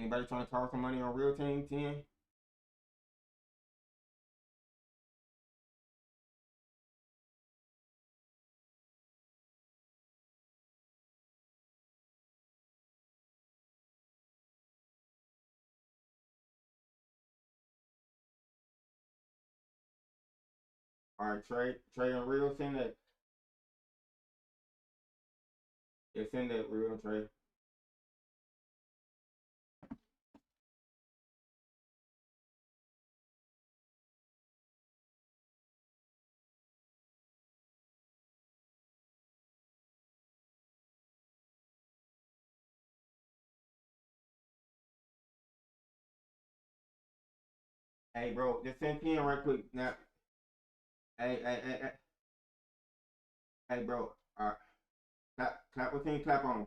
Anybody trying to toss some money on real team 10? All right, Trey and real, send that. Yeah, send that real Trey. Hey, bro, just send 10 right quick. Now, hey, hey, bro. All right, clap. What team clap on?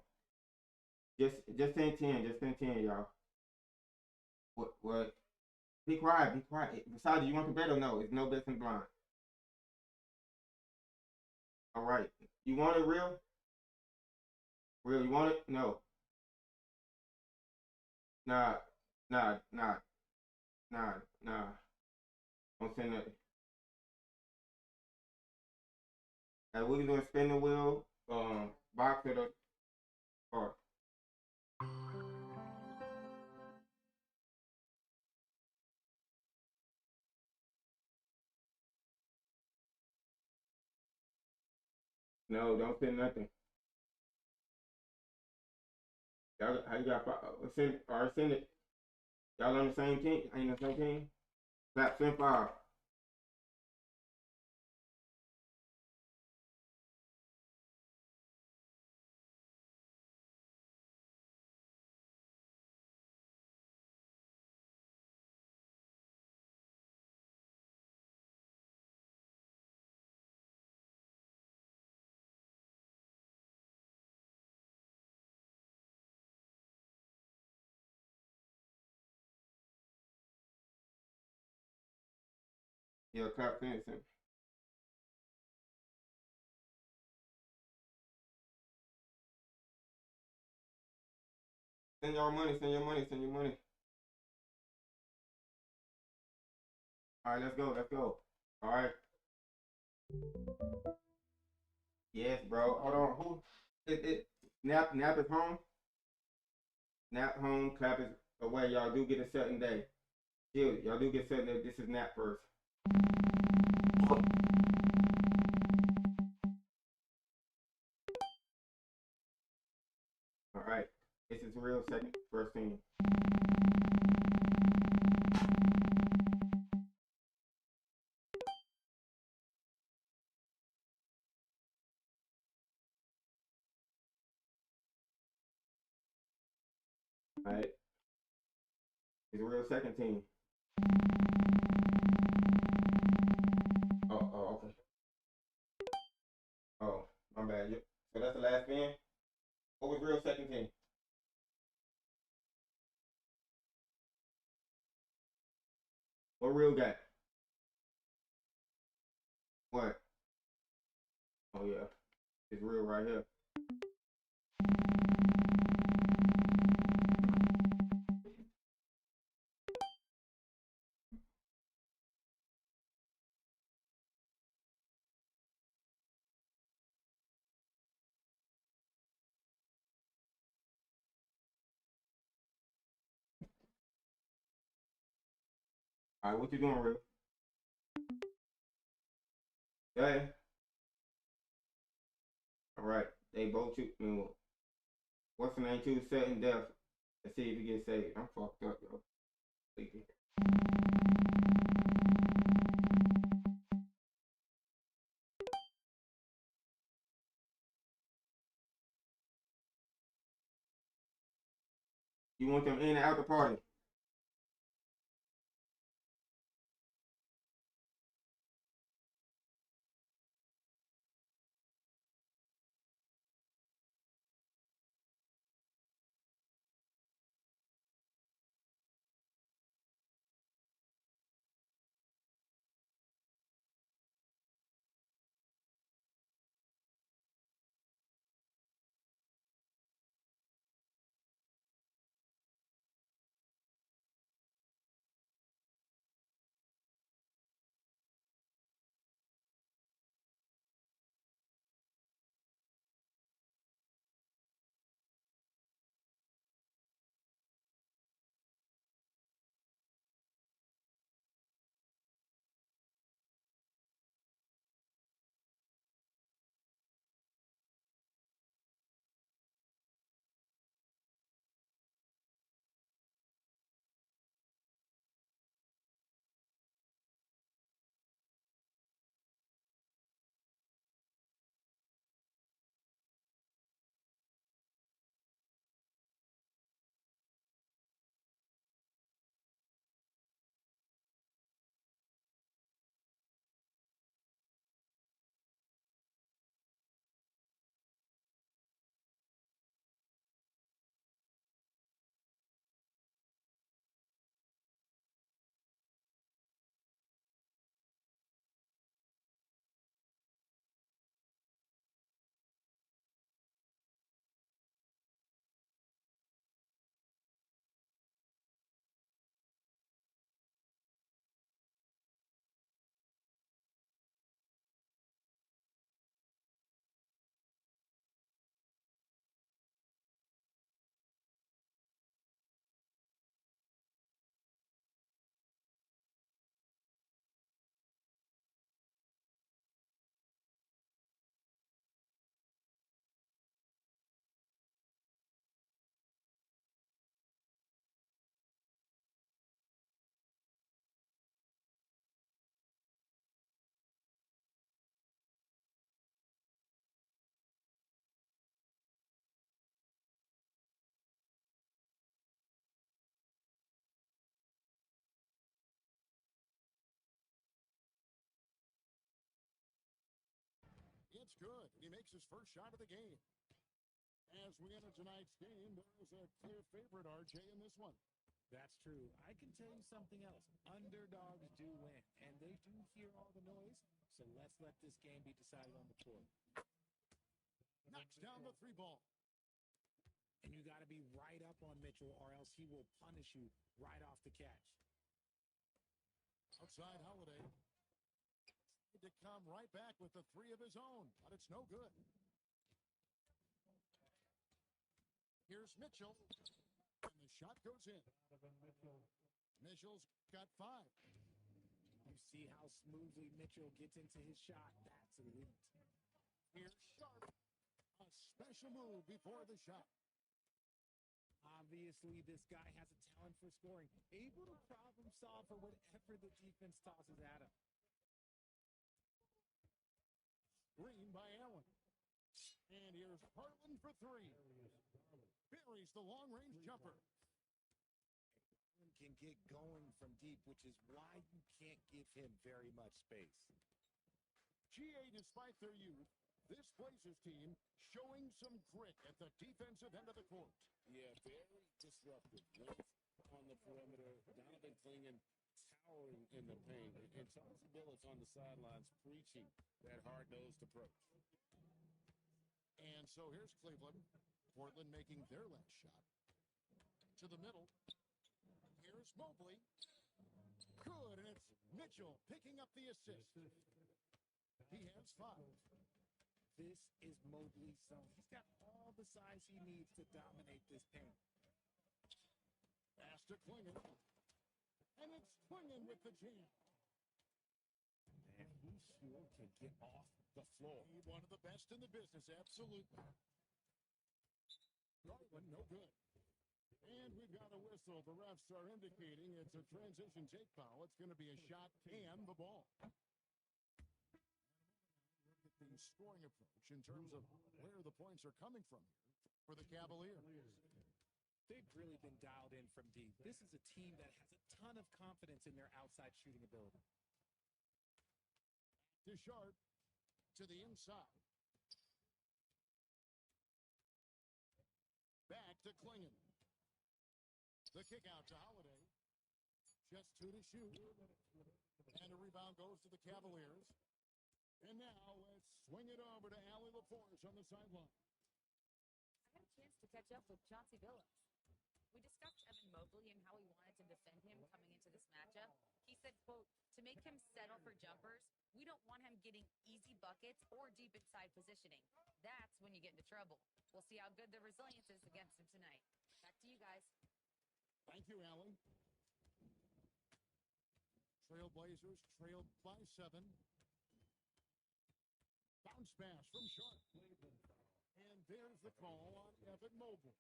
Just send 10. Just send 10, y'all. What? Be quiet. Be quiet. Besides, you want the bet or no? It's no bets in blind. All right. You want it real? Real? You want it? No. Nah. Nah. Nah. Nah. Nah. Don't send that. Hey, we're gonna spin the wheel. Box it up. Or no, don't send nothing. Y'all, how you got? Send. All right, send it. Y'all on the same team? Ain't the same team? Clap. Send 5. Yeah, clap. Send. Send your money. Send your money. Send your money. All right, let's go. Let's go. All right. Yes, bro. Hold on. Who? Nap is home. Nap home. Clap is away. Y'all do get a certain day. Chill. Y'all do get certain day. This is nap first. All right. This is real second first team. All right. It's a real second team. Okay. Oh, my bad. Yep. So that's the last spin. What was real second team? What real got? What? Oh yeah. It's real right here. All right, what you doing, real? Hey. All right. They both shoot. What's the name? Choose certain death. Let's see if you get saved. I'm fucked up, yo. Sleepy. You want them in and out the party? It's good. He makes his first shot of the game. As we enter tonight's game, there is a clear favorite, RJ, in this one. That's true. I can tell you something else. Underdogs do win, and they do hear all the noise, so let's let this game be decided on the court. Knocks down the 3-ball. And you got to be right up on Mitchell, or else he will punish you right off the catch. Outside Holiday. Need to come right back with the 3 of his own, but it's no good. Here's Mitchell, and the shot goes in. Mitchell's got 5. You see how smoothly Mitchell gets into his shot. That's elite. Here's Sharp. A special move before the shot. Obviously, this guy has a talent for scoring, able to problem solve for whatever the defense tosses at him. Green by Allen. And here's Harlan for 3. Buries the long-range jumper. Can get going from deep, which is why you can't give him very much space. GA, despite their youth, this Blazers team showing some grit at the defensive end of the court. Yeah, very disruptive. Length on the perimeter. Donovan Clingan towering in the paint. And Chauncey Billups on the sidelines preaching that hard-nosed approach. And so here's Cleveland. Portland making their last shot. To the middle. Here's Mobley. Good, and it's Mitchell picking up the assist. He has 5. This is Mobley's zone. He's got all the size he needs to dominate this paint. Pass to Clingan. And it's Clingan with the jam. And he sure can get off the floor. One of the best in the business, absolutely. Garland, no good. And we've got a whistle. The refs are indicating it's a transition take foul. It's going to be a shot and the ball. Look at the scoring approach in terms of where the points are coming from here for the Cavaliers. They've really been dialed in from deep. This is a team that has a ton of confidence in their outside shooting ability. To Sharp, to the inside. Back to Clingan. The kick out to Holiday. Just 2 to shoot. And a rebound goes to the Cavaliers. And now let's swing it over to Allie LaForge on the sideline. I had a chance to catch up with Chauncey Billups. We discussed Evan Mobley and how we wanted to defend him coming into this matchup. He said, quote, to make him settle for jumpers, we don't want him getting easy buckets or deep inside positioning. That's when you get into trouble. We'll see how good the resilience is against him tonight. Back to you guys. Thank you, Allie. Trailblazers trailed by 7. Bounce pass from Sharp. And there's the call on Evan Mobley.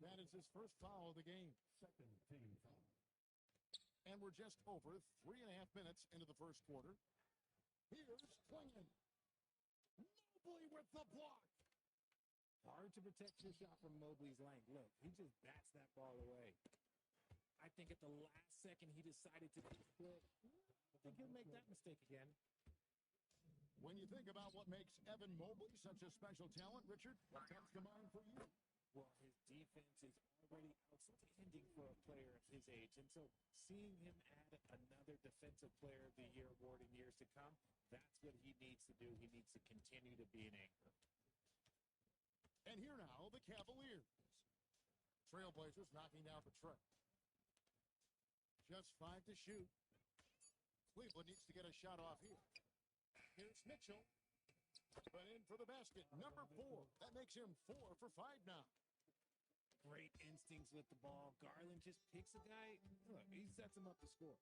That is his first foul of the game. Second team foul. And we're just over 3.5 minutes into the first quarter. Here's Clingan. Mobley with the block. Hard to protect your shot from Mobley's length. Look, he just bats that ball away. I think at the last second he decided to split. I think he'll make that mistake again. When you think about what makes Evan Mobley such a special talent, Richard, what comes to mind for you? Well, his defense is already outstanding for a player of his age. And so seeing him add another Defensive Player of the Year award in years to come, that's what he needs to do. He needs to continue to be an anchor. And here now, the Cavaliers. Trailblazers knocking down the track. Just 5 to shoot. Cleveland needs to get a shot off here. Here's Mitchell. But in for the basket. Number 4. That makes him 4 for 5 now. Great instincts with the ball. Garland just picks a guy. Look, he sets him up to score.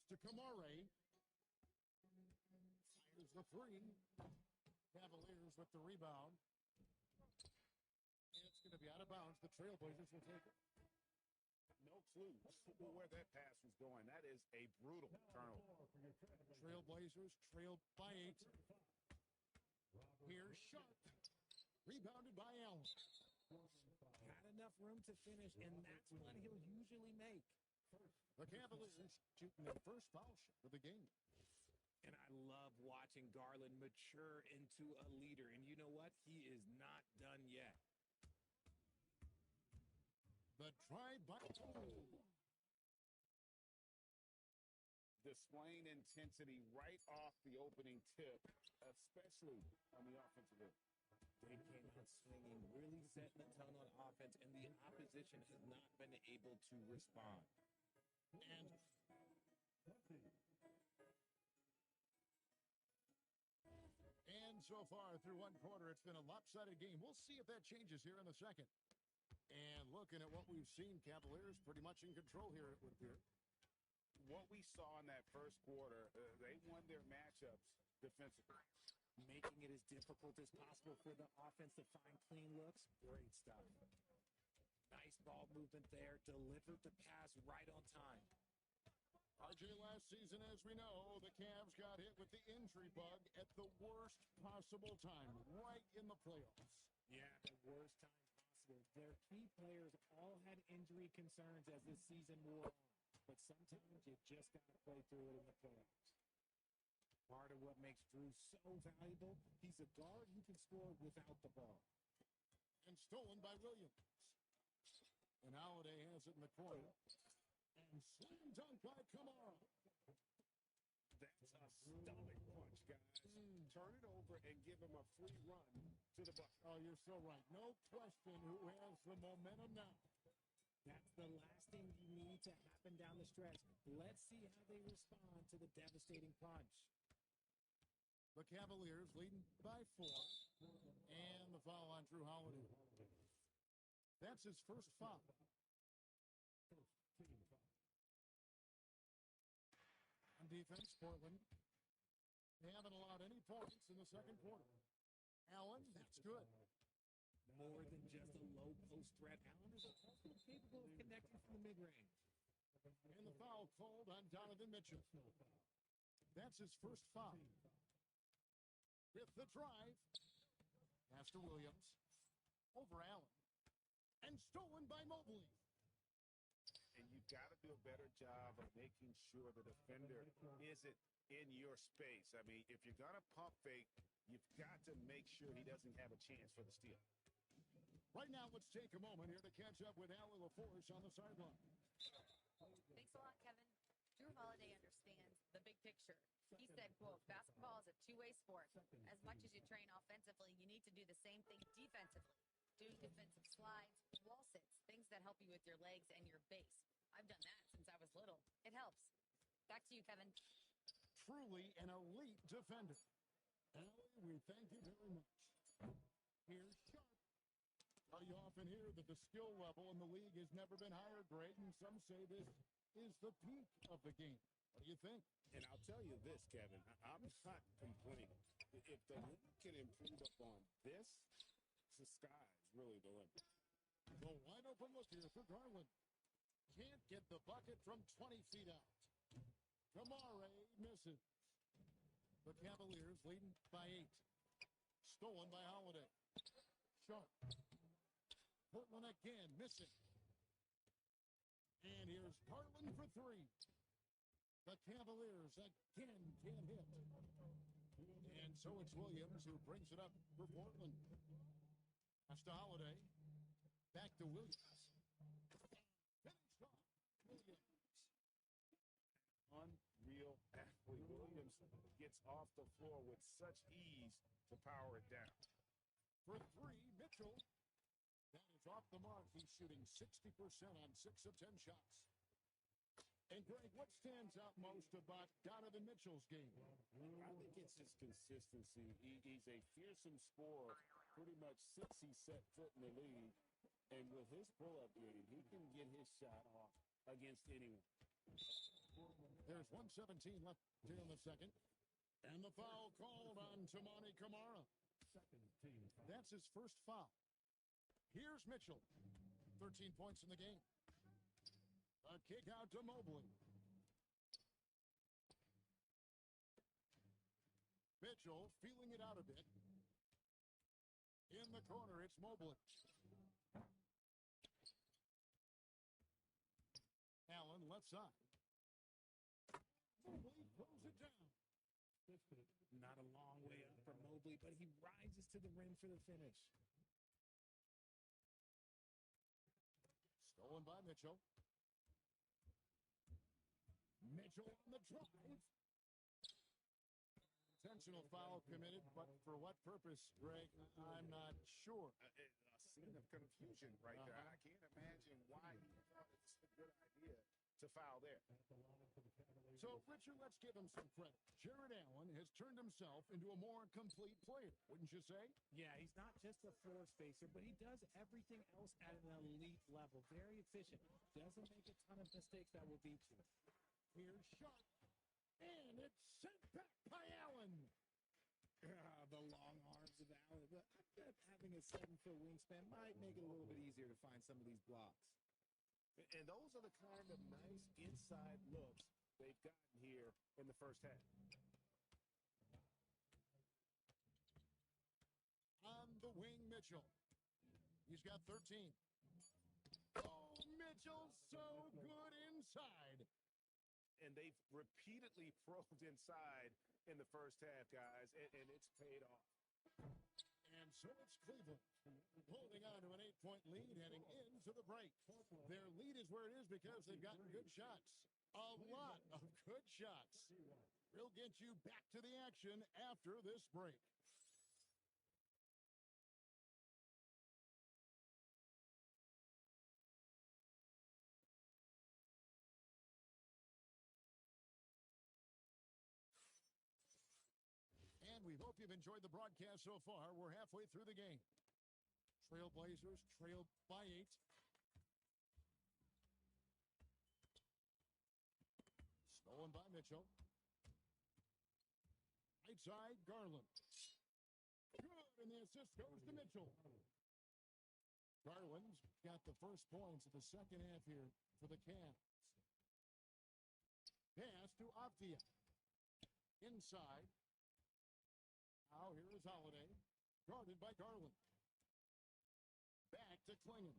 To Kamare. Fires the 3. Cavaliers with the rebound. And it's going to be out of bounds. The Trailblazers will take it. No clue where that pass was going. That is a brutal turnover. Trailblazers trailed by 8. Here's Sharp. Rebounded by Allen. Got enough room to finish, and that's what he'll usually make. The Cavaliers shooting their first foul shot of the game. And I love watching Garland mature into a leader. And you know what? He is not done yet. The try by Displaying intensity right off the opening tip, especially on the offensive end. They came out swinging, really setting the tone on offense, and the opposition has not been able to respond. And so far through one quarter, it's been a lopsided game. We'll see if that changes here in the second. And looking at what we've seen, Cavaliers pretty much in control here, it would appear. What we saw in that first quarter, they won their matchups defensively. Making it as difficult as possible for the offense to find clean looks. Great stuff. Nice ball movement there. Delivered the pass right on time. RJ, last season, as we know, the Cavs got hit with the injury bug at the worst possible time, right in the playoffs. Yeah, the worst time possible. Their key players all had injury concerns as this season wore on. But sometimes you just got to play through it in the playoffs. Part of what makes Drew so valuable, he's a guard who can score without the ball. And stolen by Williams. And Holiday has it in the corner. And slam dunk by Kamara. That's a stomach punch, guys. Turn it over and give him a free run to the bucket. Oh, you're so right. No question who has the momentum now. That's the last thing you need to happen down the stretch. Let's see how they respond to the devastating punch. The Cavaliers leading by 4. And the foul on Drew Holiday. That's his first foul. On defense, Portland. They haven't allowed any points in the second quarter. Allen, that's good. More than just a low post threat, Allen is also capable of connecting from the mid-range. And the foul called on Donovan Mitchell. That's his first foul. With the drive. Pass to Williams. Over Allen. And stolen by Mobley. And you've got to do a better job of making sure the defender isn't in your space. I mean, if you're going to pump fake, you've got to make sure he doesn't have a chance for the steal. Right now, let's take a moment here to catch up with Allie LaForce on the sideline. Thanks a lot, Kevin. Drew Holiday understands the big picture. He said, quote, basketball is a two-way sport. As much as you train offensively, you need to do the same thing defensively. Doing defensive slides, wall sits, things that help you with your legs and your base. I've done that since I was little. It helps. Back to you, Kevin. Truly an elite defender. Allie, we thank you very much. Here's Sharp. You often hear that the skill level in the league has never been higher, Greg, and some say this is the peak of the game. What do you think? And I'll tell you this, Kevin, I'm not complaining. If the league can improve upon this, the sky's really the limit. The wide open look here for Garland. Can't get the bucket from 20 feet out. Kamara misses. The Cavaliers leading by 8. Stolen by Holiday. Sharp. Portland again missing. And here's Garland for 3. The Cavaliers again can't hit. And so it's Williams who brings it up for Portland. Pass to Holiday. Back to Williams. Finished off. Williams. Unreal athlete. Williams gets off the floor with such ease to power it down. For 3, Mitchell. That is off the mark. He's shooting 60% on 6 of 10 shots. And Greg, what stands out most about Donovan Mitchell's game? I think it's his consistency. He's a fearsome scorer pretty much since he set foot in the league. And with his pull-up game, he can get his shot off against anyone. There's 1:17 left here in the second. And the foul called on Tamani Kamara. That's his first foul. Here's Mitchell. 13 points in the game. A kick out to Mobley. Mitchell feeling it out a bit. In the corner, it's Mobley. Allen left side. Mobley throws it down. Shot a long way up from Mobley, but he rises to the rim for the finish. Stolen by Mitchell. Mitchell on the drive. Intentional foul committed, but for what purpose, Greg? I'm not sure. A scene of confusion right there. I can't imagine why he thought it's a good idea to foul there. So, Richard, let's give him some credit. Jared Allen has turned himself into a more complete player, wouldn't you say? Yeah, he's not just a floor spacer, but he does everything else at an elite level. Very efficient. Doesn't make a ton of mistakes that will beat you. Here's shot. And it's sent back by Allen. The long arms of Allen. But I bet having a 7-foot wingspan might make it a little bit easier to find some of these blocks. And those are the kind of nice inside looks they've gotten here in the first half. On the wing, Mitchell. He's got 13. Oh, Mitchell, so good inside. And they've repeatedly probed inside in the first half, guys, and it's paid off. And so it's Cleveland holding on to an 8-point lead heading into the break. Their lead is where it is because they've gotten good shots. A lot of good shots. We'll get you back to the action after this break. And we hope you've enjoyed the broadcast so far. We're halfway through the game. Trailblazers trail by 8. Stolen by Mitchell. Right side, Garland. Good, and the assist goes to Mitchell. Garland's got the first points of the second half here for the Cavs. Pass to Avdia. Inside. Now here is Holiday, guarded by Garland. Back to Klingon.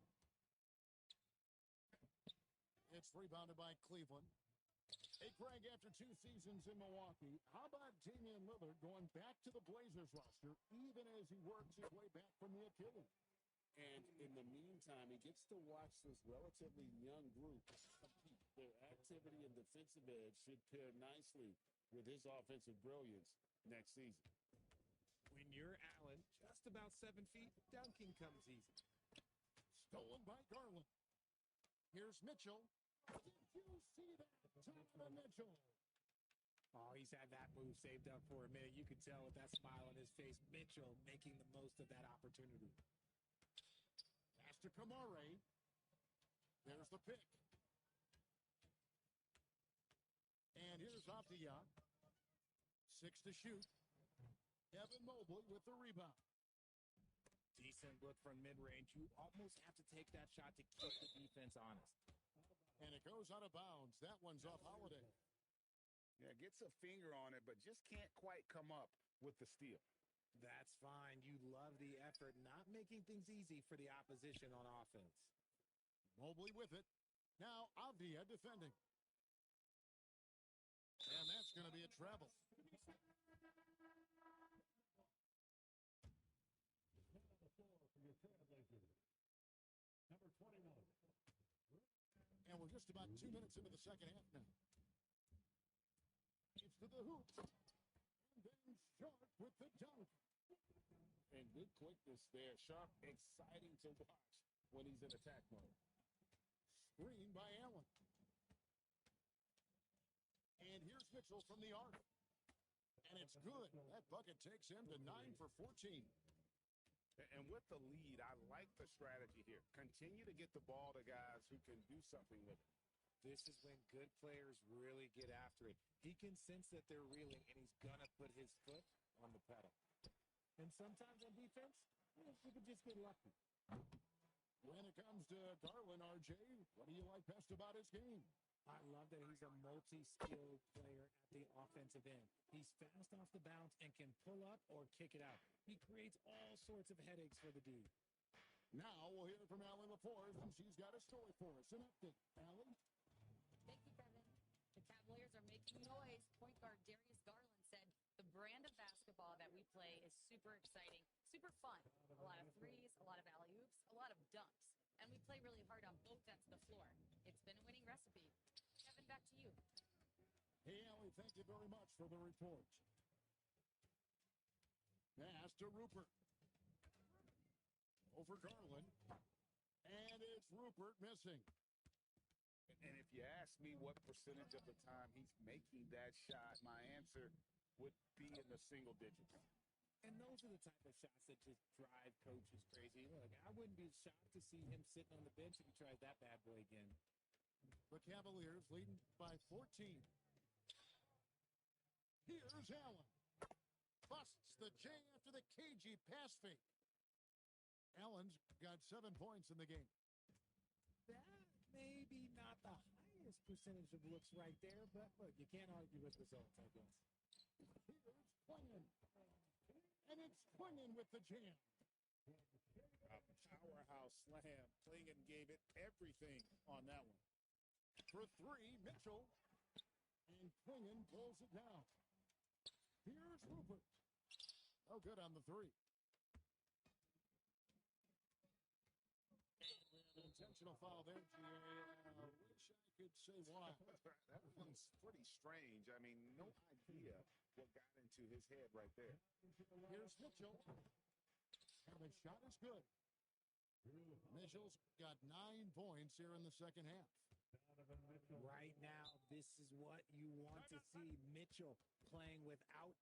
It's rebounded by Cleveland. Hey, Craig, after 2 seasons in Milwaukee, how about Damian Lillard going back to the Blazers roster, even as he works his way back from the Achilles? And in the meantime, he gets to watch this relatively young group compete. Their activity and defensive edge should pair nicely with his offensive brilliance next season. When you're Allen, just about 7 feet, dunking comes easy. Stolen by Garland. Here's Mitchell. Did you see that? Donovan Mitchell. Oh, he's had that move saved up for a minute. You could tell with that smile on his face. Mitchell making the most of that opportunity. Pass to Kamare. There's the pick. And here's Avdia. 6 to shoot. Evan Mobley with the rebound. Decent look from mid-range. You almost have to take that shot to keep the defense honest. And it goes out of bounds. That one's off Holiday. Yeah, gets a finger on it, but just can't quite come up with the steal. That's fine. You love the effort, not making things easy for the opposition on offense. Mobley with it. Now Avdia defending. And that's going to be a travel. Number 21. And we're just about 2 minutes into the second half now. It's to the hoop. And then Sharp with the dunk. And good quickness there. Sharp, exciting to watch when he's in attack mode. Screen by Allen. And here's Mitchell from the arc. And it's good. That bucket takes him to 9 for 14. And with the lead, I like the strategy here. Continue to get the ball to guys who can do something with it. This is when good players really get after it. He can sense that they're reeling, and he's going to put his foot on the pedal. And sometimes on defense, you can just get lucky. When it comes to Garland, RJ, what do you like best about his game? I love that he's a multi-skilled player at the offensive end. He's fast off the bounce and can pull up or kick it out. He creates all sorts of headaches for the D. Now we'll hear from Allie LaForce, and she's got a story for us. An update. Allie? Thank you, Kevin. The Cavaliers are making noise. Point guard Darius Garland said the brand of basketball that we play is super exciting, super fun. A lot of threes, a lot of alley-oops, a lot of dunks. And we play really hard on both ends of the floor. It's been a winning recipe. Kevin, back to you. Hey, Allie, thank you very much for the report. Pass to Rupert. Over Garland. And it's Rupert missing. And if you ask me what percentage of the time he's making that shot, my answer would be in the single digits. And those are the type of shots that just drive coaches crazy. Look, I wouldn't be shocked to see him sitting on the bench if he tried that bad boy again. The Cavaliers leading by 14. Here's Allen. Busts the J after the cagey pass fake. Allen's got 7 points in the game. That maybe not the highest percentage of looks right there, but look, you can't argue with results, I guess. Here's Quingen. And it's Quingen with the jam. A powerhouse slam. Klingen gave it everything on that one. For 3, Mitchell. And Quingen pulls it down. Here's Rupert. Oh, good on the 3. Intentional foul there, GA. I wish I could say why. That one's pretty strange. I mean, no idea what got into his head right there. Here's Mitchell. And the shot is good. Mitchell's got 9 points here in the second half. Right now, this is what you want to see. Mitchell playing without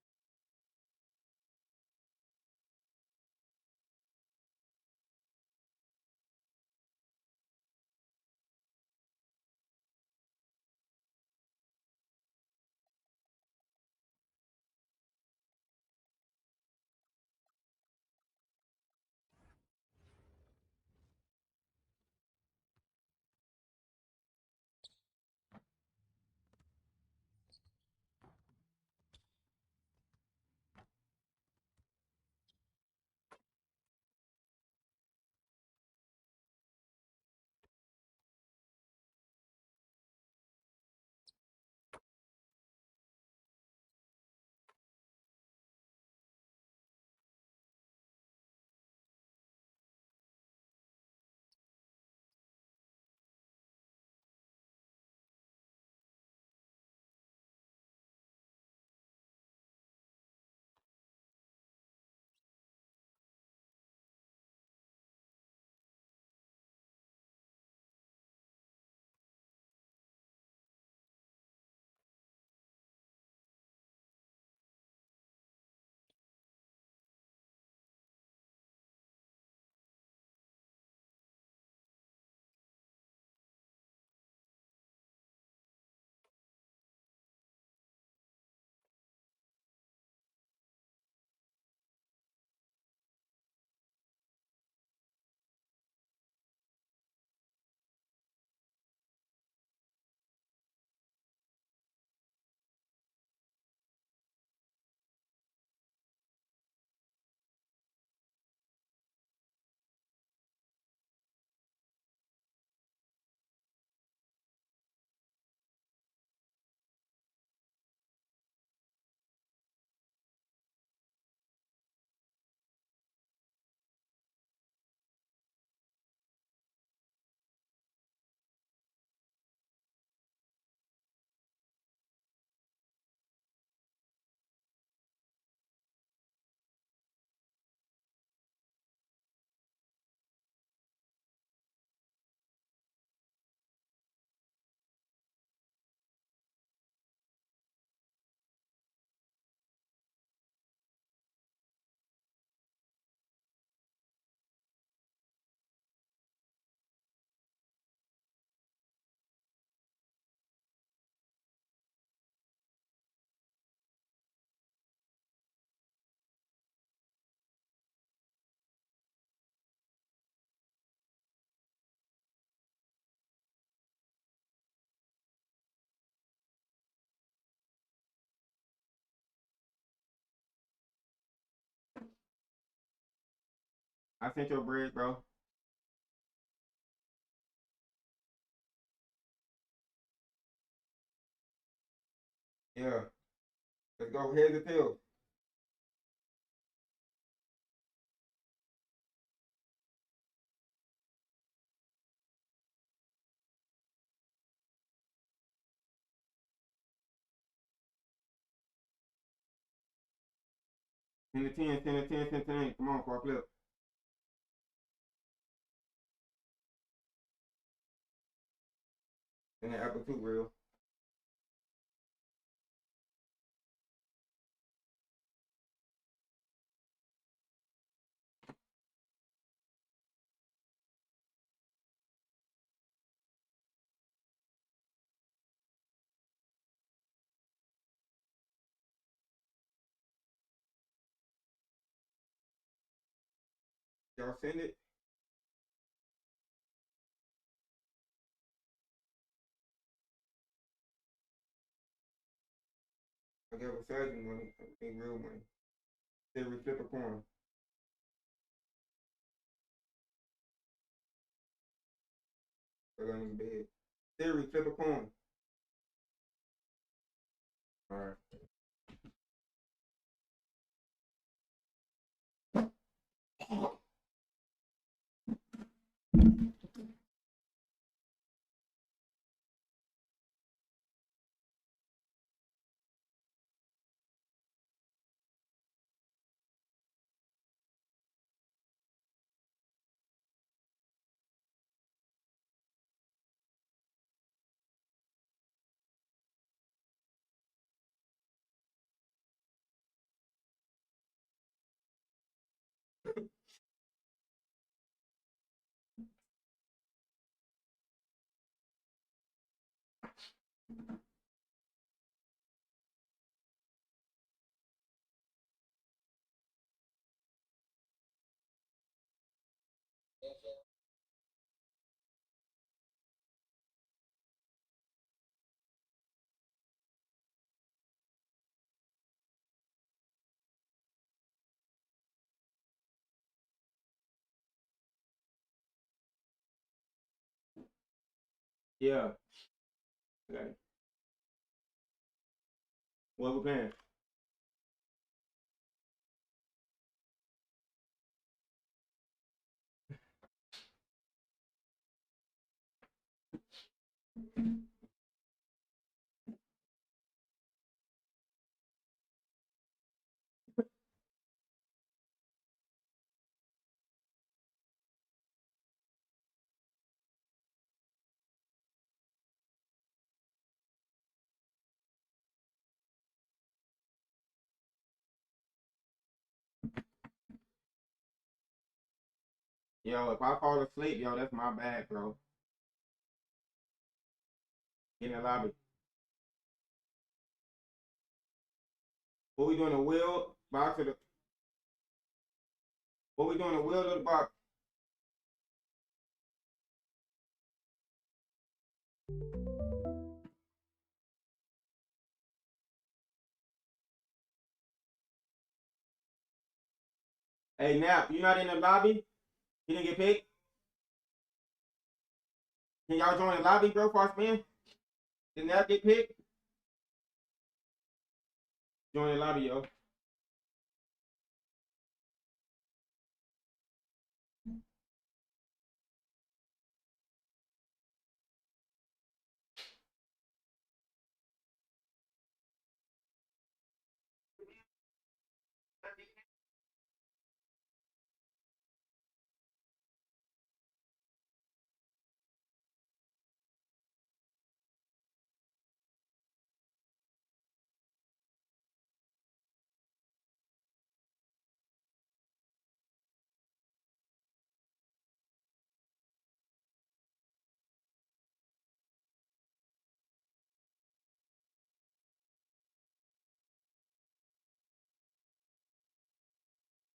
I sent your bread, bro. Yeah. Let's go head to tails. Send the 10, send the 10, send the 10. Come on, for a flip. Send the apple too, real. Y'all send it. I got a surgeon money, ain't real money. Every flip a coin. Put on his bed. Theory, flip a coin. Alright. Yeah. Okay. What we playing? Yo, if I fall asleep, yo, that's my bad, bro. Get in the lobby. What we doing, the wheel, box, or the... What we doing, the wheel or the box? Hey, Nap, you not in the lobby? You didn't get picked? Can y'all join the lobby, bro, for us, man? Did Nap get picked? Join the lobby, yo.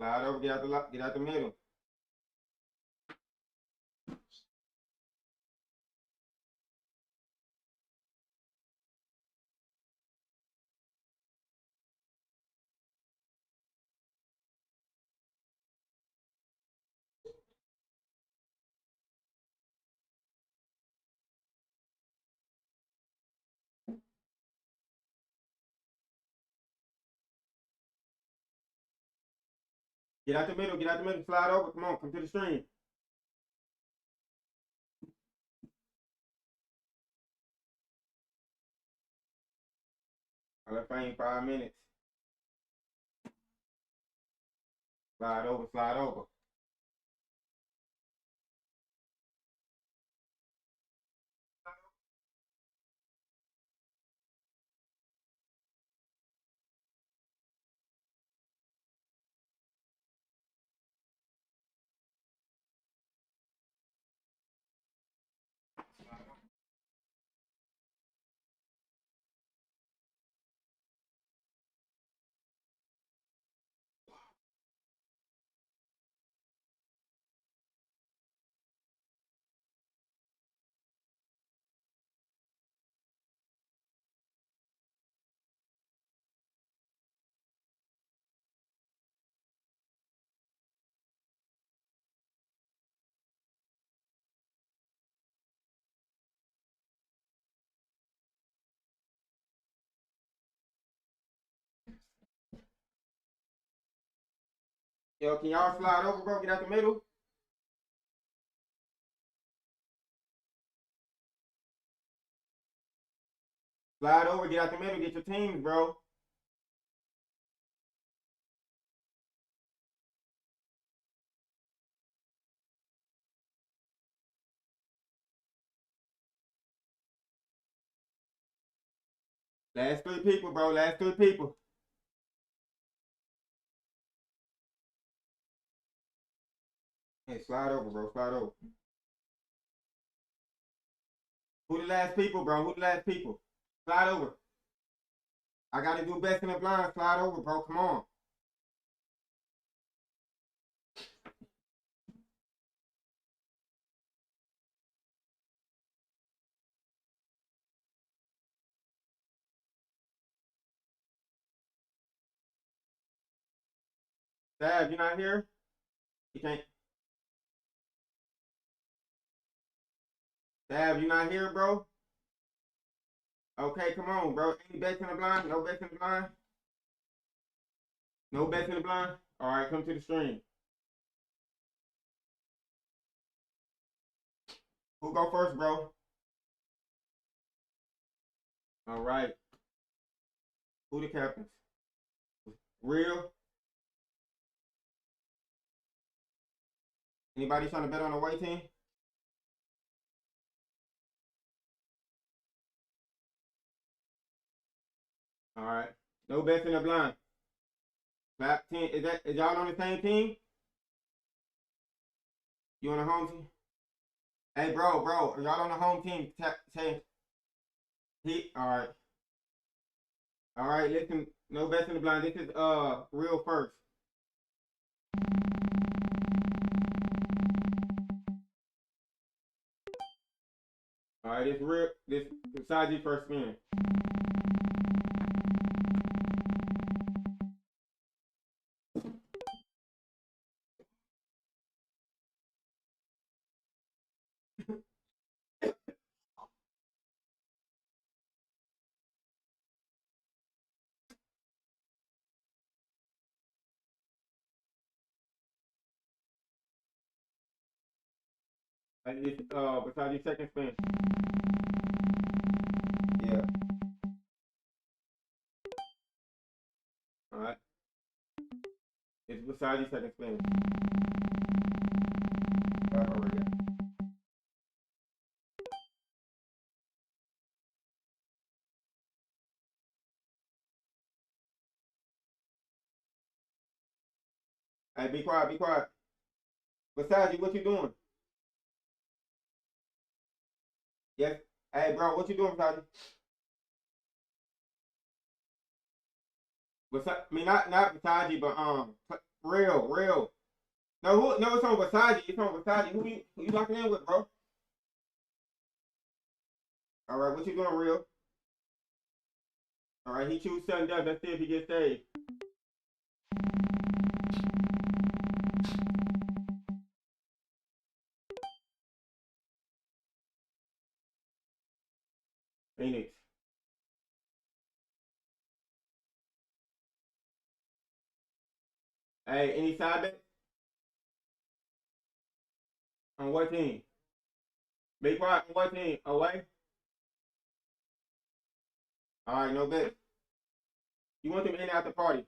Slide over, get out the middle. Get out the middle, slide over. Come on, come to the stream. I left playing 5 minutes. Slide over, slide over. Yo, can y'all slide over, bro? Get out the middle. Slide over, get out the middle, get your teams, bro. Last 3 people, bro. Last 3 people. Hey, slide over, bro. Slide over. Who the last people, bro? Who the last people? Slide over. I gotta do best in the blind. Slide over, bro. Come on. Dad, you not here? You can't. Dad, you not here, bro? Okay, come on, bro. Any bets in the blind? No bets in the blind? No bets in the blind? All right, come to the stream. Who go first, bro? All right. Who the captains? Real? Anybody trying to bet on the away team? All right. No bets in the blind. Clap team. Is y'all on the same team? You on the home team? Hey, bro, are y'all on the home team? Say he. All right. Listen, no bets in the blind. This is real first. All right, this real. This Saji first spin. This Saji second spin. Yeah. All right. It's Saji second spin. All right, yeah. Hey, be quiet, be quiet. Versace, what you doing? Yes. Hey, bro, what you doing, Versace? I mean, not Versace, but real. No, it's on Versace. It's on Versace. Who you locking in with, bro? All right, what you doing, real? All right, he choose sudden death. Let's see if he gets saved. Phoenix. Hey, any side bet? On what team? Be quiet. On what team? Away? All right, no bet. You want them in at the party?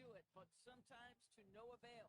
do it, but sometimes to no avail.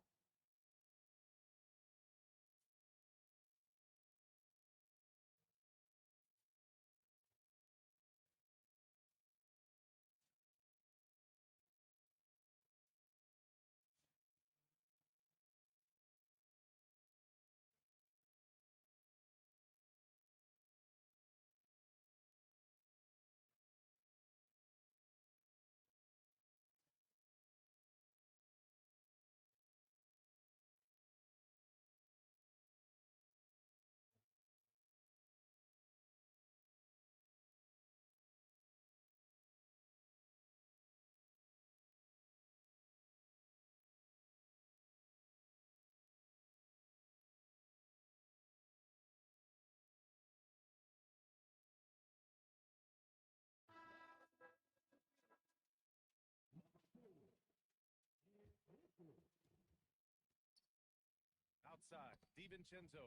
Outside, DiVincenzo.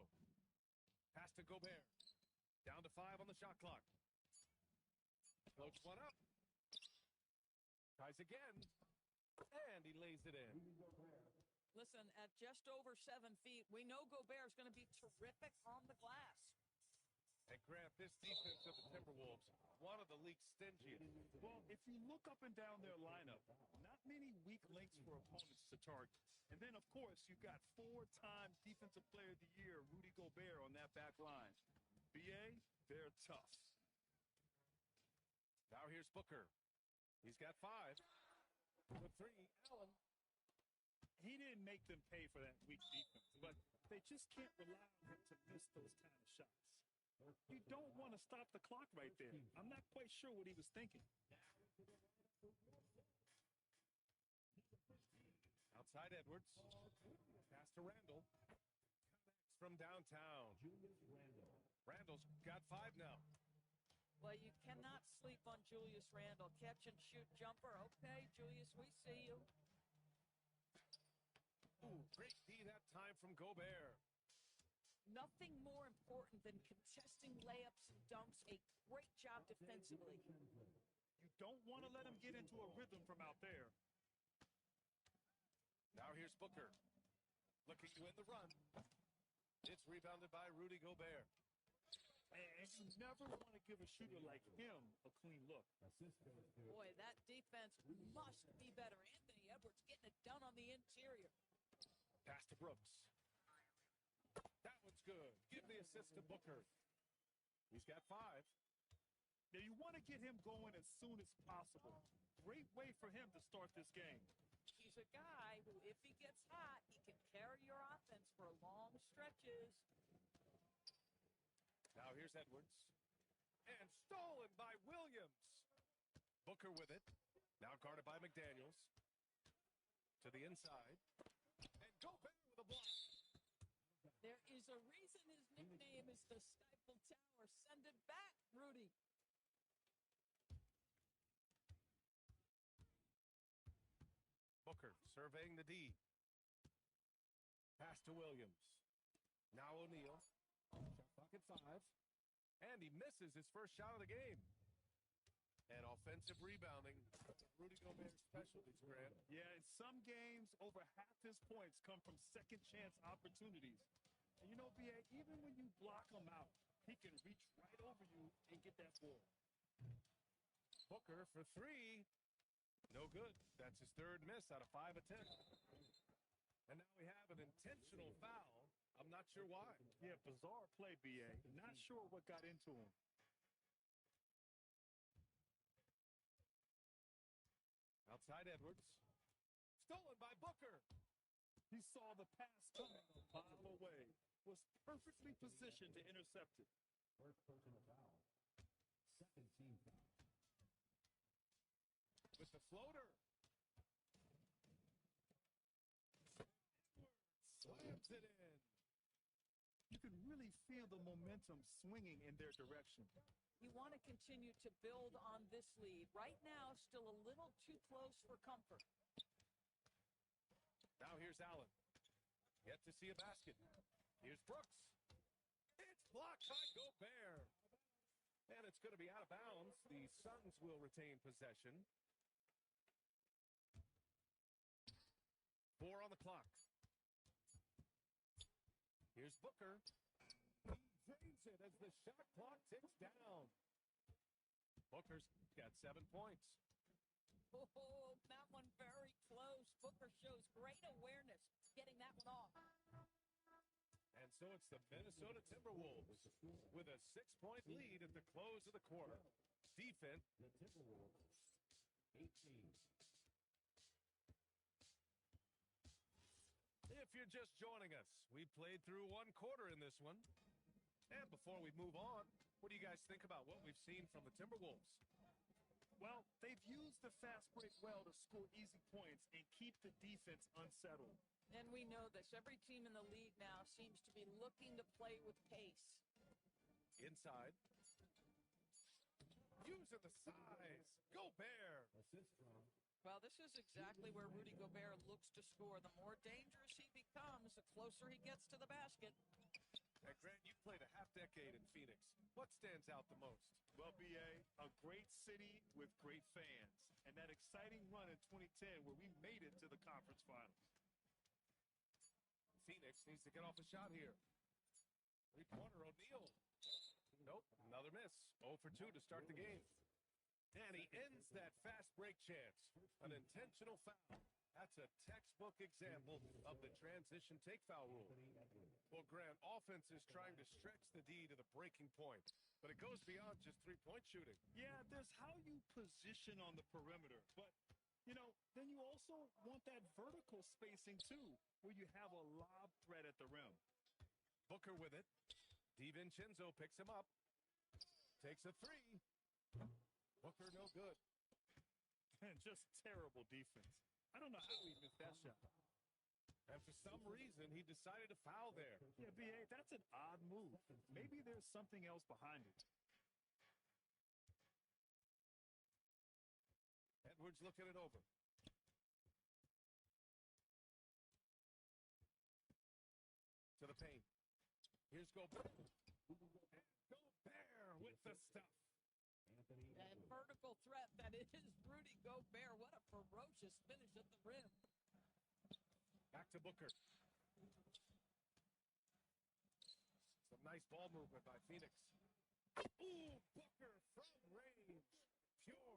Pass to Gobert. Down to 5 on the shot clock. Floats one up. Tries again. And he lays it in. Listen, at just over 7 feet, we know Gobert's going to be terrific on the glass. And Grant, this defense of the Timberwolves, one of the league's stingiest. Well, if you look up and down their lineup, not many weak links for opponents to target. And then, of course, you've got 4-time Defensive Player of the Year, Rudy Gobert, on that back line. BA, they're tough. Now here's Booker. He's got 5. The 3, Allen. He didn't make them pay for that weak defense, but they just can't rely on him to miss those kind of shots. You don't want to stop the clock right there. I'm not quite sure what he was thinking. Outside Edwards. Pass to Randall. Connects from downtown. Randall's got 5 now. Well, you cannot sleep on Julius Randle. Catch and shoot jumper. Okay, Julius, we see you. Ooh, great D that time from Gobert. Nothing more important than contesting layups and dunks. A great job defensively. You don't want to let him get into a rhythm from out there. Now here's Booker. Looking to win the run. It's rebounded by Rudy Gobert. And you never want to give a shooter like him a clean look. Boy, that defense must be better. Anthony Edwards getting it done on the interior. Pass to Brooks. That one's good. Give the assist to Booker. He's got 5. Now, you want to get him going as soon as possible. Great way for him to start this game. He's a guy who, if he gets hot, he can carry your offense for long stretches. Now here's Edwards. And stolen by Williams. Booker with it. Now guarded by McDaniels. To the inside. And Gobert with a block. There is a reason his nickname is the Stifle Tower. Send it back, Rudy. Booker surveying the D. Pass to Williams. Now O'Neal. Shot clock at 5. And he misses his first shot of the game. And offensive rebounding. Rudy Gobert's specialties, Grant. Yeah, in some games, over half his points come from second chance opportunities. And you know, BA, even when you block him out, he can reach right over you and get that ball. Booker for 3. No good. That's his 3rd miss out of 5 attempts. And now we have an intentional foul. I'm not sure why. Yeah, bizarre play, BA. Not sure what got into him. Outside Edwards. Stolen by Booker. He saw the pass coming a mile away. Was perfectly positioned to intercept it. First personal foul. Second team foul. With the floater. Slams it in. You can really feel the momentum swinging in their direction. You want to continue to build on this lead. Right now, still a little too close for comfort. Now here's Allen. Yet to see a basket. Here's Brooks. It's blocked by Gobert. And it's going to be out of bounds. The Suns will retain possession. 4 on the clock. Here's Booker. He drains it as the shot clock ticks down. Booker's got 7 points. Oh, that one very close. Booker shows great awareness getting that one off. And so it's the Minnesota Timberwolves with a 6-point lead at the close of the quarter. Defense. The Timberwolves, 18. If you're just joining us, we played through 1 quarter in this one. And before we move on, what do you guys think about what we've seen from the Timberwolves? Well, they've used the fast break well to score easy points and keep the defense unsettled. And we know this. Every team in the league now seems to be looking to play with pace. Inside. Using the size. Gobert. Well, this is exactly where Rudy Gobert looks to score. The more dangerous he becomes, the closer he gets to the basket. And Grant, you played a half-decade in Phoenix. What stands out the most? Well, B.A., a great city with great fans. And that exciting run in 2010 where we made it to the conference finals. Phoenix needs to get off a shot here. Three-pointer, O'Neal. Nope, another miss. 0 for 2 to start the game. And he ends that fast break chance. An intentional foul. That's a textbook example of the transition take foul rule. Well, Grant, offense is trying to stretch the D to the breaking point, but it goes beyond just three-point shooting. Yeah, there's how you position on the perimeter. But, then you also want that vertical spacing, too, where you have a lob threat at the rim. Booker with it. DiVincenzo picks him up. Takes a 3. Booker no good. And just terrible defense. I don't know how he missed that shot. And for some reason, he decided to foul there. Yeah, B.A., that's an odd move. Maybe there's something else behind it. Edwards looking it over. To the paint. Here's Gobert. And Gobert with the stuff. That vertical threat that is Rudy Gobert. What a ferocious finish at the rim. Back to Booker. Some nice ball movement by Phoenix. Ooh, Booker from range. Pure.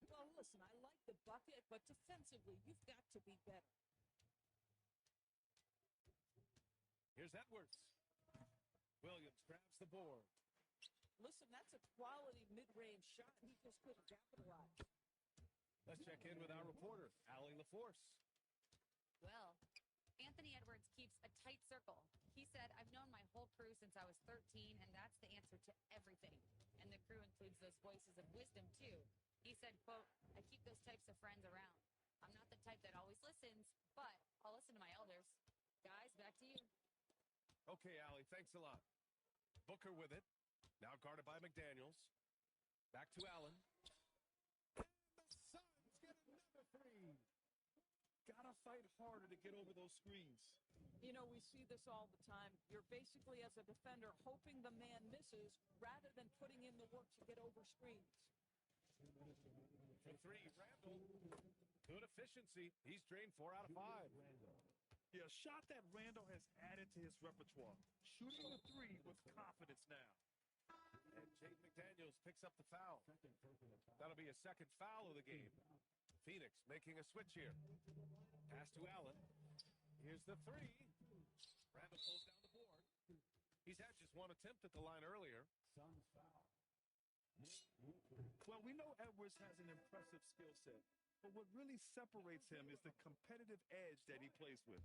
Well, listen, I like the bucket, but defensively, you've got to be better. Here's Edwards. Williams grabs the board. Listen, that's a quality mid-range shot. He just couldn't capitalize. Let's check in with our reporter, Allie LaForce. Well, Anthony Edwards keeps a tight circle. He said, I've known my whole crew since I was 13, and that's the answer to everything. And the crew includes those voices of wisdom, too. He said, quote, I keep those types of friends around. I'm not the type that always listens, but I'll listen to my elders. Guys, back to you. Okay, Allie, thanks a lot. Booker with it. Now guarded by McDaniels. Back to Allen. And the Suns get another 3. Gotta fight harder to get over those screens. We see this all the time. You're basically, as a defender, hoping the man misses rather than putting in the work to get over screens. For 3, Randall. Good efficiency. He's drained 4 out of 5. Yeah, a shot that Randall has added to his repertoire. Shooting the 3 with confidence now. And Jaden McDaniels picks up the foul. That'll be a second foul of the game. Phoenix making a switch here. Pass to Allen. Here's the 3. Randall pulls down the board. He's had just 1 attempt at the line earlier. Suns foul. Well, we know Edwards has an impressive skill set, but what really separates him is the competitive edge that he plays with.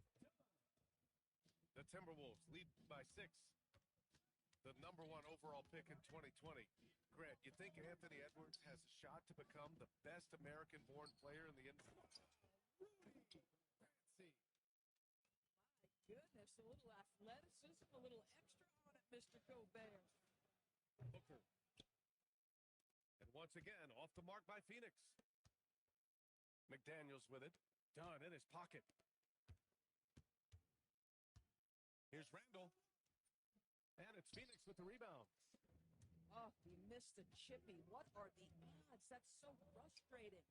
The Timberwolves lead by 6. The number 1 overall pick in 2020. Grant, you think Anthony Edwards has a shot to become the best American-born player in the NBA? Rudy Fancy. My goodness, a little athleticism, a little extra on it, Mr. Gobert. Booker. And once again, off the mark by Phoenix. McDaniels with it. Done in his pocket. Here's Randall. And it's Phoenix with the rebound. Oh, he missed the chippy. What are the odds? That's so frustrating.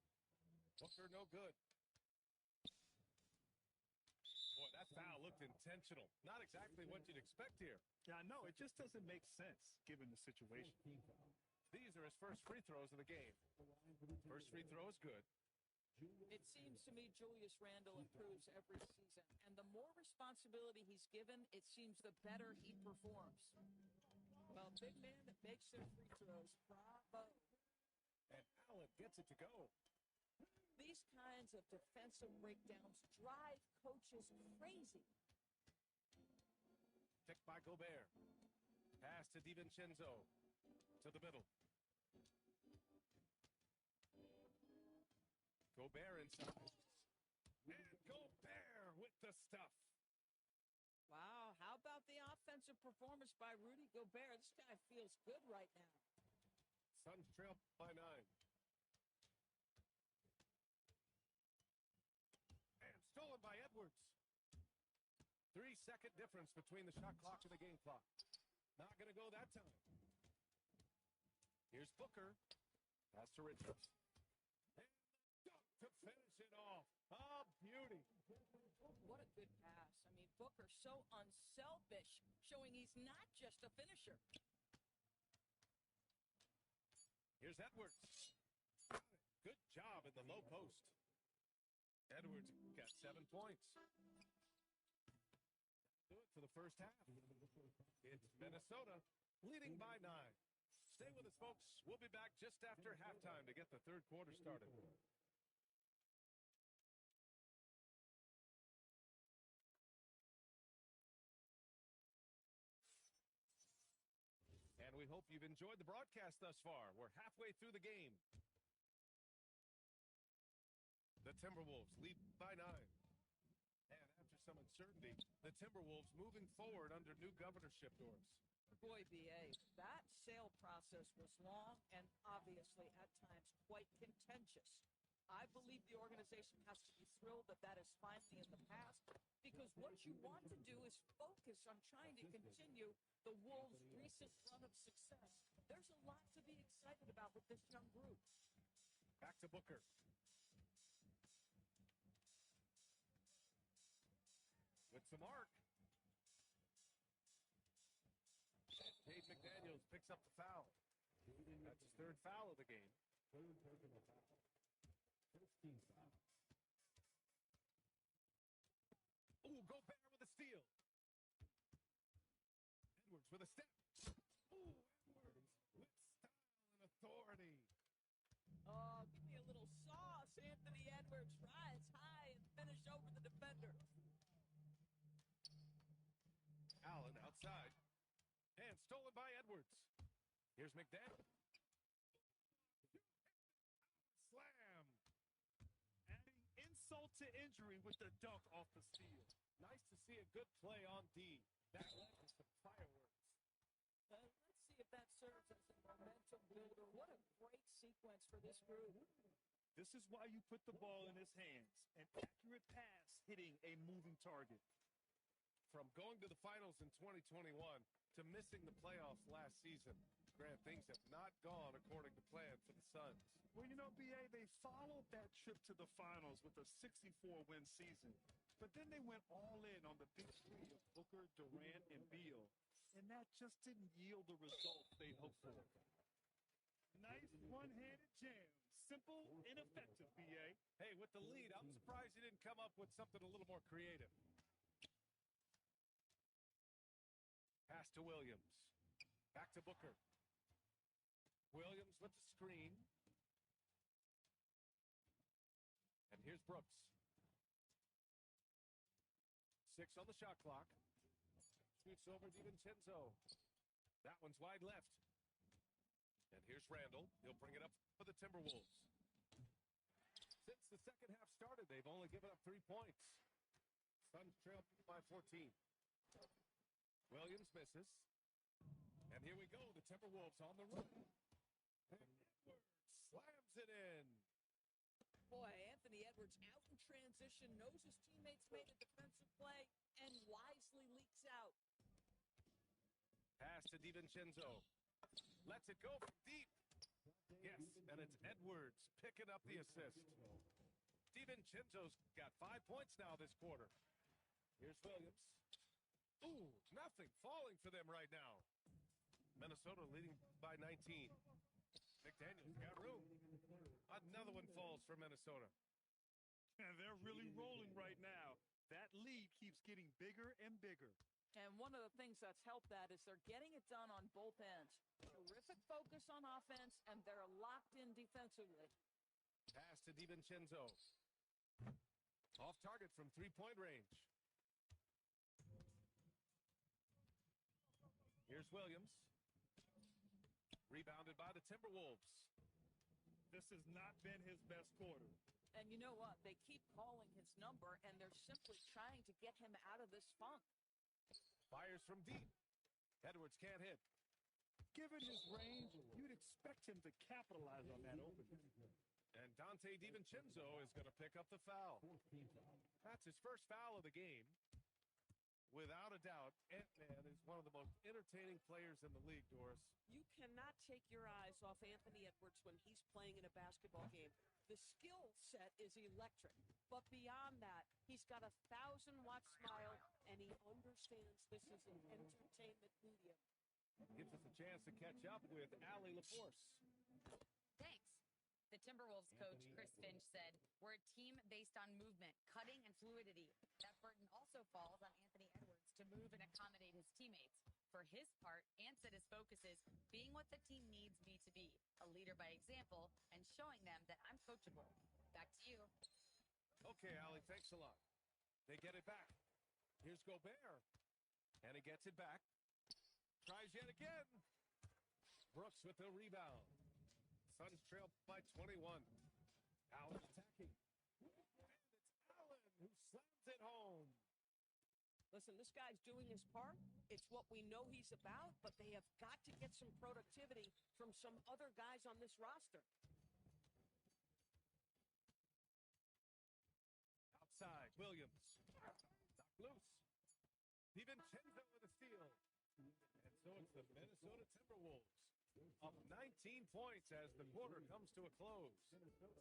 Booker no good. foul looked intentional. Not exactly what you'd expect here. Yeah, I know. It just doesn't make sense given the situation. These are his first free throws of the game. First free throw is good. It seems to me Julius Randle improves every season, and the more responsibility he's given, it seems the better he performs. Well, big man that makes their free throws, bravo. And Allen gets it to go. These kinds of defensive breakdowns drive coaches crazy. Picked by Gobert. Pass to DiVincenzo. To the middle. Gobert inside. And Gobert with the stuff. Wow, how about the offensive performance by Rudy Gobert? This guy feels good right now. Suns trail by 9. And stolen by Edwards. 3-second difference between the shot clock and the game clock. Not going to go that time. Here's Booker. Pass to Richards. And the dunk to finish it off. Oh, beauty. What a good pass. I mean, Booker so unselfish, showing he's not just a finisher. Here's Edwards. Good job in the low post. Edwards got 7 points. Do it for the first half. It's Minnesota leading by 9. Stay with us, folks. We'll be back just after halftime to get the third quarter started. And we hope you've enjoyed the broadcast thus far. We're halfway through the game. The Timberwolves lead by 9. And after some uncertainty, the Timberwolves moving forward under new governorship doors. Boy, B.A., that sale process was long and obviously at times quite contentious. I believe the organization has to be thrilled that that is finally in the past, because what you want to do is focus on trying to continue the Wolves' recent run of success. There's a lot to be excited about with this young group. Back to Booker. With some arc. Dave McDaniels picks up the foul. That's his third foul of the game. Ooh, Gobert with a steal. Edwards with a step. Ooh, Edwards with style and authority. Oh, give me a little sauce, Anthony Edwards. Rise high and finish over the defender. Allen outside. And stolen by Edwards. Here's McDaniel. Slam. Adding insult to injury with the dunk off the steal. Nice to see a good play on D. That led to some fireworks. Let's see if that serves as a momentum builder. What a great sequence for this group. This is why you put the ball in his hands. An accurate pass hitting a moving target. From going to the finals in 2021 to missing the playoffs last season, Grant, things have not gone according to plan for the Suns. Well, you know, B.A., they followed that trip to the finals with a 64-win season. But then they went all in on the big three of Booker, Durant, and Beal. And that just didn't yield the results they hoped for. Nice one-handed jam. Simple and effective, B.A. Hey, with the lead, I'm surprised he didn't come up with something a little more creative. Pass to Williams. Back to Booker. Williams with the screen. And here's Brooks. 6 on the shot clock. Shoots over DiVincenzo. That one's wide left. And here's Randle. He'll bring it up for the Timberwolves. Since the second half started, they've only given up 3 points. Suns trail by 14. Williams misses. And here we go, the Timberwolves on the run. And Edwards slams it in. Boy, Anthony Edwards out in transition, knows his teammates made a defensive play, and wisely leaks out. Pass to DiVincenzo. Lets it go from deep. Yes, and it's Edwards picking up the assist. DiVincenzo's got 5 points now this quarter. Here's Williams. Ooh, nothing falling for them right now. Minnesota leading by 19. McDaniels got room. Another one falls for Minnesota. And they're really rolling right now. That lead keeps getting bigger and bigger. And one of the things that's helped that is they're getting it done on both ends. Terrific focus on offense, and they're locked in defensively. Pass to DiVincenzo. Off target from three-point range. Here's Williams. Rebounded by the Timberwolves. This has not been his best quarter. And you know what? They keep calling his number, and they're simply trying to get him out of this funk. Fires from deep. Edwards can't hit. Given his range, you'd expect him to capitalize on that opening. And Dante DiVincenzo is going to pick up the foul. That's his first foul of the game. Without a doubt, Ant-Man is one of the most entertaining players in the league, Doris. You cannot take your eyes off Anthony Edwards when he's playing in a basketball game. The skill set is electric. But beyond that, he's got a 1,000-watt smile, and he understands this is an entertainment medium. Gives us a chance to catch up with Allie LaForce. Thanks. The Timberwolves coach, Chris Finch, said, "We're a team based on movement, cutting, and fluidity. That burden also falls on Anthony Edwards to move and accommodate his teammates. For his part, Ant said his focus is being what the team needs me to be, a leader by example, and showing them that I'm coachable." Back to you. Okay, Allie, thanks a lot. They get it back. Here's Gobert. And he gets it back. Tries yet again. Brooks with the rebound. Suns trail by 21. Allen attacking. And it's Allen who slams it home. Listen, this guy's doing his part. It's what we know he's about, but they have got to get some productivity from some other guys on this roster. Outside, Williams. Knocked loose. DiVincenzo with a steal. And so it's the Minnesota Timberwolves up 19 points as the quarter comes to a close.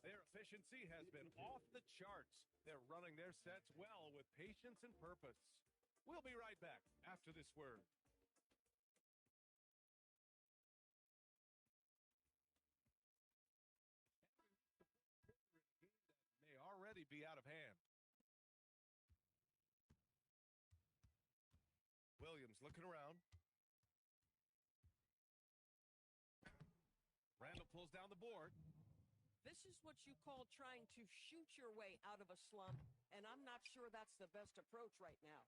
Their efficiency has been off the charts. They're running their sets well with patience and purpose. We'll be right back after this word. May already be out of hand. Williams looking around. Randall pulls down the board. This is what you call trying to shoot your way out of a slump, and I'm not sure that's the best approach right now.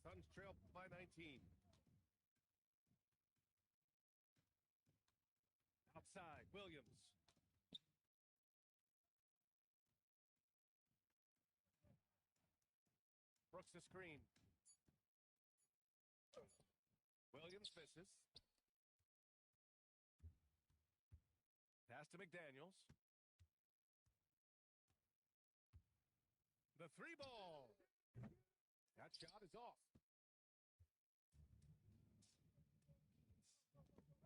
Suns trail by 19. Outside, Williams. Brooks the screen. Williams misses. Pass to McDaniels. The three ball. That shot is off.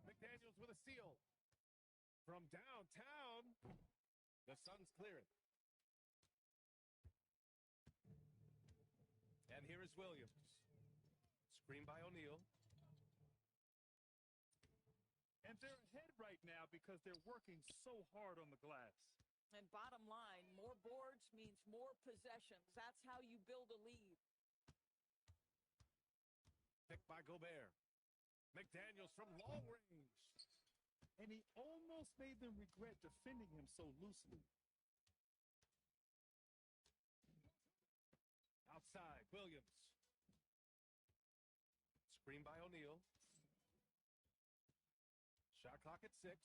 McDaniels with a steal. From downtown, the Suns clear it. And here is Williams. Screen by O'Neal. And they're ahead right now because they're working so hard on the glass. And bottom line, more boards means more possessions. That's how you build a lead. Picked by Gobert. McDaniels from long range. And he almost made them regret defending him so loosely. Outside, Williams. Screen by O'Neal. Shot clock at 6.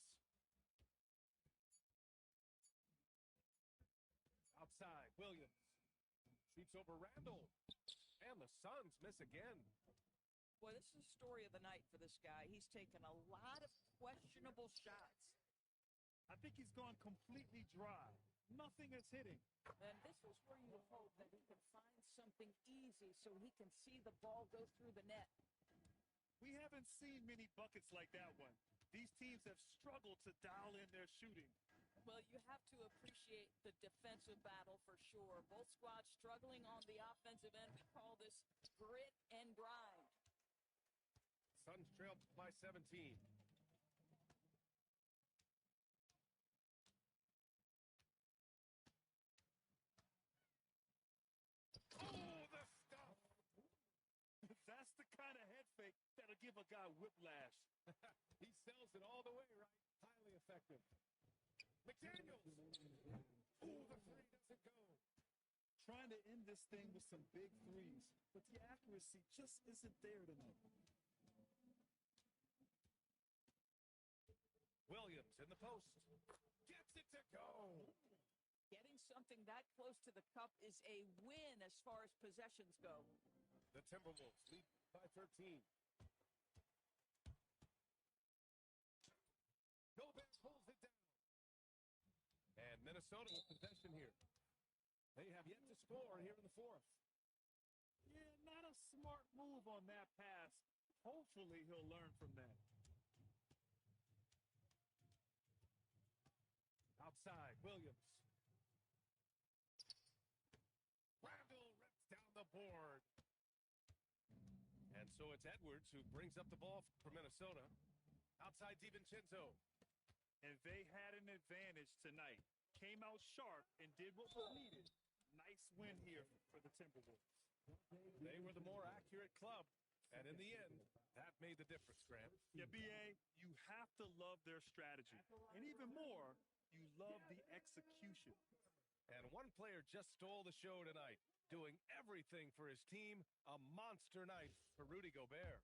Outside, Williams. Shoots over Randall. And the Suns miss again. Boy, this is the story of the night for this guy. He's taken a lot of questionable shots. I think he's gone completely dry. Nothing is hitting. And this is where you hope that he can find something easy so he can see the ball go through the net. We haven't seen many buckets like that one. these teams have struggled to dial in their shooting. Well, you have to appreciate the defensive battle for sure. Both squads struggling on the offensive end. We call this grit and grind. Suns trail by 17. Oh, the stuff! That's the kind of head fake that'll give a guy whiplash. He sells it all the way, right? Highly effective. McDaniels! Ooh, the three doesn't go. Trying to end this thing with some big threes, but the accuracy just isn't there tonight. Williams in the post. Gets it to go. Getting something that close to the cup is a win as far as possessions go. The Timberwolves lead by 13. Gobert pulls it down. And Minnesota with possession here. They have yet to score here in the fourth. Yeah, not a smart move on that pass. Hopefully he'll learn from that. Outside, Williams. Randall rips down the board. And so it's Edwards who brings up the ball for Minnesota. Outside DiVincenzo. And they had an advantage tonight. Came out sharp and did what was needed. Nice win here for the Timberwolves. They were the more accurate club. And in the end, that made the difference, Grant. Yeah, B.A., you have to love their strategy. And even more, you love the execution. And one player just stole the show tonight, doing everything for his team. A monster night for Rudy Gobert.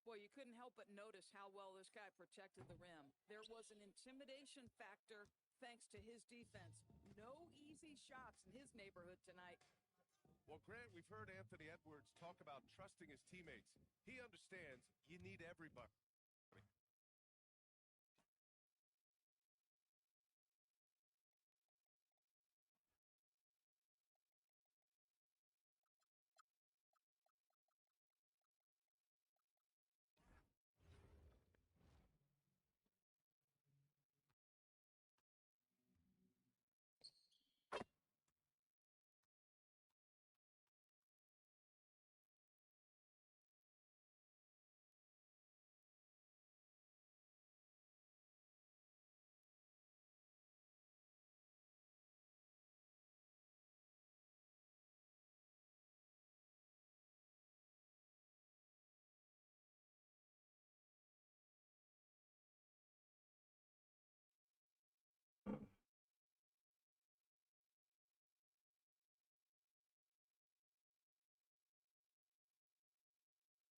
Boy, you couldn't help but notice how well this guy protected the rim. There was an intimidation factor thanks to his defense. No easy shots in his neighborhood tonight. Well, Grant, we've heard Anthony Edwards talk about trusting his teammates. He understands you need everybody.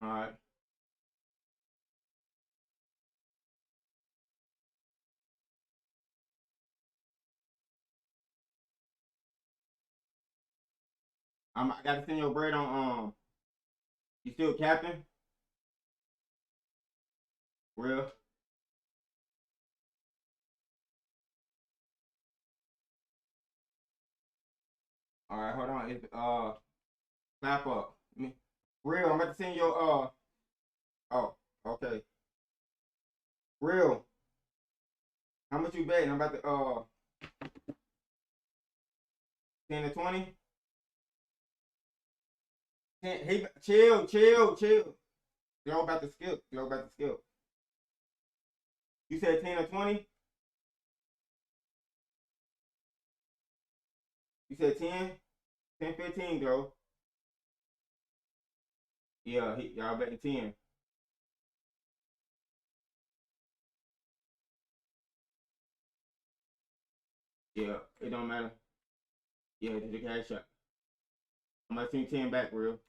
All right. I gotta send your bread on. You still captain? Real? All right, hold on. It's clap up. Real, I'm about to send your oh, okay. Real. How much you betting? I'm about to 10 to 20. Hey, chill. Y'all about to skip. You said 10 or 20? You said 10? 10, 15, bro. Yeah, y'all betting 10. Yeah, it don't matter. Yeah, it's a cash shot. I'm gonna send 10 back, real.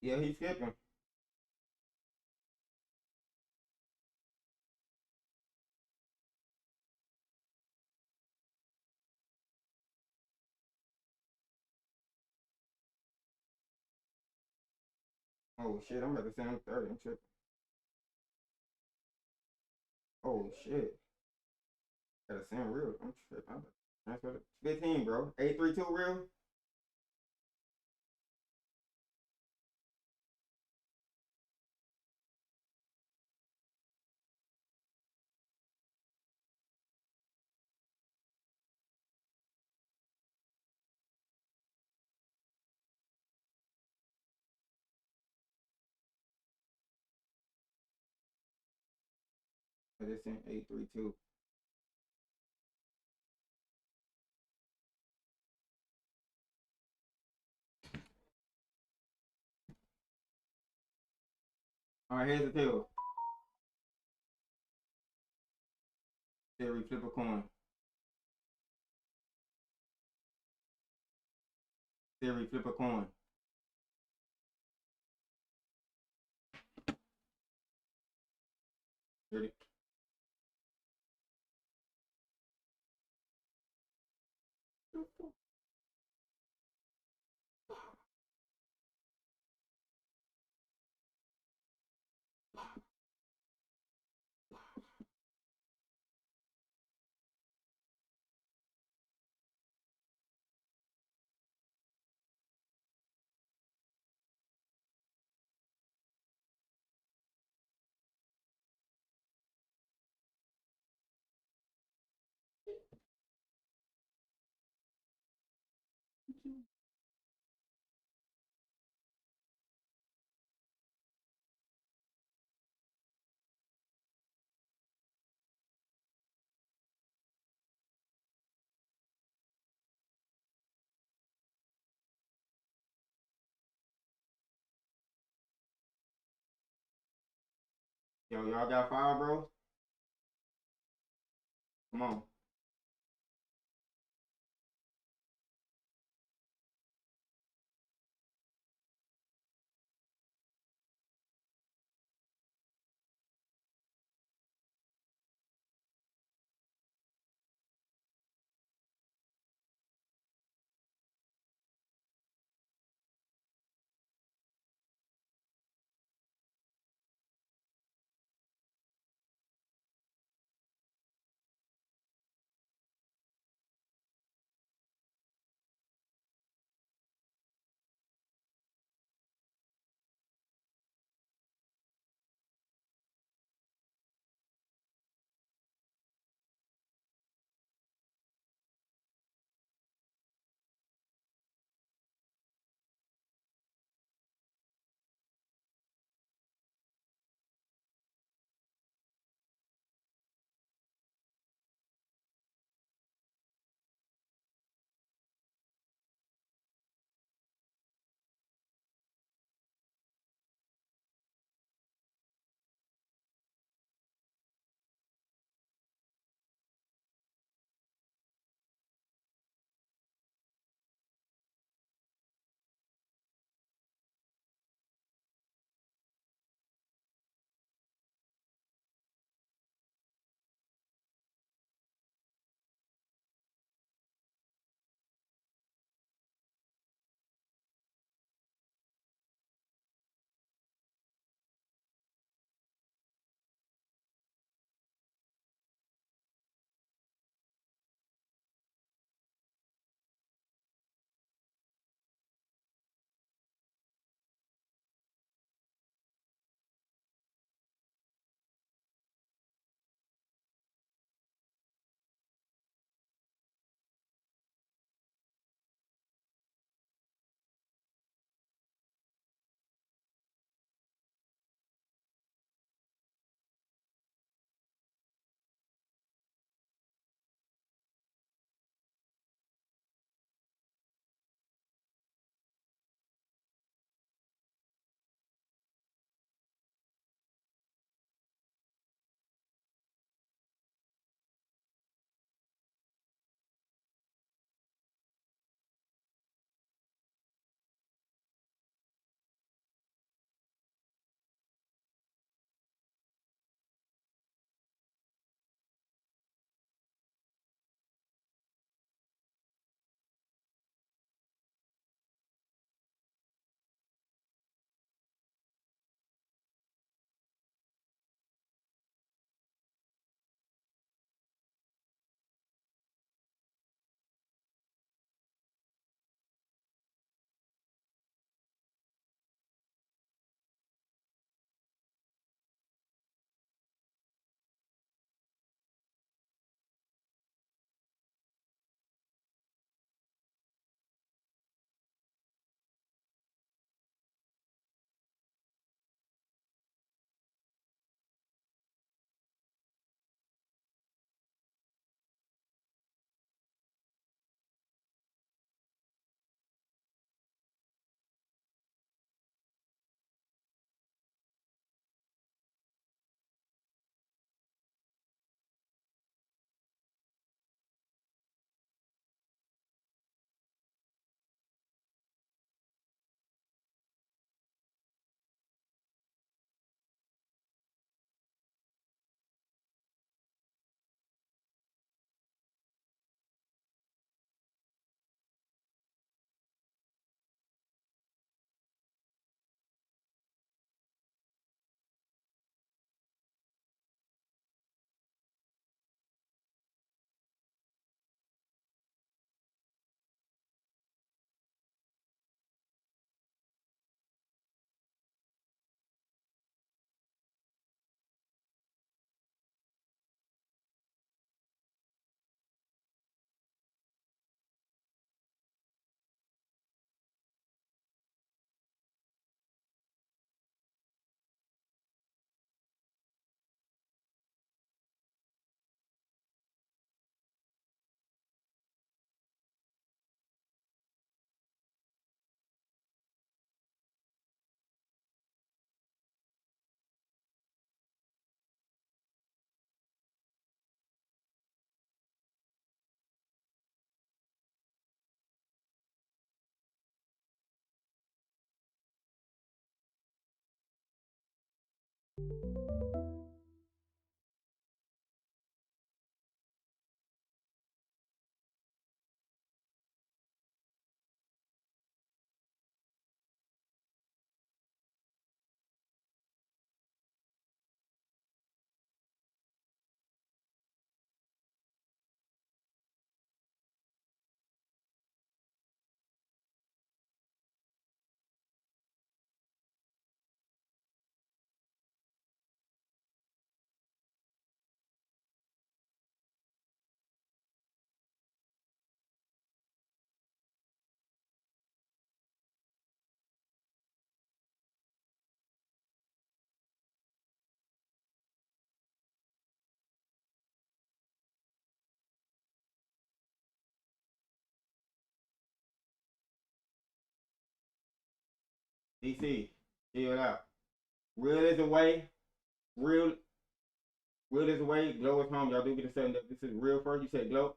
Yeah, he's skipping. Oh shit, I'm about to send him 30. I'm tripping. Oh shit. Gotta send real. I'm tripping. I'm about to transfer it. 15, bro. 832 real. It's in 8-3-2. All right, here's the deal. Theory, flip a coin. Theory, flip a coin. Ready? Yo, y'all got fire, bro? Come on. DC, chill out. Real is away. Real is away. Glow is home. Y'all do get a setting up. This is real first. You said glow.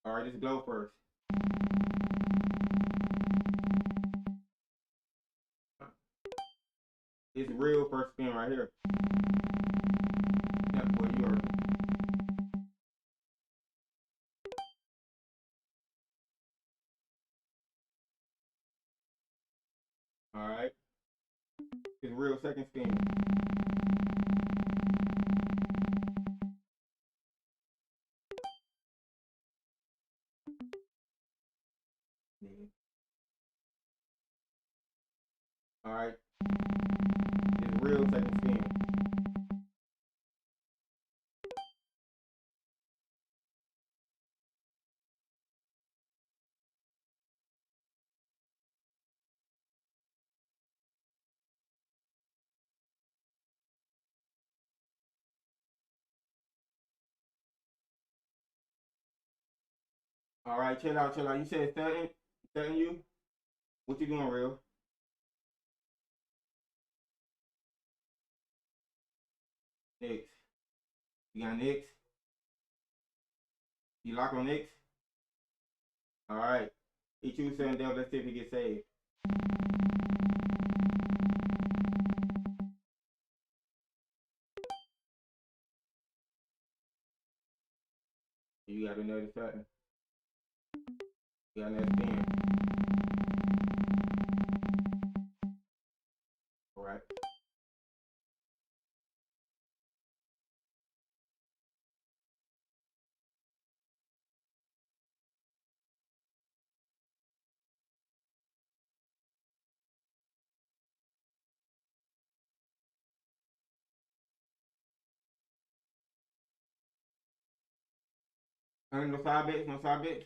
Alright, this is glow first. It's real first spin right here. That's what you heard. Alright. It's real second spin. Alright. It's real second spin. Alright, chill out, chill out. You said setting you? What you doing, real? Next. You got next? You lock on next? Alright. He choose 7 devil. Let's see if he gets saved. You got another setting. You got another spin. Alright. No side bets, no side bets.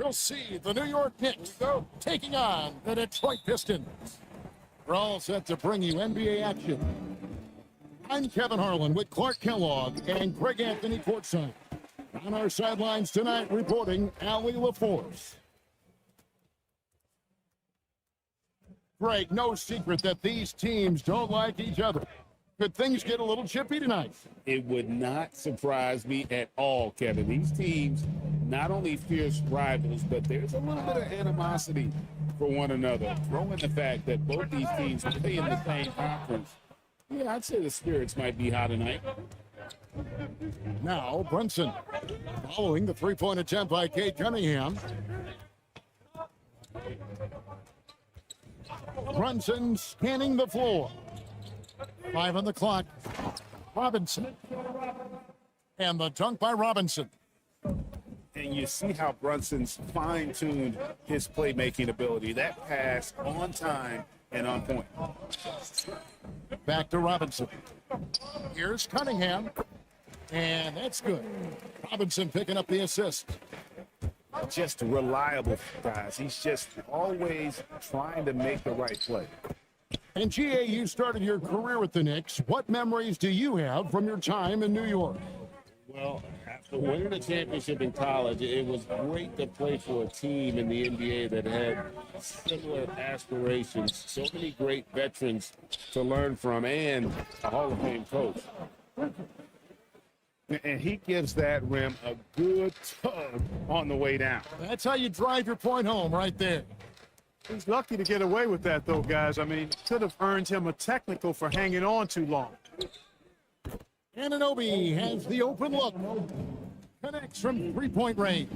We'll see the New York Knicks taking on the Detroit Pistons. We're all set to bring you NBA action. I'm Kevin Harlan with Clark Kellogg and Greg Anthony courtside. On our sidelines tonight, reporting Allie LaForce. Greg, no secret that these teams don't like each other. Could things get a little chippy tonight? It would not surprise me at all, Kevin. These teams, not only fierce rivals, but there's a little bit of animosity for one another. Throw in the fact that both these teams play in the same conference. Yeah, I'd say the spirits might be high tonight. Now, Brunson, following the three-point attempt by Cade Cunningham. Brunson scanning the floor. 5 on the clock. Robinson. And the dunk by Robinson. And you see how Brunson's fine-tuned his playmaking ability. That pass on time and on point. Back to Robinson. Here's Cunningham. And that's good. Robinson picking up the assist. Just reliable, guys. He's just always trying to make the right play. And GA, you started your career with the Knicks. What memories do you have from your time in New York? Well, after winning a championship in college, it was great to play for a team in the NBA that had similar aspirations, so many great veterans to learn from, and a Hall of Fame coach. And he gives that rim a good tug on the way down. That's how you drive your point home right there. He's lucky to get away with that, though, guys. I mean, could have earned him a technical for hanging on too long. Anunoby has the open look. Connects from three-point range.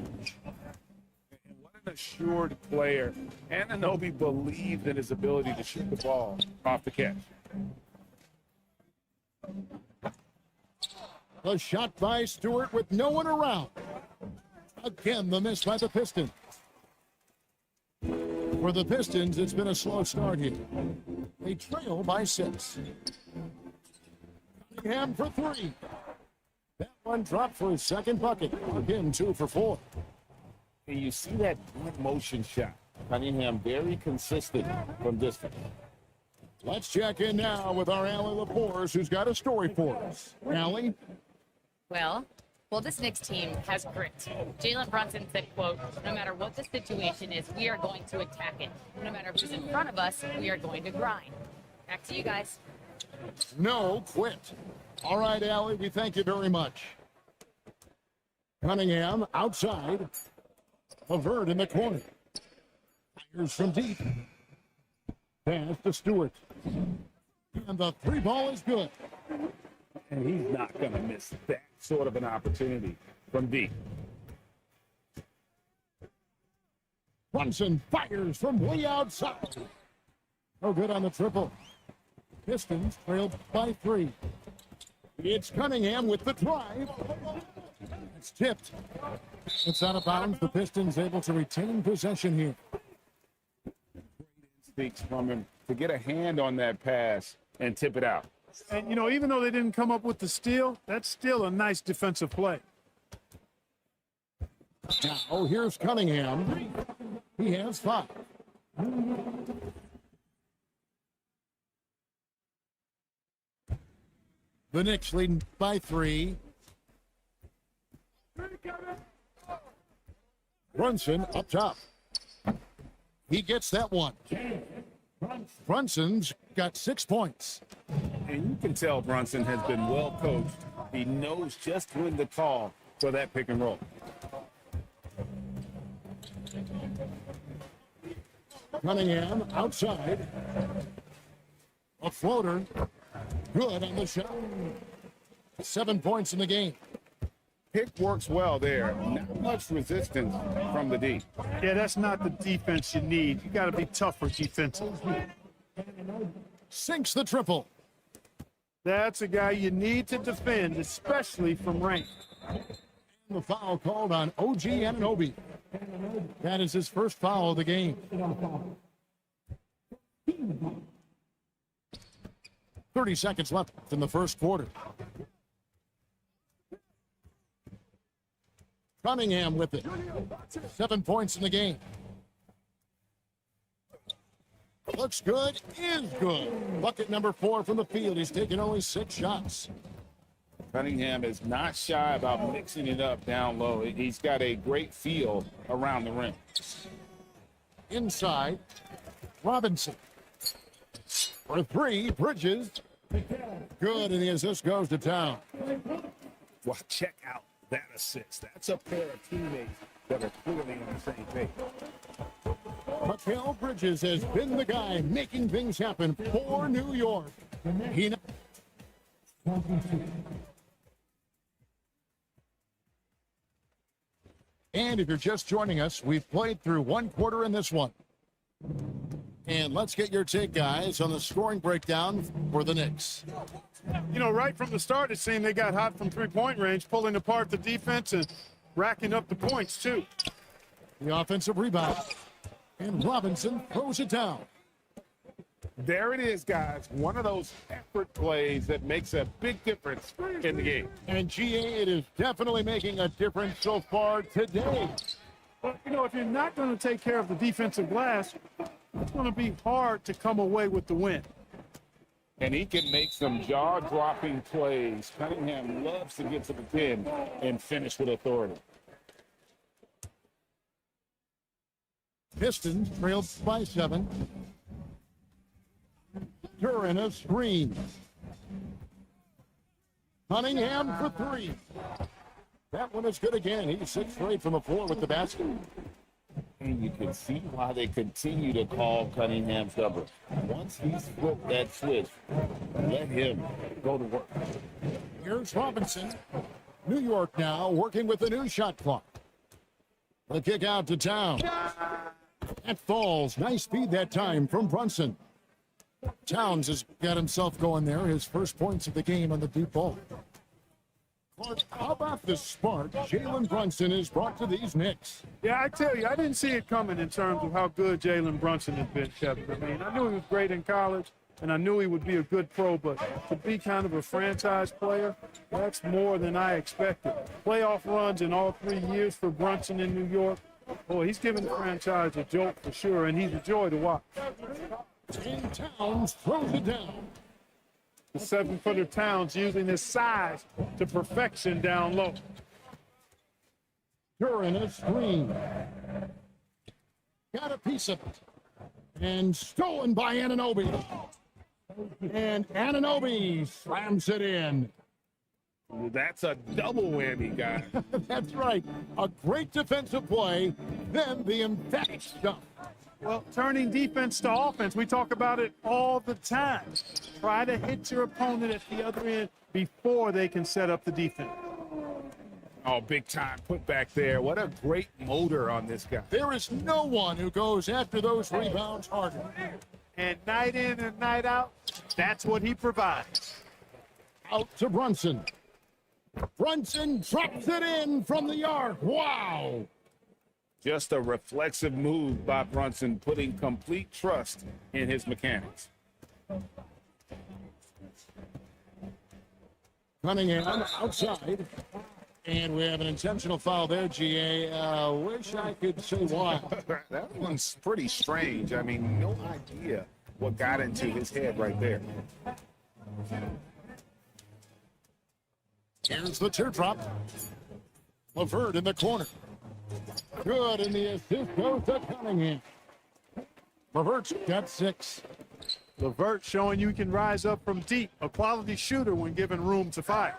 And what an assured player. Anunoby believed in his ability to shoot the ball off the catch. The shot by Stewart with no one around. Again, the miss by the Pistons. For the Pistons, it's been a slow start here. They trail by 6. Cunningham for 3. That one dropped for his second bucket. Again, 2 for 4. And you see that motion shot. Cunningham very consistent from distance. Let's check in now with our Allie LaForce, who's got a story for us. Allie? Well, this Knicks team has grit. Jalen Brunson said, quote, no matter what the situation is, we are going to attack it. No matter who's in front of us, we are going to grind. Back to you guys. No quit. All right, Allie, we thank you very much. Cunningham outside. Levert in the corner. Fires from deep. Pass to Stewart. And the 3 ball is good. And he's not going to miss that sort of an opportunity from deep. Brunson fires from way outside. No good on the triple. Pistons trailed by 3. It's Cunningham with the drive. It's tipped. It's out of bounds. The Pistons able to retain possession here. Speaks from him to get a hand on that pass and tip it out. And, you know, even though they didn't come up with the steal, that's still a nice defensive play. Now, here's Cunningham. He has 5. The Knicks leading by 3. Brunson up top. He gets that one. Brunson's got 6 points. And you can tell Brunson has been well coached. He knows just when to call for that pick and roll. Cunningham outside. A floater. Good on the shot. 7 points in the game. Pick works well there. Not much resistance from the D. Yeah, that's not the defense you need. You got to be tougher defensive. Sinks the triple. That's a guy you need to defend, especially from range. The foul called on OG Anunoby. That is his first foul of the game. 30 seconds left in the first quarter. Cunningham with it. 7 points in the game. Looks good, is good. Bucket number 4 from the field. He's taken only 6 shots. Cunningham is not shy about mixing it up down low. He's got a great feel around the rim. Inside, Robinson. For 3, Bridges. Good, and the assist goes to Town. Well, check out that assist. That's a pair of teammates that are clearly on the same page. Mikal Bridges has been the guy making things happen for New York. And if you're just joining us, we've played through 1 quarter in this one. And let's get your take, guys, on the scoring breakdown for the Knicks. You know, right from the start, it seemed they got hot from three-point range, pulling apart the defense and racking up the points, too. The offensive rebound. And Robinson throws it down. There it is, guys. One of those effort plays that makes a big difference in the game. And GA, it is definitely making a difference so far today. But, you know, if you're not going to take care of the defensive glass, it's going to be hard to come away with the win. And he can make some jaw-dropping plays. Cunningham loves to get to the pin and finish with authority. Pistons trailed by 7. Duran a screen. Cunningham for 3. That one is good again. He's 6 straight from the floor with the basket. And you can see why they continue to call Cunningham's number. Once he's flipped that switch, let him go to work. Here's Robinson. New York now working with the new shot clock. The kick out to Town. That falls. Nice speed that time from Brunson. Towns has got himself going there. His first points of the game on the deep ball. But how about the spark Jalen Brunson is brought to these Knicks? Yeah, I tell you, I didn't see it coming in terms of how good Jalen Brunson has been, Kevin. I mean, I knew he was great in college, and I knew he would be a good pro, but to be kind of a franchise player, that's more than I expected. Playoff runs in all 3 years for Brunson in New York. Boy, he's giving the franchise a jolt for sure, and he's a joy to watch. And Towns throws it down. The 7-footer Towns using his size to perfection down low. Duran a screen. Got a piece of it. And stolen by Anunoby. And Anunoby slams it in. That's a double whammy, guy. That's right. A great defensive play, then the emphatic stuff. Well, turning defense to offense, we talk about it all the time. Try to hit your opponent at the other end before they can set up the defense. Oh, big time put back there. What a great motor on this guy. There is no one who goes after those rebounds harder. And night in and night out, that's what he provides. Out to Brunson. Brunson drops it in from the arc. Wow. Just a reflexive move by Brunson, putting complete trust in his mechanics. Cunningham outside. And we have an intentional foul there, GA. Wish I could say why. That one's pretty strange. I mean, no idea what got into his head right there. Here's the teardrop. LeVert in the corner. Good, and the assist goes to Cunningham. LeVert's got 6. LeVert showing you can rise up from deep, a quality shooter when given room to fire.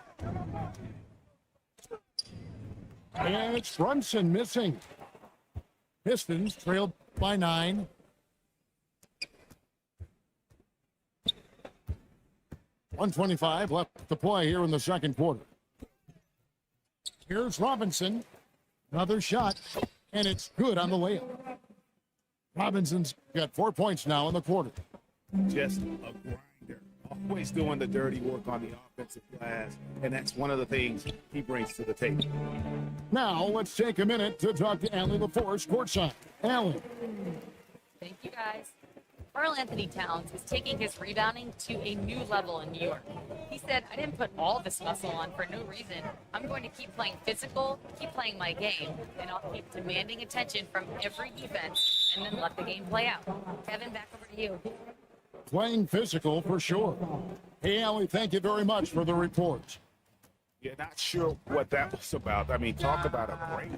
And it's Brunson missing. Pistons trailed by 9. .125 left to play here in the second quarter. Here's Robinson. Another shot, and it's good on the layup. Robinson's got 4 points now in the quarter. Just a grinder. Always doing the dirty work on the offensive glass, and that's one of the things he brings to the table. Now let's take a minute to talk to Allie LaForce courtside. Allie. Thank you, guys. Karl Anthony Towns is taking his rebounding to a new level in New York. He said, I didn't put all this muscle on for no reason. I'm going to keep playing physical, keep playing my game, and I'll keep demanding attention from every defense and then let the game play out. Kevin, back over to you. Playing physical for sure. Hey, Allie, thank you very much for the report. Yeah, not sure what that was about. I mean, talk about a brain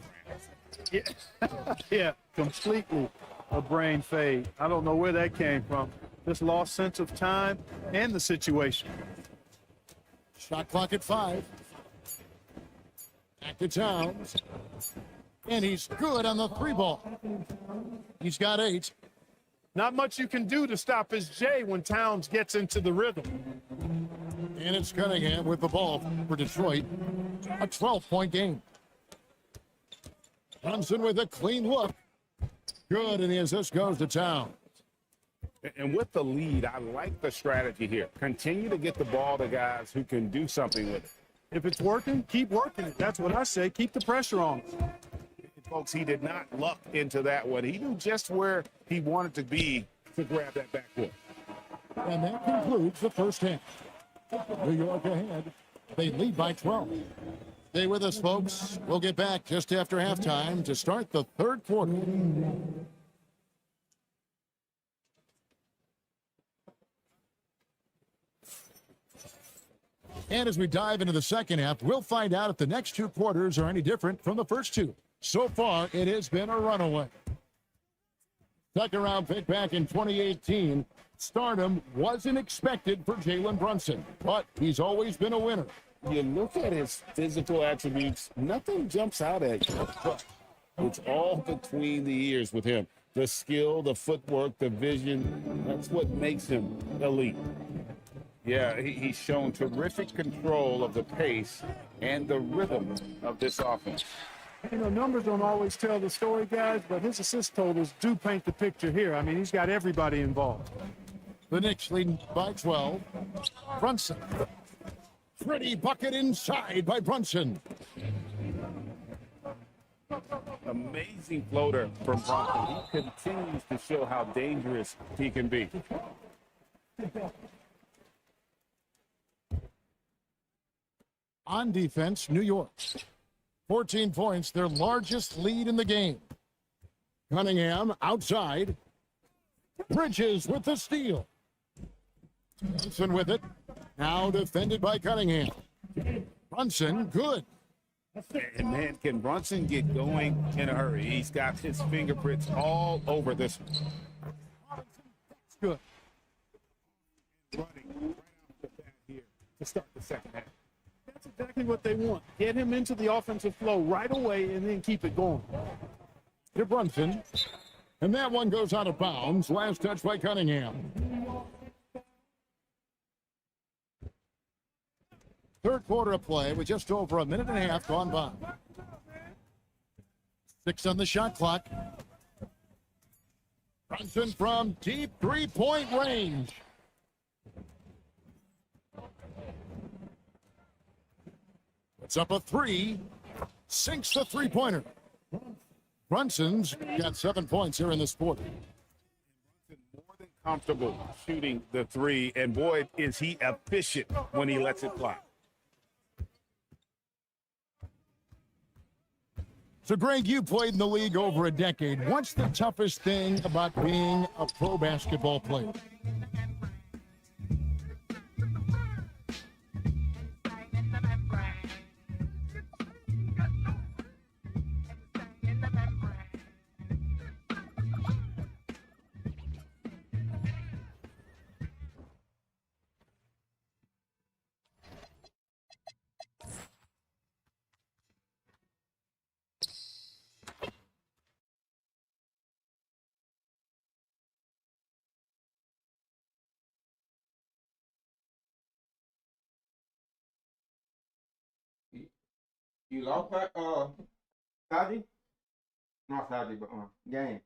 fade. Yeah, completely a brain fade. I don't know where that came from. Just lost sense of time and the situation. Shot clock at 5. Back to Towns. And he's good on the 3 ball. He's got 8. Not much you can do to stop his J when Towns gets into the rhythm. And it's Cunningham with the ball for Detroit. A 12-point game. Brunson with a clean look. Good, and the assist goes to Towns. And with the lead, I like the strategy here. Continue to get the ball to guys who can do something with it. If it's working, keep working it. That's what I say. Keep the pressure on. Folks, he did not luck into that one. He knew just where he wanted to be to grab that backcourt. And that concludes the first half. New York ahead. They lead by 12. Stay with us, folks. We'll get back just after halftime to start the third quarter. And as we dive into the second half, we'll find out if the next 2 quarters are any different from the first 2. So far, it has been a runaway. Second round pick back in 2018. Stardom wasn't expected for Jalen Brunson, but he's always been a winner. You look at his physical attributes, nothing jumps out at you. It's all between the ears with him. The skill, the footwork, the vision, that's what makes him elite. Yeah, he's shown terrific control of the pace and the rhythm of this offense. You know, numbers don't always tell the story, guys, but his assist totals do paint the picture here. I mean, he's got everybody involved. The Knicks leading by 12. Brunson. Pretty bucket inside by Brunson. Amazing floater from Brunson. He continues to show how dangerous he can be. On defense, New York. 14 points, their largest lead in the game. Cunningham outside. Bridges with the steal. Brunson with it. Now defended by Cunningham. Brunson, good. And man, can Brunson get going in a hurry? He's got his fingerprints all over this one. Good. Running right off the bat here to start the second half. That's exactly what they want. Get him into the offensive flow right away and then keep it going. To Brunson. And that one goes out of bounds. Last touch by Cunningham. Third quarter of play with just over a minute and a half gone by. 6 on the shot clock. Brunson from deep three-point range. It's up a 3. Sinks the three-pointer. Brunson's got 7 points here in this quarter. More than comfortable shooting the 3, and boy, is he efficient when he lets it fly. So, Greg, you played in the league over a decade. What's the toughest thing about being a pro basketball player? You lost that, Saji? Not Saji, but, game.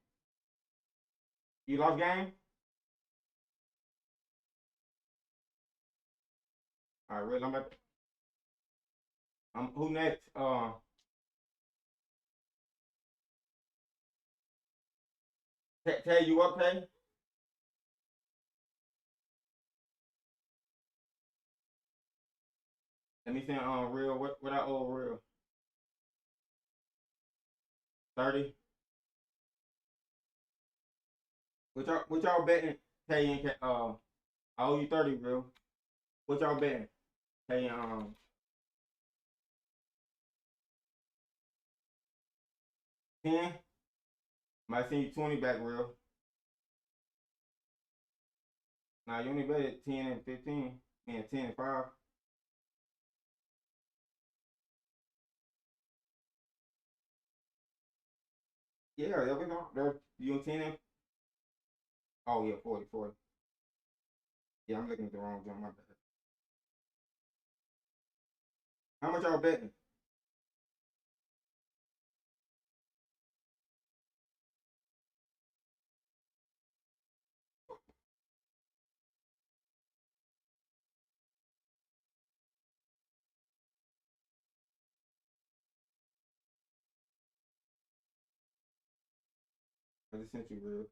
You lost game? All right, Rick, who next? Tay, you up, Tay? Let me send real. What I owe real? 30. What y'all betting? Paying I owe you 30 real. What y'all betting? Paying 10. Might send you 20 back real. Nah, you only bet 10 and 15. And 10 and 5. Yeah, that was on. You on 10 and oh yeah, 40. Yeah, I'm looking at the wrong jump, my bad. How much y'all betting? I just sent you real.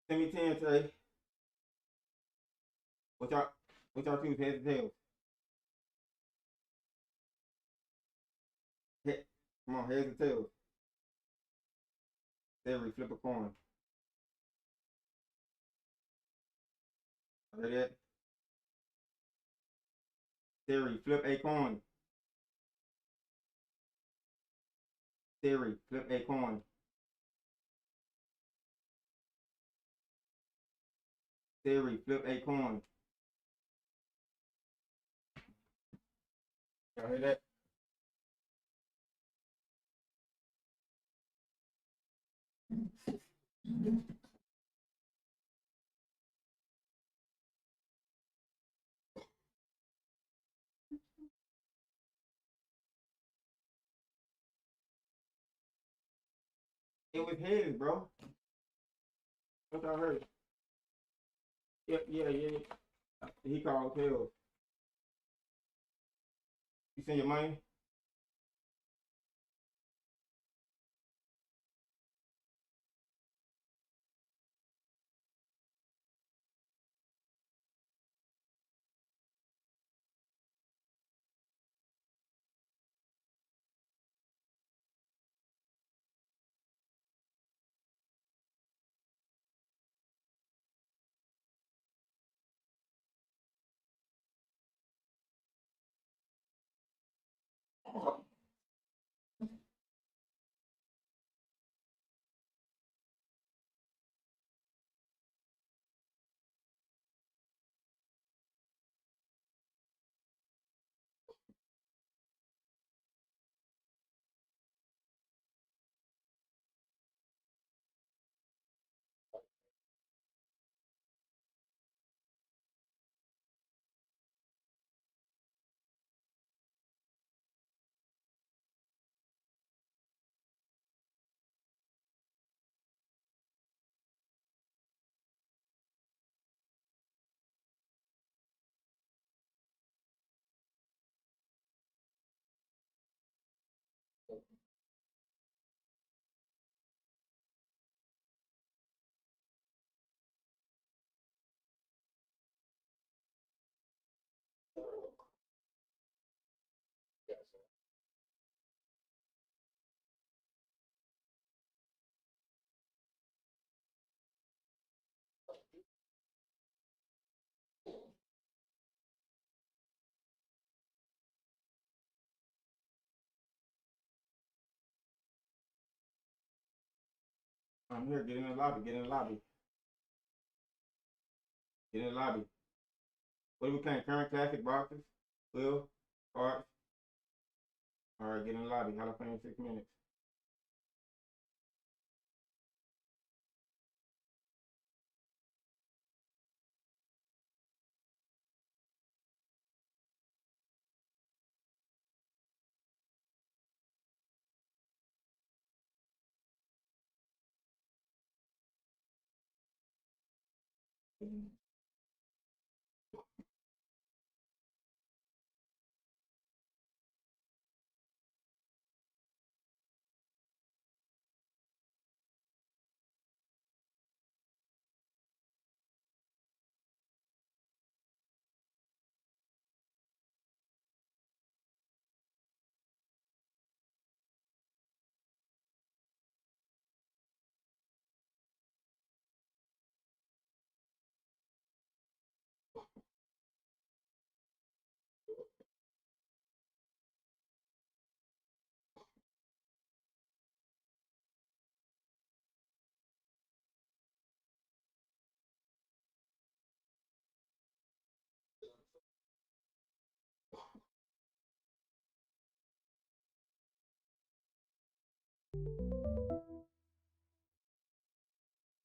Send me 10 today. What y'all choose, heads or tails? Come on, heads or tails. Theory, flip a coin. Heard that? Theory, flip a coin. Theory, flip a coin. Theory, flip a coin. Y'all hear that? It was his, bro. What y'all heard? Yeah. He called tails. You send your money? I'm here. Get in the lobby. Get in the lobby. Get in the lobby. What are we playing? Current classic boxes? Will? Cards? Alright, get in the lobby. How to play in 6 minutes.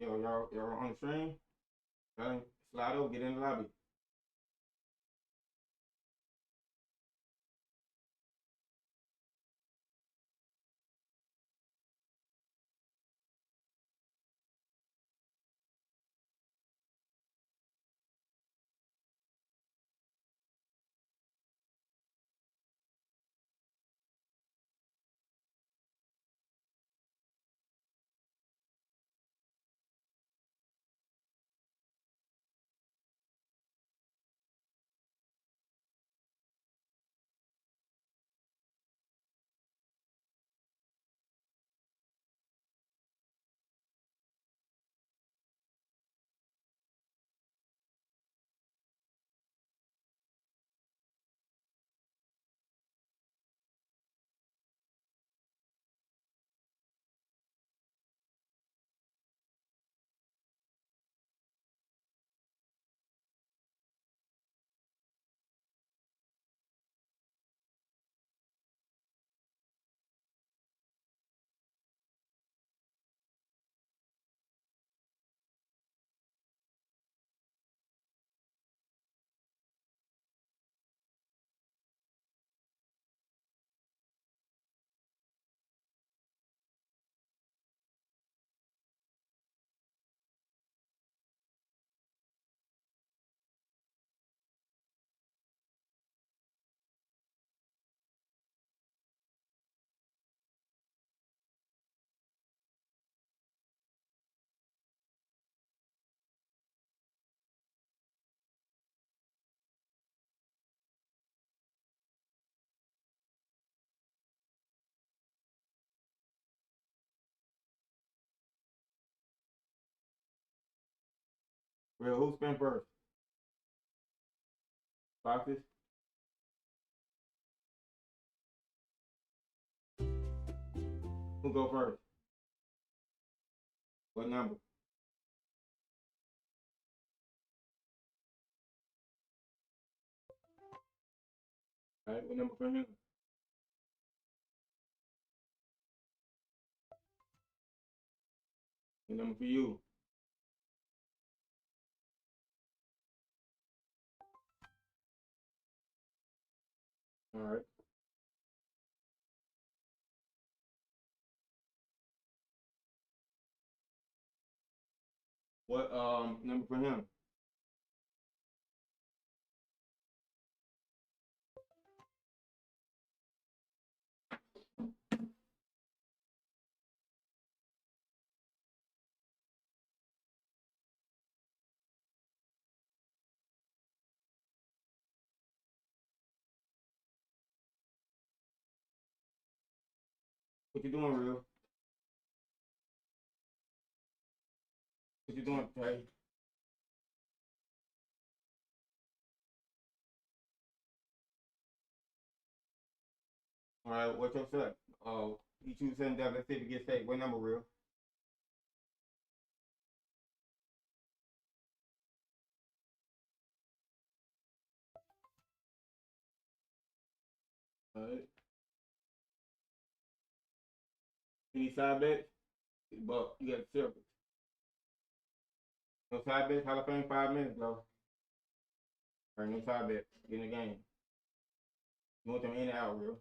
Yo, y'all on the stream? Slide over, get in the lobby. Real, who spin first? Foxes? Who go first? What number? All right, what number for him? What number for you? All right. What number for him? What you doing, Real? What you doing, Trey? All right, what's your set? You choose 7 down. Let's see if it gets safe. What number, Real? All right. Any side bets? But you got the circle. No side bets. Hall of Fame 5 minutes, bro. All right, no side bets. Get in the game. You want them in and out, Real?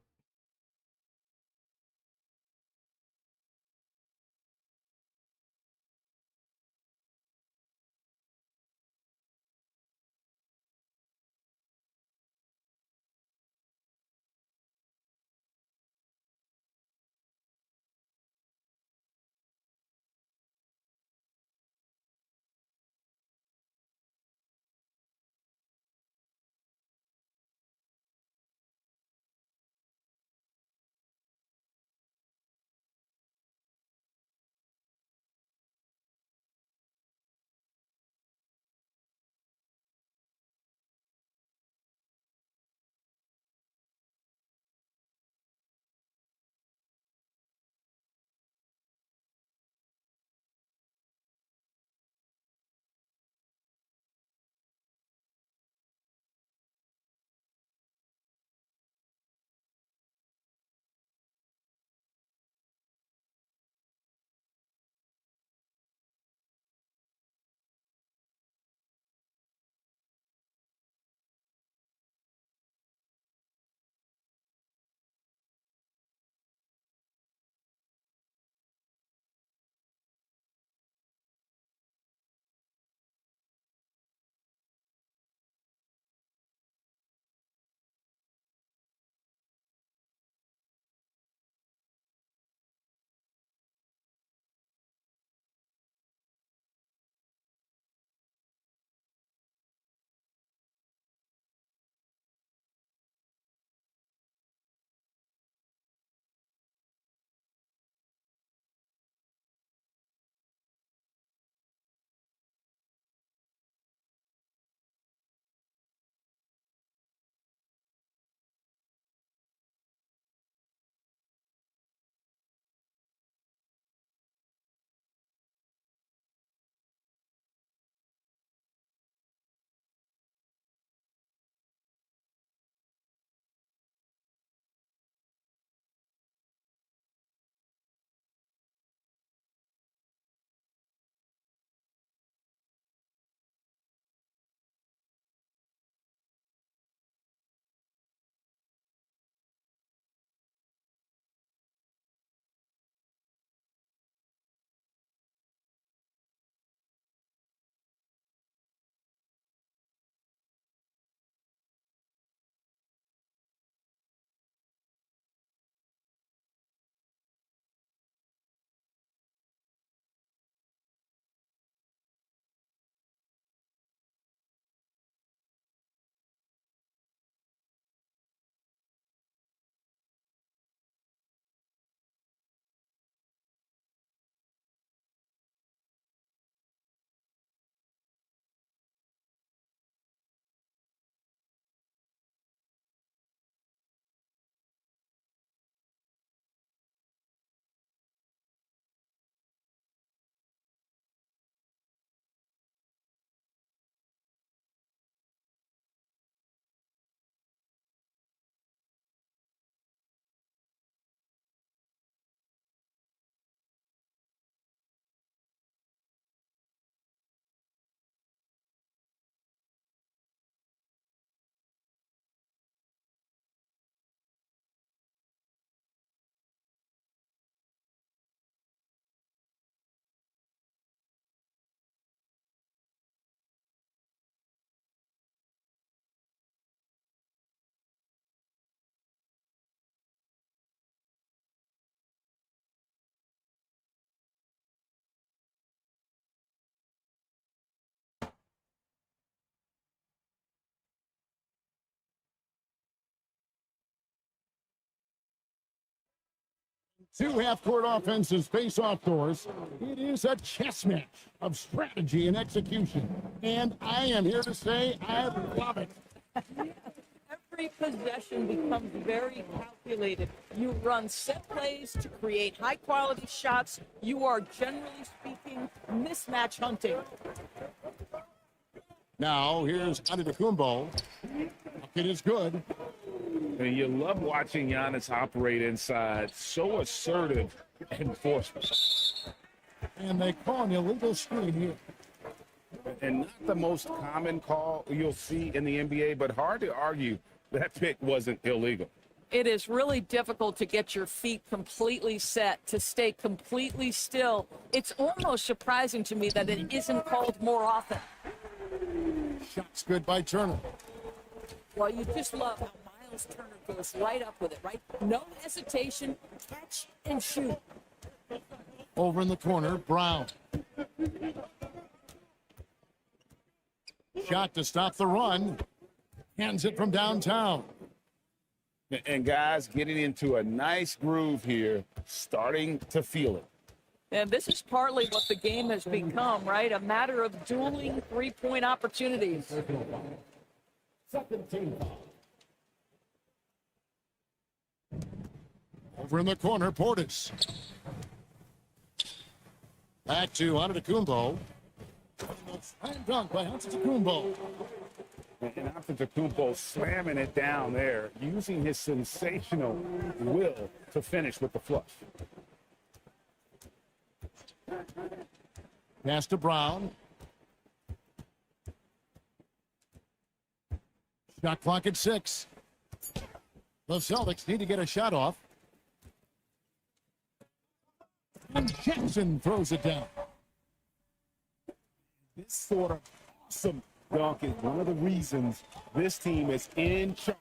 Two half-court offenses face off doors. It is a chess match of strategy and execution. And I am here to say I love it. Every possession becomes very calculated. You run set plays to create high-quality shots. You are, generally speaking, mismatch hunting. Now, here's Antetokounmpo. It is good. And you love watching Giannis operate inside. So assertive and forceful. And they call an illegal screen here. And not the most common call you'll see in the NBA, but hard to argue that pick wasn't illegal. It is really difficult to get your feet completely set, to stay completely still. It's almost surprising to me that it isn't called more often. Shots good by Turner. Well, you just love how Miles Turner goes right up with it, right? No hesitation, catch and shoot. Over in the corner, Brown. Shot to stop the run. Hands it from downtown. And guys getting into a nice groove here, starting to feel it. And this is partly what the game has become, right? A matter of dueling three-point opportunities. Second team foul. Over in the corner, Portis. Back to Antetokounmpo. Slam dunk by Antetokounmpo. And Antetokounmpo slamming it down there, using his sensational will to finish with the flush. Pass to Brown. Shot clock at 6. The Celtics need to get a shot off. And Jackson throws it down. This sort of awesome dunk is one of the reasons this team is in charge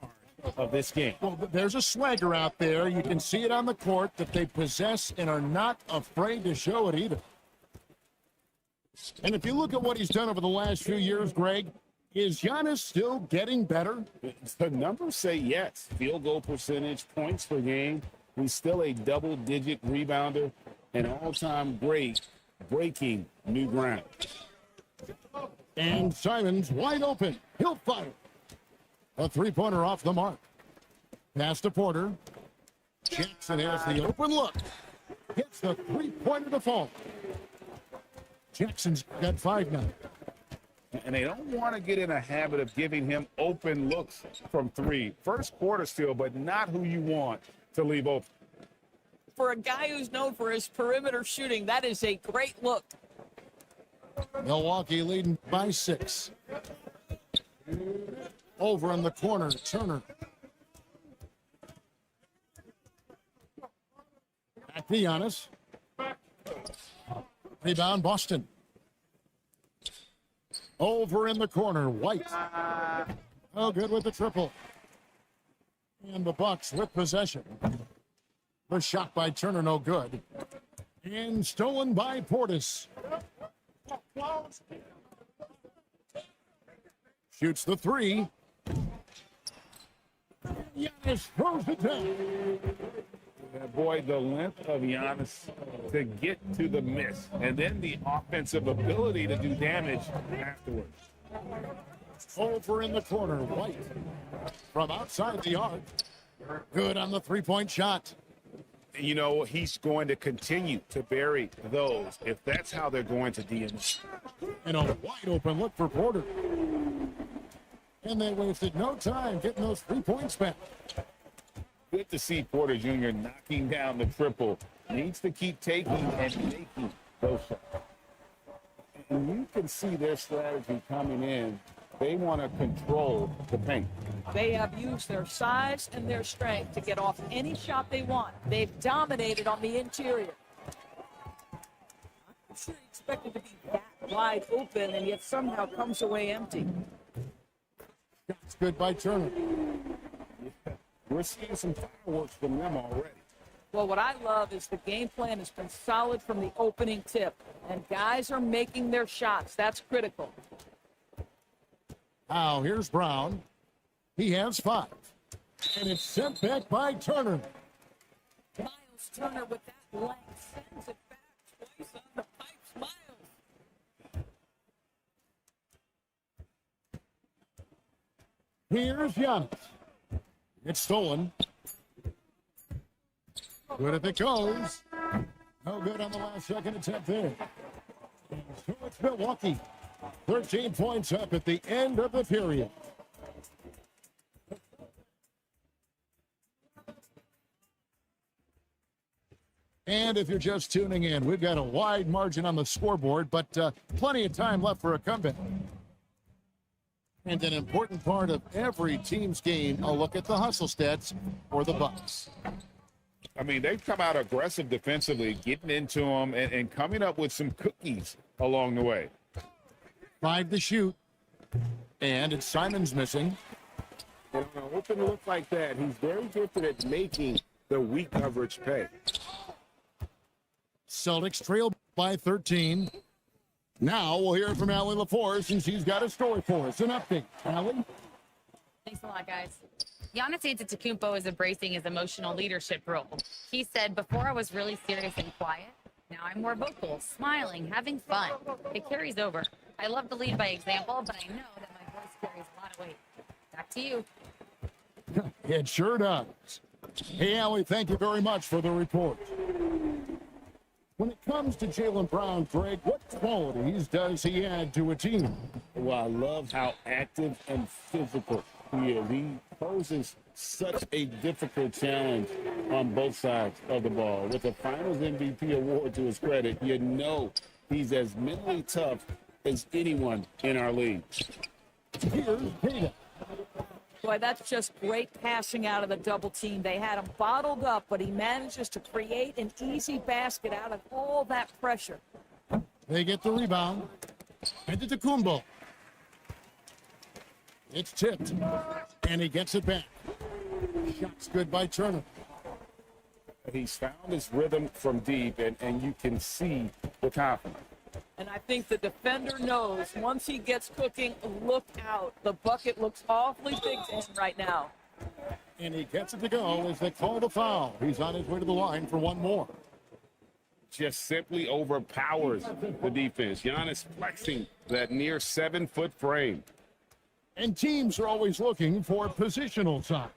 of this game. Well, there's a swagger out there. You can see it on the court that they possess and are not afraid to show it either. And if you look at what he's done over the last few years, Greg, is Giannis still getting better? The numbers say yes. Field goal percentage, points per game. He's still a double-digit rebounder, an all-time great, breaking new ground. And Simons wide open. He'll fire. A three-pointer off the mark. Pass to Porter. Jackson has the open look. Hits the three-pointer to fall. Jackson's got 5 now. And they don't want to get in a habit of giving him open looks from 3. First quarter still, but not who you want to leave open. For a guy who's known for his perimeter shooting, that is a great look. Milwaukee leading by 6. Over in the corner, Turner. Back to Giannis. Rebound, Boston. Over in the corner, White. Oh, good with the triple. And the Bucks with possession. The shot by Turner, no good. And stolen by Portis. Shoots the 3. Giannis throws it down. Boy, the length of Giannis to get to the miss, and then the offensive ability to do damage afterwards. Over in the corner, White. From outside the arc. Good on the three-point shot. You know, he's going to continue to bury those if that's how they're going to DMS. And a wide open look for Porter. And they wasted no time getting those 3 points back. Good to see Porter Jr. knocking down the triple. Needs to keep taking and making those shots. And you can see their strategy coming in. They want to control the paint. They have used their size and their strength to get off any shot they want. They've dominated on the interior. I'm sure you expected to be that wide open, and yet somehow comes away empty. That's good by Turner. Yeah. We're seeing some fireworks from them already. Well, what I love is the game plan has been solid from the opening tip, and guys are making their shots. That's critical. Now, here's Brown. He has 5. And it's sent back by Turner. Miles Miles Turner with that length sends it back twice on the pipes. Miles. Here's Giannis. It's stolen. Good if it goes. No good on the last second attempt there. So it's Milwaukee. 13 points up at the end of the period. And if you're just tuning in, we've got a wide margin on the scoreboard, but plenty of time left for a comeback. And an important part of every team's game, a look at the hustle stats for the Bucks. I mean, they've come out aggressive defensively, getting into them and coming up with some cookies along the way. 5 to shoot. And it's Simons missing. And on an open look like that, he's very gifted at making the weak coverage pay. Celtics trail by 13. Now we'll hear from Allie LaForce, since she's got a story for us. An update. Allie? Thanks a lot, guys. Giannis Antetokounmpo is embracing his emotional leadership role. He said, before I was really serious and quiet, now I'm more vocal, smiling, having fun. It carries over. I love to lead by example, but I know that my voice carries a lot of weight. Back to you. It sure does. Hey, Allie, thank you very much for the report. When it comes to Jaylen Brown, Greg, what qualities does he add to a team? Well, I love how active and physical he is. He poses such a difficult challenge on both sides of the ball. With a Finals MVP award to his credit, you know he's as mentally tough as anyone in our league. Here's Peter. Boy, that's just great passing out of the double team. They had him bottled up, but he manages to create an easy basket out of all that pressure. They get the rebound. Antetokounmpo. It's tipped, and he gets it back. Shots good by Turner. He's found his rhythm from deep, and you can see the confidence. And I think the defender knows once he gets cooking, look out. The bucket looks awfully big to him right now. And he gets it to go as they call the foul. He's on his way to the line for one more. Just simply overpowers the defense. Giannis flexing that near 7-foot frame. And teams are always looking for positional size.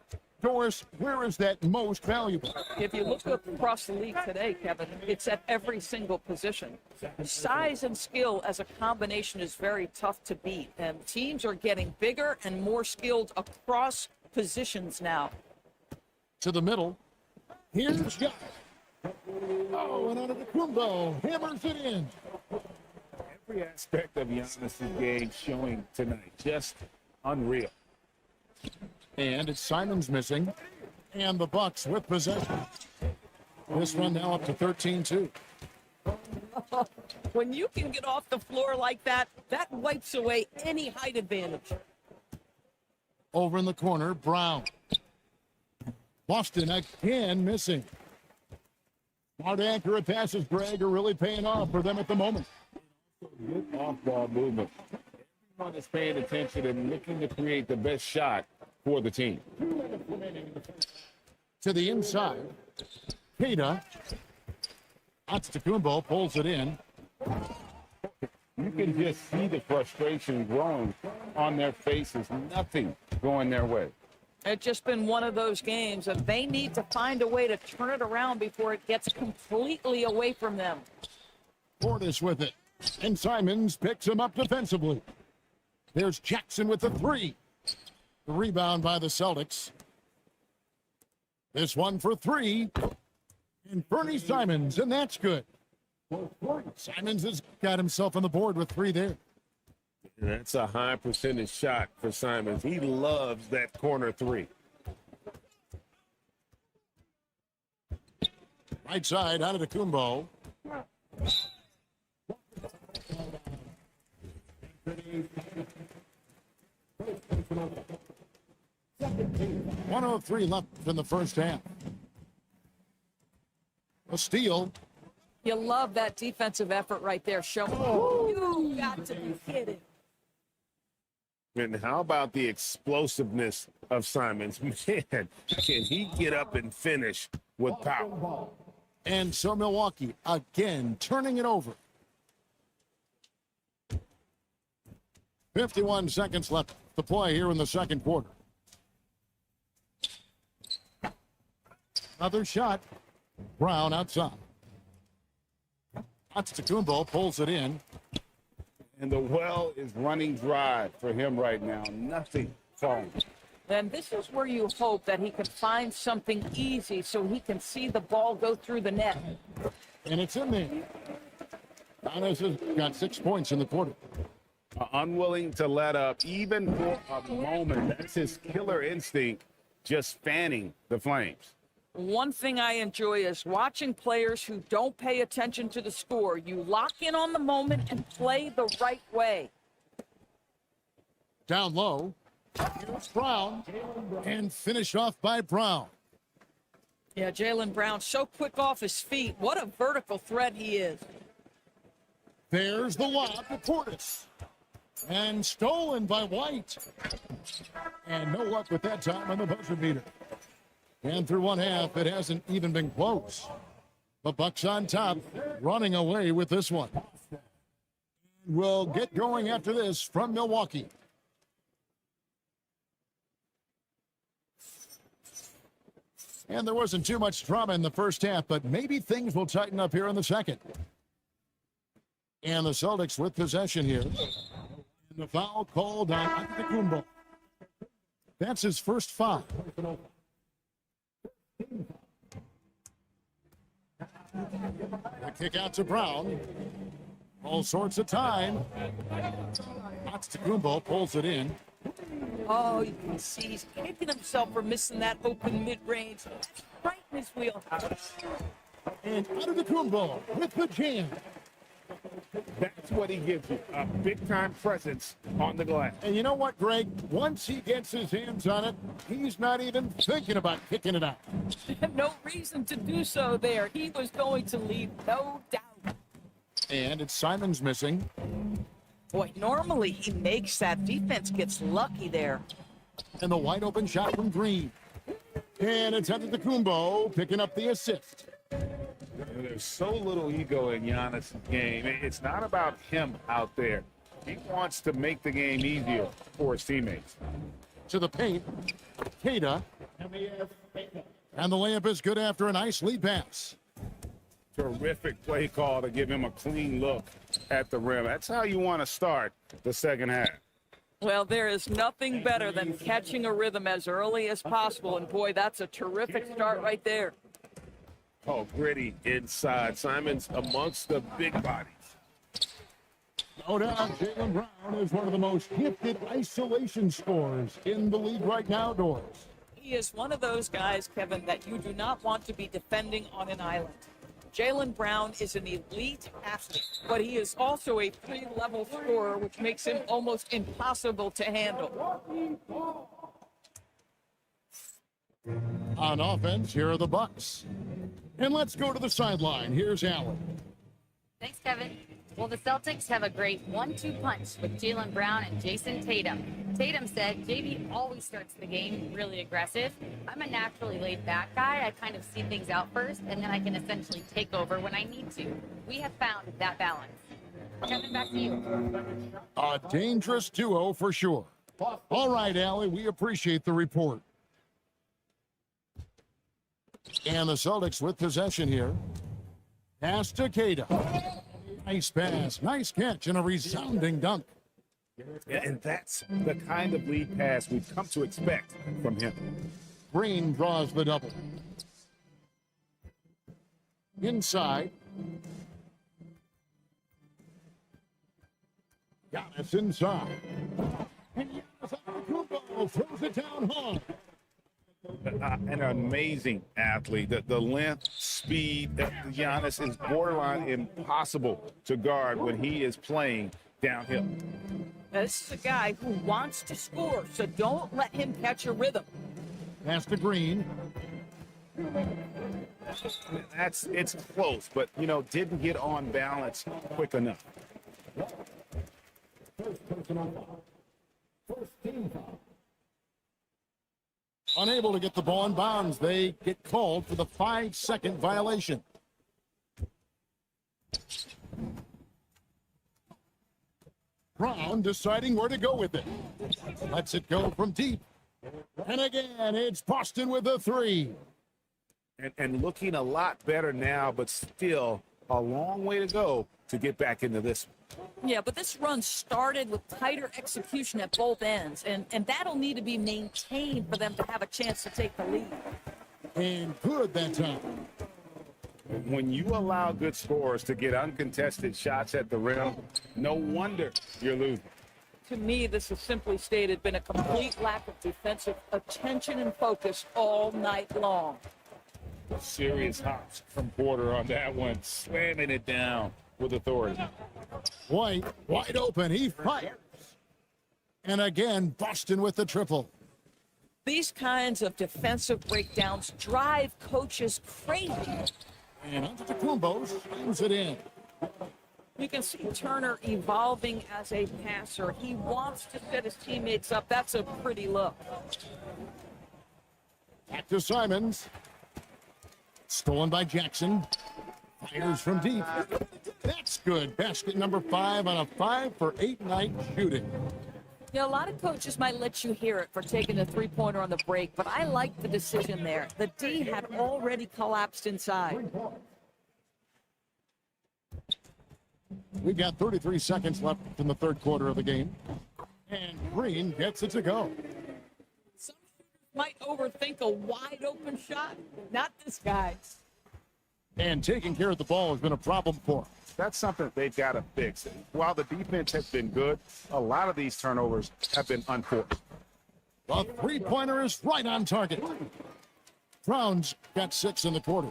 Doris, where is that most valuable? If you look across the league today, Kevin, it's at every single position. Size and skill as a combination is very tough to beat, and teams are getting bigger and more skilled across positions now. To the middle. Here's Josh. Oh, and Antetokounmpo hammers it in. Every aspect of Giannis' game showing tonight. Just unreal. And it's Simons missing. And the Bucks with possession. This one now up to 13-2. When you can get off the floor like that, that wipes away any height advantage. Over in the corner, Brown. Boston again missing. Smart, accurate passes, Greg, are really paying off for them at the moment. Good off-ball movement. Everyone is paying attention and looking to create the best shot for the team. To the inside. Peter. Antetokounmpo pulls it in. You can just see the frustration growing on their faces. Nothing going their way. It's just been one of those games, and they need to find a way to turn it around before it gets completely away from them. Portis with it. And Simons picks him up defensively. There's Jackson with the three. The rebound by the Celtics. This one for three. And Bernie Simons, and that's good. Simons has got himself on the board with three there. And that's a high percentage shot for Simons. He loves that corner three. Right side, Antetokounmpo. 103 left in the first half. A steal. You love that defensive effort right there, showing you got to be kidding. And how about the explosiveness of Simons? Man, can he get up and finish with power? And so Milwaukee again turning it over. 51 seconds left to play here in the second quarter. Another shot. Brown outside. Antetokounmpo pulls it in. And the well is running dry for him right now. Nothing falling. And this is where you hope that he can find something easy so he can see the ball go through the net. And it's in there. Giannis has got 6 points in the quarter. Unwilling to let up even for a moment. That's his killer instinct, just fanning the flames. One thing I enjoy is watching players who don't pay attention to the score. You lock in on the moment and play the right way. Down low. Here's Brown. And finish off by Brown. Yeah, Jaylen Brown so quick off his feet. What a vertical threat he is. There's the lob to Portis. And stolen by White. And no luck with that time on the buzzer beater. And through one half, it hasn't even been close. The Bucks on top, running away with this one. We'll get going after this from Milwaukee. And there wasn't too much drama in the first half, but maybe things will tighten up here in the second. And the Celtics with possession here. And the foul called on Antetokounmpo. That's his first foul. The kick out to Brown. All sorts of time. Antetokounmpo pulls it in. Oh, you can see he's kicking himself for missing that open mid-range. Right in his wheelhouse. And Antetokounmpo with the jam. That's what he gives you, a big-time presence on the glass. And you know what, Greg? Once he gets his hands on it, he's not even thinking about kicking it out. No reason to do so there. He was going to leave, no doubt. And it's Simons missing. Boy, normally he makes that. Defense gets lucky there. And the wide open shot from Green. And it's Antetokounmpo picking up the assist. There's so little ego in Giannis' game. It's not about him out there. He wants to make the game easier for his teammates. To the paint, Keita. And the layup is good after a nice lead pass. Terrific play call to give him a clean look at the rim. That's how you want to start the second half. Well, there is nothing better than catching a rhythm as early as possible. And boy, that's a terrific start right there. Oh, gritty inside. Simons amongst the big bodies. No doubt, Jaylen Brown is one of the most gifted isolation scorers in the league right now, Doris. He is one of those guys, Kevin, that you do not want to be defending on an island. Jaylen Brown is an elite athlete, but he is also a three-level scorer, which makes him almost impossible to handle. On offense, here are the Bucks. And let's go to the sideline. Here's Allen. Thanks, Kevin. Well, the Celtics have a great 1-2 punch with Jaylen Brown and Jason Tatum. Tatum said, JB always starts the game really aggressive. I'm a naturally laid-back guy. I kind of see things out first, and then I can essentially take over when I need to. We have found that balance. Kevin, back to you. A dangerous duo for sure. All right, Allie, we appreciate the report. And the Celtics with possession here. Pass to Keita. Nice pass, nice catch, and a resounding dunk. Yeah, and that's the kind of lead pass we've come to expect from him. Green draws the double. Inside. Giannis inside. And Giannis Antetokounmpo throws it down hard. An amazing athlete. The length, speed, Giannis is borderline impossible to guard when he is playing downhill. This is a guy who wants to score, so don't let him catch a rhythm. Pass to Green. It's close, but didn't get on balance quick enough. Unable to get the ball in bounds, they get called for the 5-second violation. Brown deciding where to go with it. Lets it go from deep. And again, it's Boston with a three. And looking a lot better now, but still a long way to go to get back into this one. Yeah, but this run started with tighter execution at both ends, and that'll need to be maintained for them to have a chance to take the lead. And good that time. When you allow good scorers to get uncontested shots at the rim, no wonder you're losing. To me, this has simply stated been a complete lack of defensive attention and focus all night long. Serious hops from Porter on that one, slamming it down with authority. White, wide open, he fires. And again, Boston with the triple. These kinds of defensive breakdowns drive coaches crazy. And Antetokounmpo slams it in. You can see Turner evolving as a passer. He wants to set his teammates up. That's a pretty look. Back to Simons. Stolen by Jackson. Fires from deep. That's good. Basket number 5 on a 5-for-8 night shooting. You know, a lot of coaches might let you hear it for taking a three-pointer on the break, but I like the decision there. The D had already collapsed inside. We've got 33 seconds left in the third quarter of the game. And Green gets it to go. Some might overthink a wide-open shot. Not this guy. And taking care of the ball has been a problem for him. That's something they've got to fix. While the defense has been good, a lot of these turnovers have been unforced. The three-pointer is right on target. Brown's got 6 in the quarter.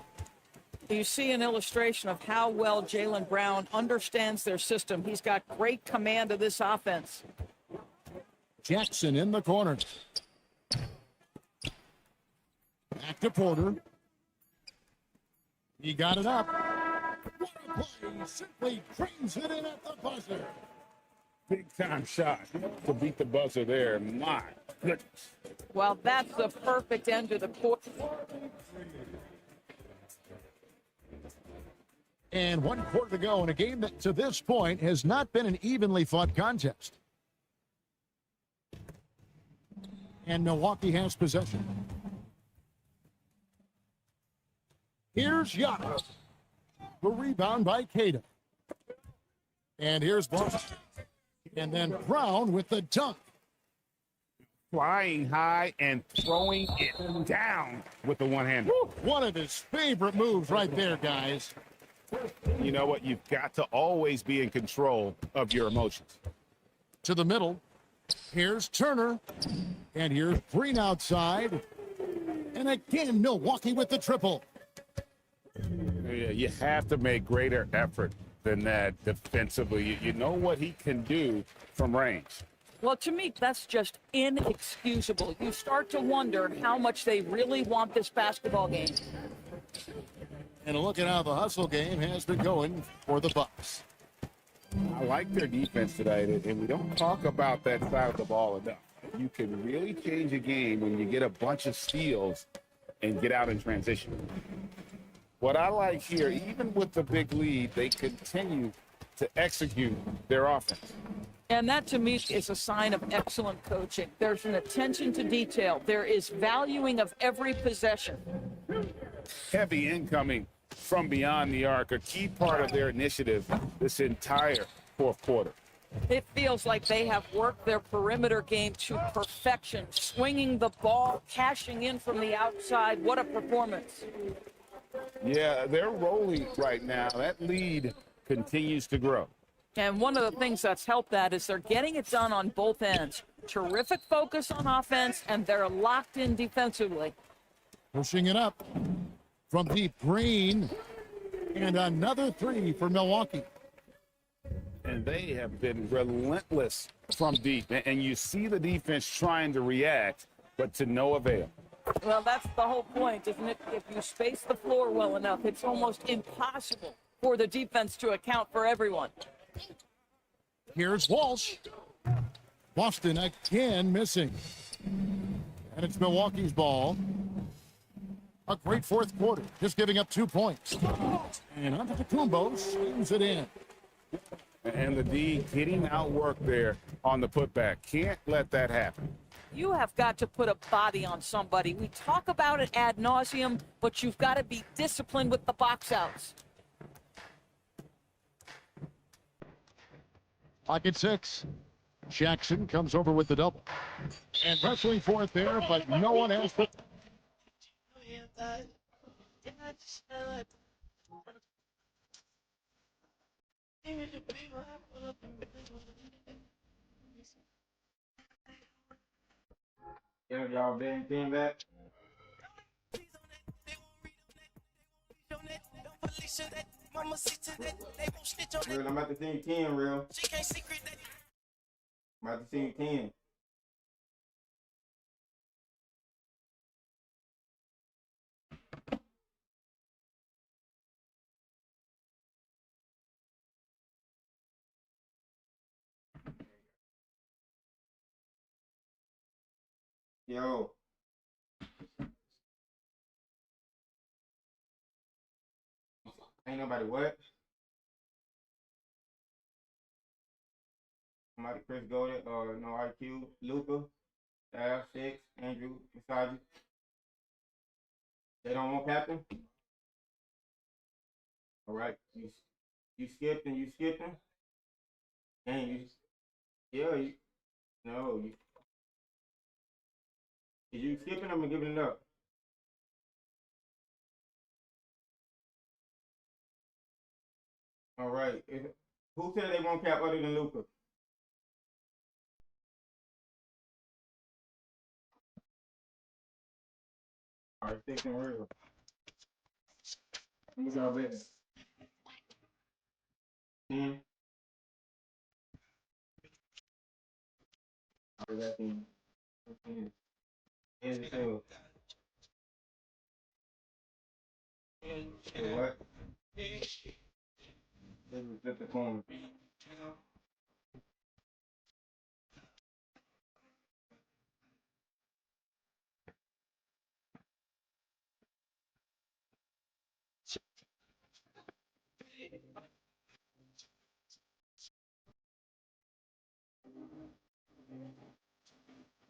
You see an illustration of how well Jaylen Brown understands their system. He's got great command of this offense. Jackson in the corner. Back to Porter. He got it up. What a play. Simply trains it in at the buzzer. Big time shot to beat the buzzer there. My goodness. Well, that's the perfect end to the quarter. And 1 quarter to go in a game that to this point has not been an evenly fought contest. And Milwaukee has possession. Here's Yaka. The rebound by Cato. And here's Boston. And then Brown with the dunk. Flying high and throwing it down with the one-hander. One of his favorite moves right there, guys. You know what? You've got to always be in control of your emotions. To the middle. Here's Turner. And here's Green outside. And again, Milwaukee with the triple. You have to make greater effort than that defensively. You know what he can do from range. Well, to me, that's just inexcusable. You start to wonder how much they really want this basketball game. And a look at how the hustle game has been going for the Bucks. I like their defense today, and we don't talk about that side of the ball enough. You can really change a game when you get a bunch of steals and get out in transition. What I like here, even with the big lead, they continue to execute their offense. And that, to me, is a sign of excellent coaching. There's an attention to detail. There is valuing of every possession. Heavy incoming from beyond the arc, a key part of their initiative this entire fourth quarter. It feels like they have worked their perimeter game to perfection, swinging the ball, cashing in from the outside. What a performance. Yeah, they're rolling right now. That lead continues to grow. And one of the things that's helped that is they're getting it done on both ends. Terrific focus on offense, and they're locked in defensively. Pushing it up from deep. Green. And another three for Milwaukee. And they have been relentless from deep. And you see the defense trying to react, but to no avail. Well, that's the whole point, isn't it? If you space the floor well enough, it's almost impossible for the defense to account for everyone. Here's Walsh. Boston again missing. And it's Milwaukee's ball. A great fourth quarter, just giving up 2 points. And Antetokounmpo slams it in. And the D getting outworked there on the putback. Can't let that happen. You have got to put a body on somebody. We talk about it ad nauseum, but you've got to be disciplined with the box outs. Pocket 6. Jackson comes over with the double. And wrestling for it there, but no one asked for. Yeah, y'all been seeing that? Real, I'm about to send you 10, real. I'm about to send you 10. Yo. Ain't nobody what? Somebody Chris Golden, no IQ, Luca, Al, 6, Andrew, Masagi. They don't want captain? All right. You skipped and you skipping? And you, yeah, you, no, you, is you skipping them and giving it up? All right. Who said they won't cap other than Luca? All right, 6 and real. Who's our best? 10. All right, that's 10. 10. And so, what? This is just the corner.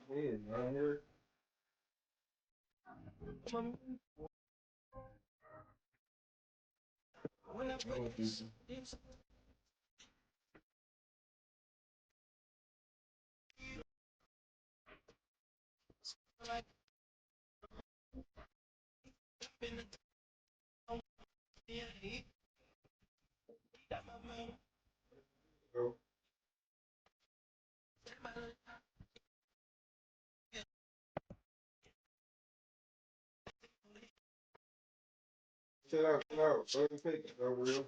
Yeah, man. Here. Bro. Chill out, chill out. Go and pick it, bro, real.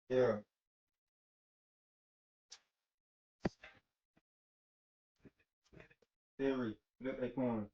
Yeah. Theory. Look at corner.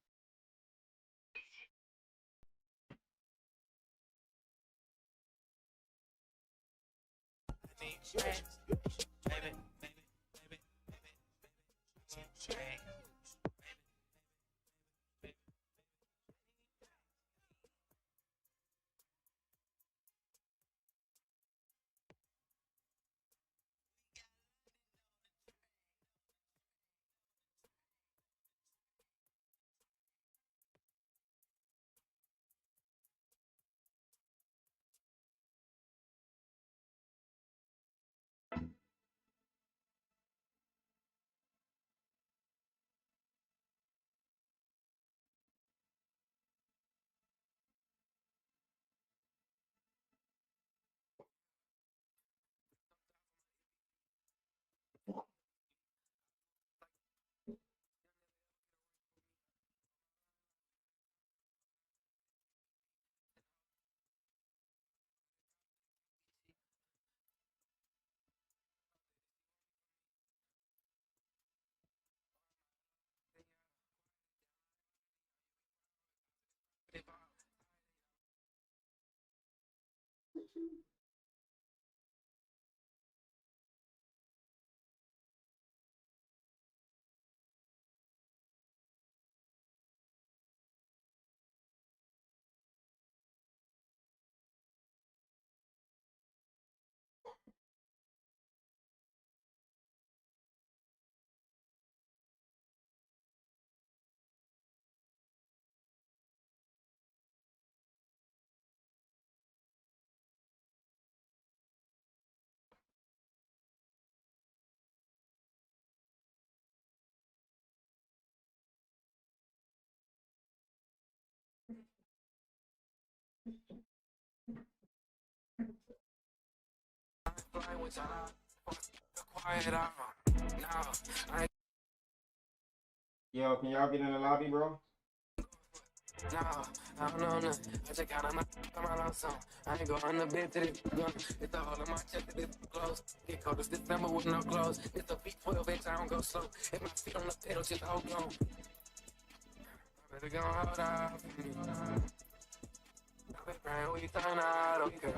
Yo, can y'all get in the lobby, bro? No, I don't know nothing. I just got on my song. I ain't going to bed to this gun. It's all in my chest to this clothes. Get cold as December with no clothes. It's a V12 bitch, I don't go slow. If my feet on the pedal, just hold on. I better go hold out for me. I've been praying we turn out, okay.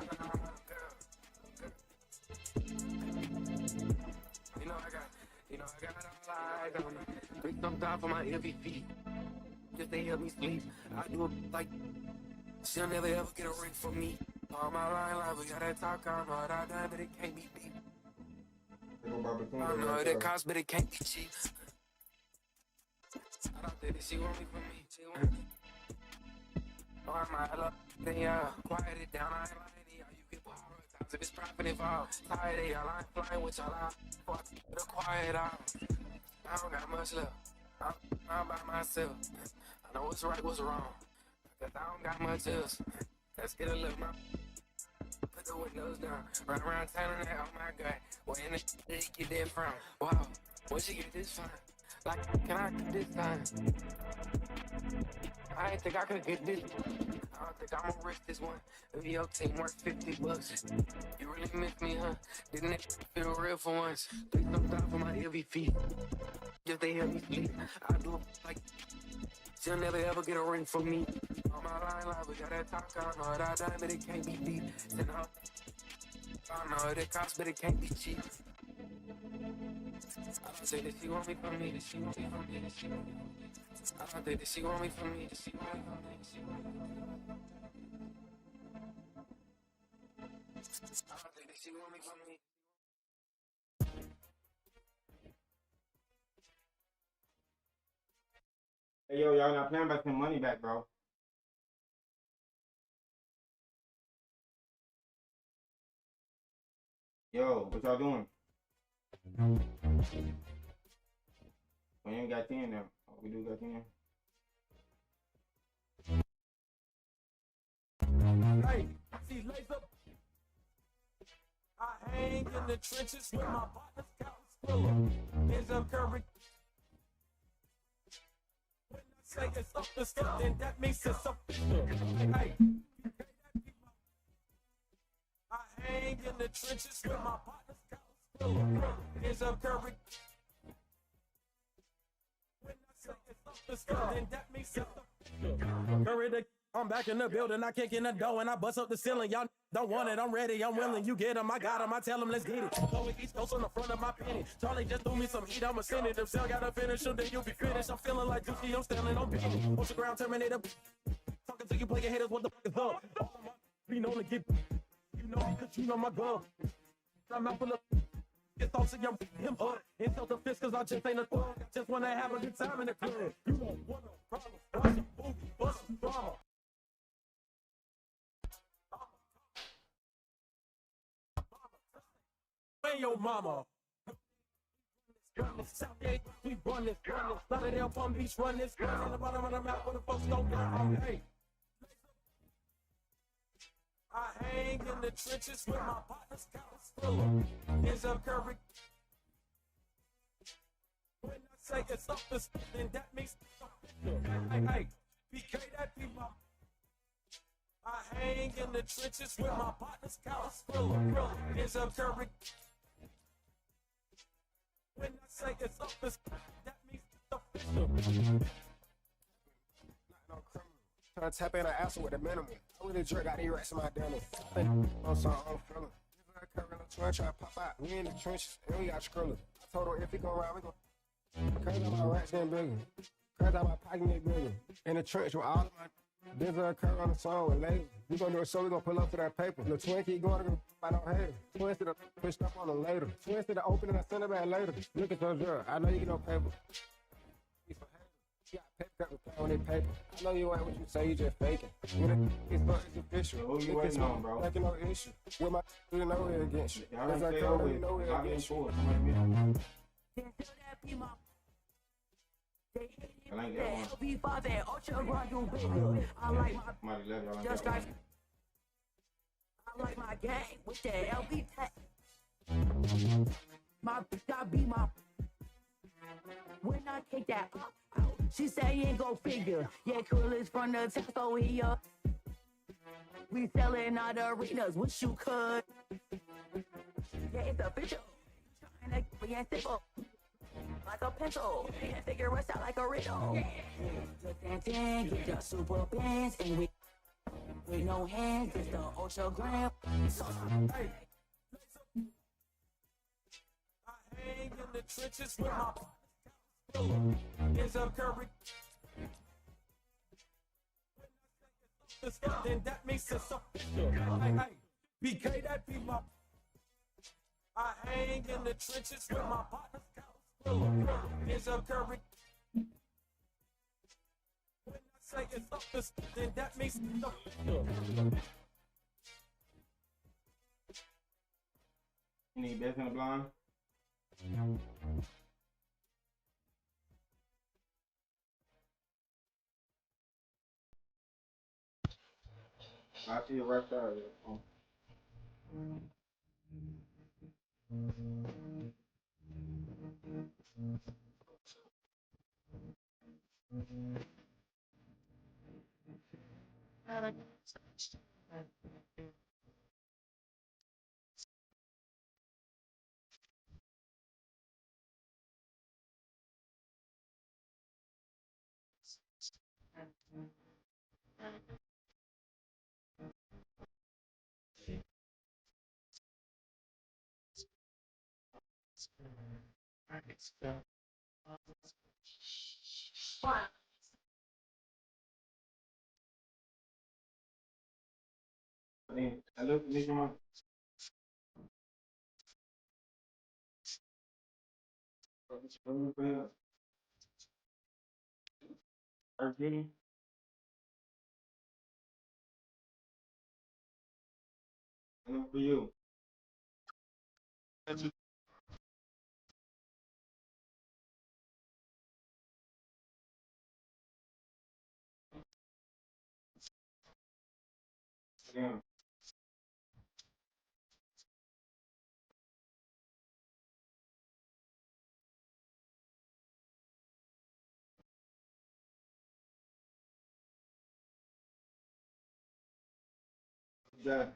You know I got all eyes on me. Big thumbs down for my MVP. Just they help me sleep. I do it like she'll never ever get a ring from me. All my line, we gotta talk on what I done, but it can't be deep. I know it costs, but it can't be cheap. I don't think that she want me for me. She want me. Oh, I might love then yeah, quiet it down. I ain't lying to y'all. You get prioritized if it's profit involved. Tired of y'all, I ain't flying with y'all. I'm the quiet out. I don't got much left. I'm by myself. I know what's right, what's wrong. Cause I don't got much else. Let's get a look, man. Put the windows down. Run around town and that, oh my God. Where in the did he get that from? Wow, where'd she get this from? Like, can I get this time? I ain't think I could get this. I don't think I'm gonna risk this one. If your team worth $50, you really miss me, huh? Didn't it feel real for once? Please don't stop for my MVP. Just they help me sleep. I do it like she'll never ever get a ring from me. On my line, we gotta talk on what I done, but it can't be deep. Then I know it costs, but it can't be cheap. I don't say that she want me for me, that she want me for me, that she want me for me. I don't think that she want me for me, that she want me for me, that she want me for me. I don't think that she want me for me. Hey, yo, y'all not playing about some money back, bro. Yo, what y'all doing? We ain't got 10 now. Oh, we do got 10. Hey, see, laser. I hang in the trenches with my partner's couch full. Here's a curry. When I say it's up to something, that means it's official. Hey, I hang in the trenches with my partner's couch full. Here's a curry. When I say it's up to something, that means it's official. Curry the I'm back in the building, I kick in the door and I bust up the ceiling. Y'all don't want it, I'm ready, I'm willing. You get them, I got them, I tell them, let's get it. Go with East Coast on the front of my penny. Charlie just threw me some heat, I'ma send it. If Cell gotta finish them, then you'll be finished. I'm feeling like Dookie, I'm standing on penny. On the ground, Terminator. Talking to you, play your haters, what the fuck is up? Be known to get, you know me, cause you know my gun. I'm out for the get thoughts of your him up. And tell the fist, cause I just ain't a thug. I just wanna have a good time in the club. You don't want no problem, watch a movie, bust some drama. Hey, yo, mama. Southgate, we run this. Lauderdale, Palm Beach, run this. On the bottom of the map where the folks don't go. Hey. I hang in the trenches with my partner's couch full. Here's a curry. When I say it's up to something, that means hey, PK, that be my. I hang in the trenches with my partner's couch full. Here's a curry. When I say it's up to that means it's official. No criminal. Trying to tap in an asshole with a minimum. I really jerk out these rats in my dinner. I'm sorry, I'm feeling. Trying to pop out. We in the trenches and we got Skrilla. I told her if he go around, we go. Crazy out my rats getting bigger. Crazy out my pocket getting bigger. In the trench with all of my. There's a curve on the song with later. We gonna do a show, we gonna pull up to that paper. The twin keep going to I don't hate it. Twins to the pushed up on the later. Twins to the opening, I send it back later. Look at those girls. I know you get no paper. You got paper cut with play on that paper. I know you ain't what you say, you just faking. When it's official. Who you waiting on, bro? Like no issue. With my you know it against you. Y'all ain't stay over it. Y'all ain't for it. I like that one. I like Somebody left, y'all ain't just that like one. I like my gang with that LB tech. My bitch, I be my. When I take that out, she say ain't go figure. Yeah, coolest from the top, so he up. We selling out arenas, wish you could. Yeah, it's official. Trying to be simple. Like a pencil, can't figure us out like a riddle. Good dancing, get your super bands, and with no hands, just the ultra gram. So, hey. I hang in the trenches with my pillow. Is a curry. Then that makes it so. Hey, BK, that be my. I hang in the trenches with my partner's pillow. Is a curry. When I say it's up the then that makes it so. You need best in the blind? I see it right there. Oh. I look at this one. Okay. I look for you. Damn. Yeah.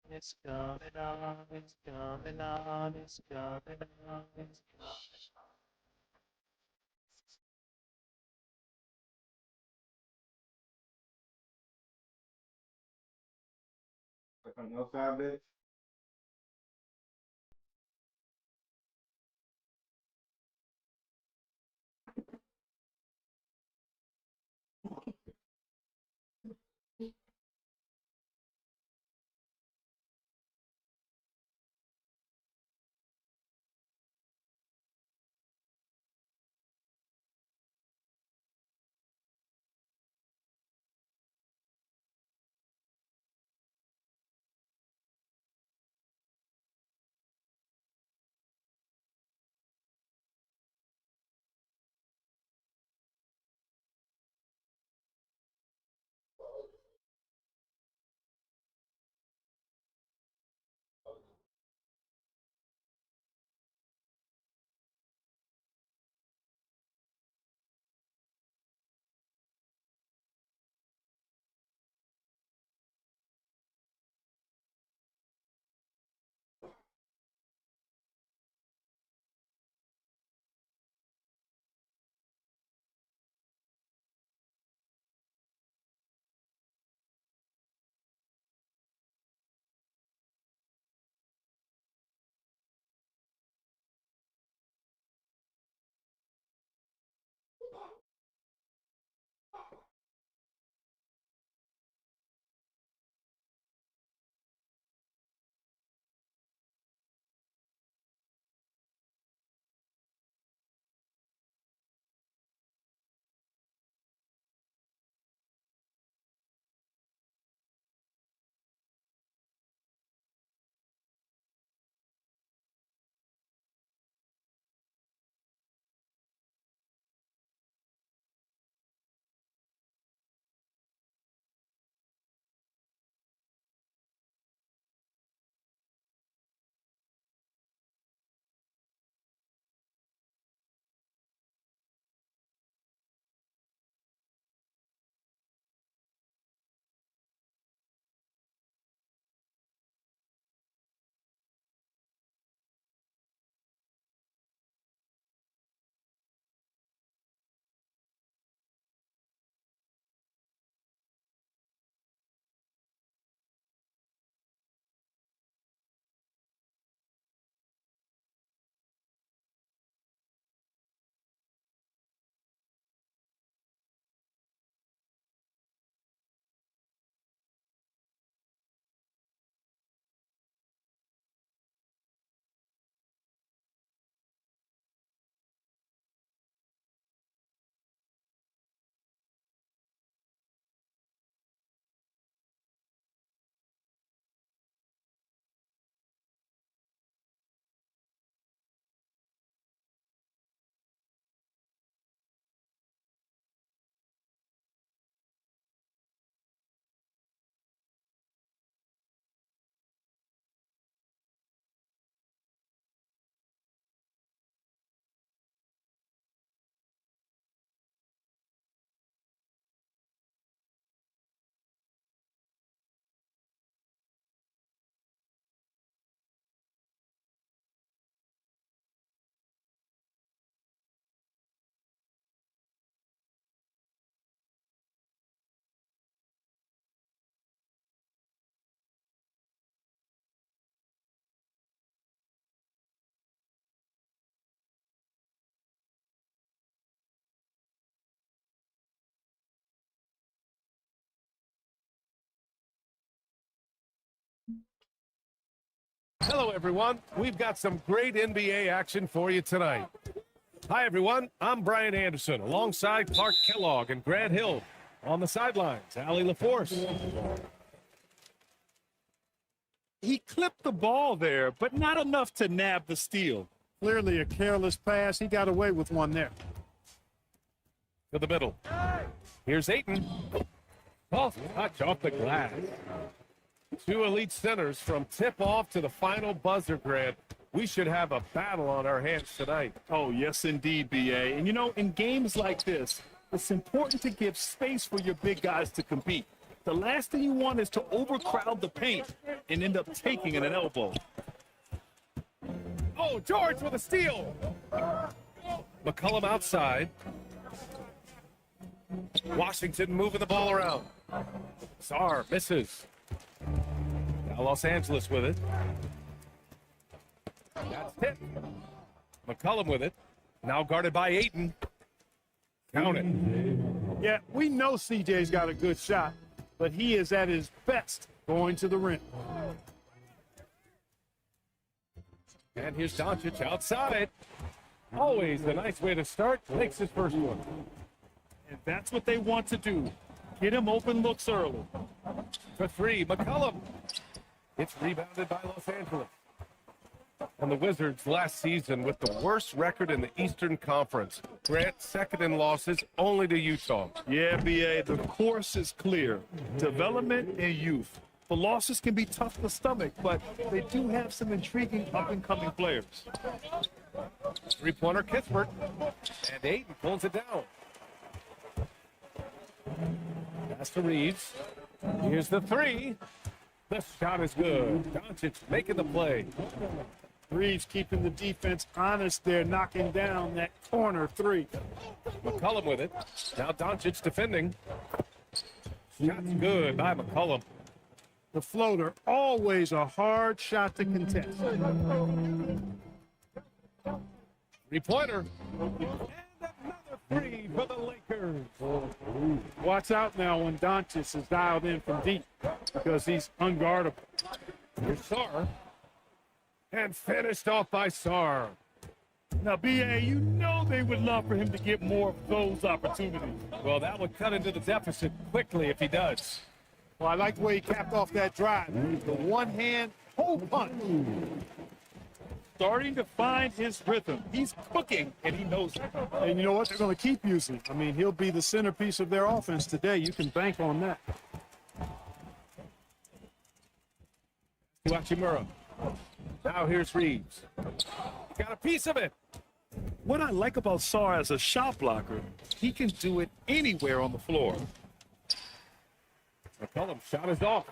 It's coming on, it's coming on, it's coming on, it's coming. On your side, bitch. Hello, everyone. We've got some great NBA action for you tonight. Hi, everyone. I'm Brian Anderson, alongside Clark Kellogg and Grant Hill. On the sidelines, Allie LaForce. He clipped the ball there, but not enough to nab the steal. Clearly a careless pass. He got away with one there. To the middle. Here's Ayton. Soft touch off the glass. Two elite centers from tip-off to the final buzzer, Grant. We should have a battle on our hands tonight. Oh, yes, indeed, B.A. And, you know, in games like this, it's important to give space for your big guys to compete. The last thing you want is to overcrowd the paint and end up taking an elbow. Oh, George with a steal. McCollum outside. Washington moving the ball around. Sarr misses. Now Los Angeles with it. That's it. McCollum with it. Now guarded by Ayton. Count it. Yeah, we know CJ's got a good shot, but he is at his best going to the rim. And here's Doncic outside. Always a nice way to start. Makes his first one. And that's what they want to do. Get him open looks early. For three, McCollum. It's rebounded by Los Angeles. And the Wizards last season with the worst record in the Eastern Conference. Grant second in losses only to Utah. Yeah, B.A., the course is clear. Development and youth. The losses can be tough to stomach, but they do have some intriguing up-and-coming players. Three-pointer Kispert. And Ayton pulls it down. Pass to Reeves. Here's the three. The shot is good. Doncic making the play. Reeves keeping the defense honest there, knocking down that corner three. McCollum with it. Now Doncic defending. Shot's good by McCollum. The floater, always a hard shot to contest. Three-pointer. And another three for the Lakers. Watch out now when Doncic is dialed in from deep because he's unguardable. Here's Sarr. And finished off by Sarr. Now, B.A., you know they would love for him to get more of those opportunities. Well, that would cut into the deficit quickly if he does. Well, I like the way he capped off that drive. The one-hand whole punch. Starting to find his rhythm. He's cooking, and he knows it. And you know what? They're going to keep using. I mean, he'll be the centerpiece of their offense today. You can bank on that. Hachimura. Now here's Reeves. Got a piece of it. What I like about Sarr as a shot blocker, he can do it anywhere on the floor. McCollum shot is off.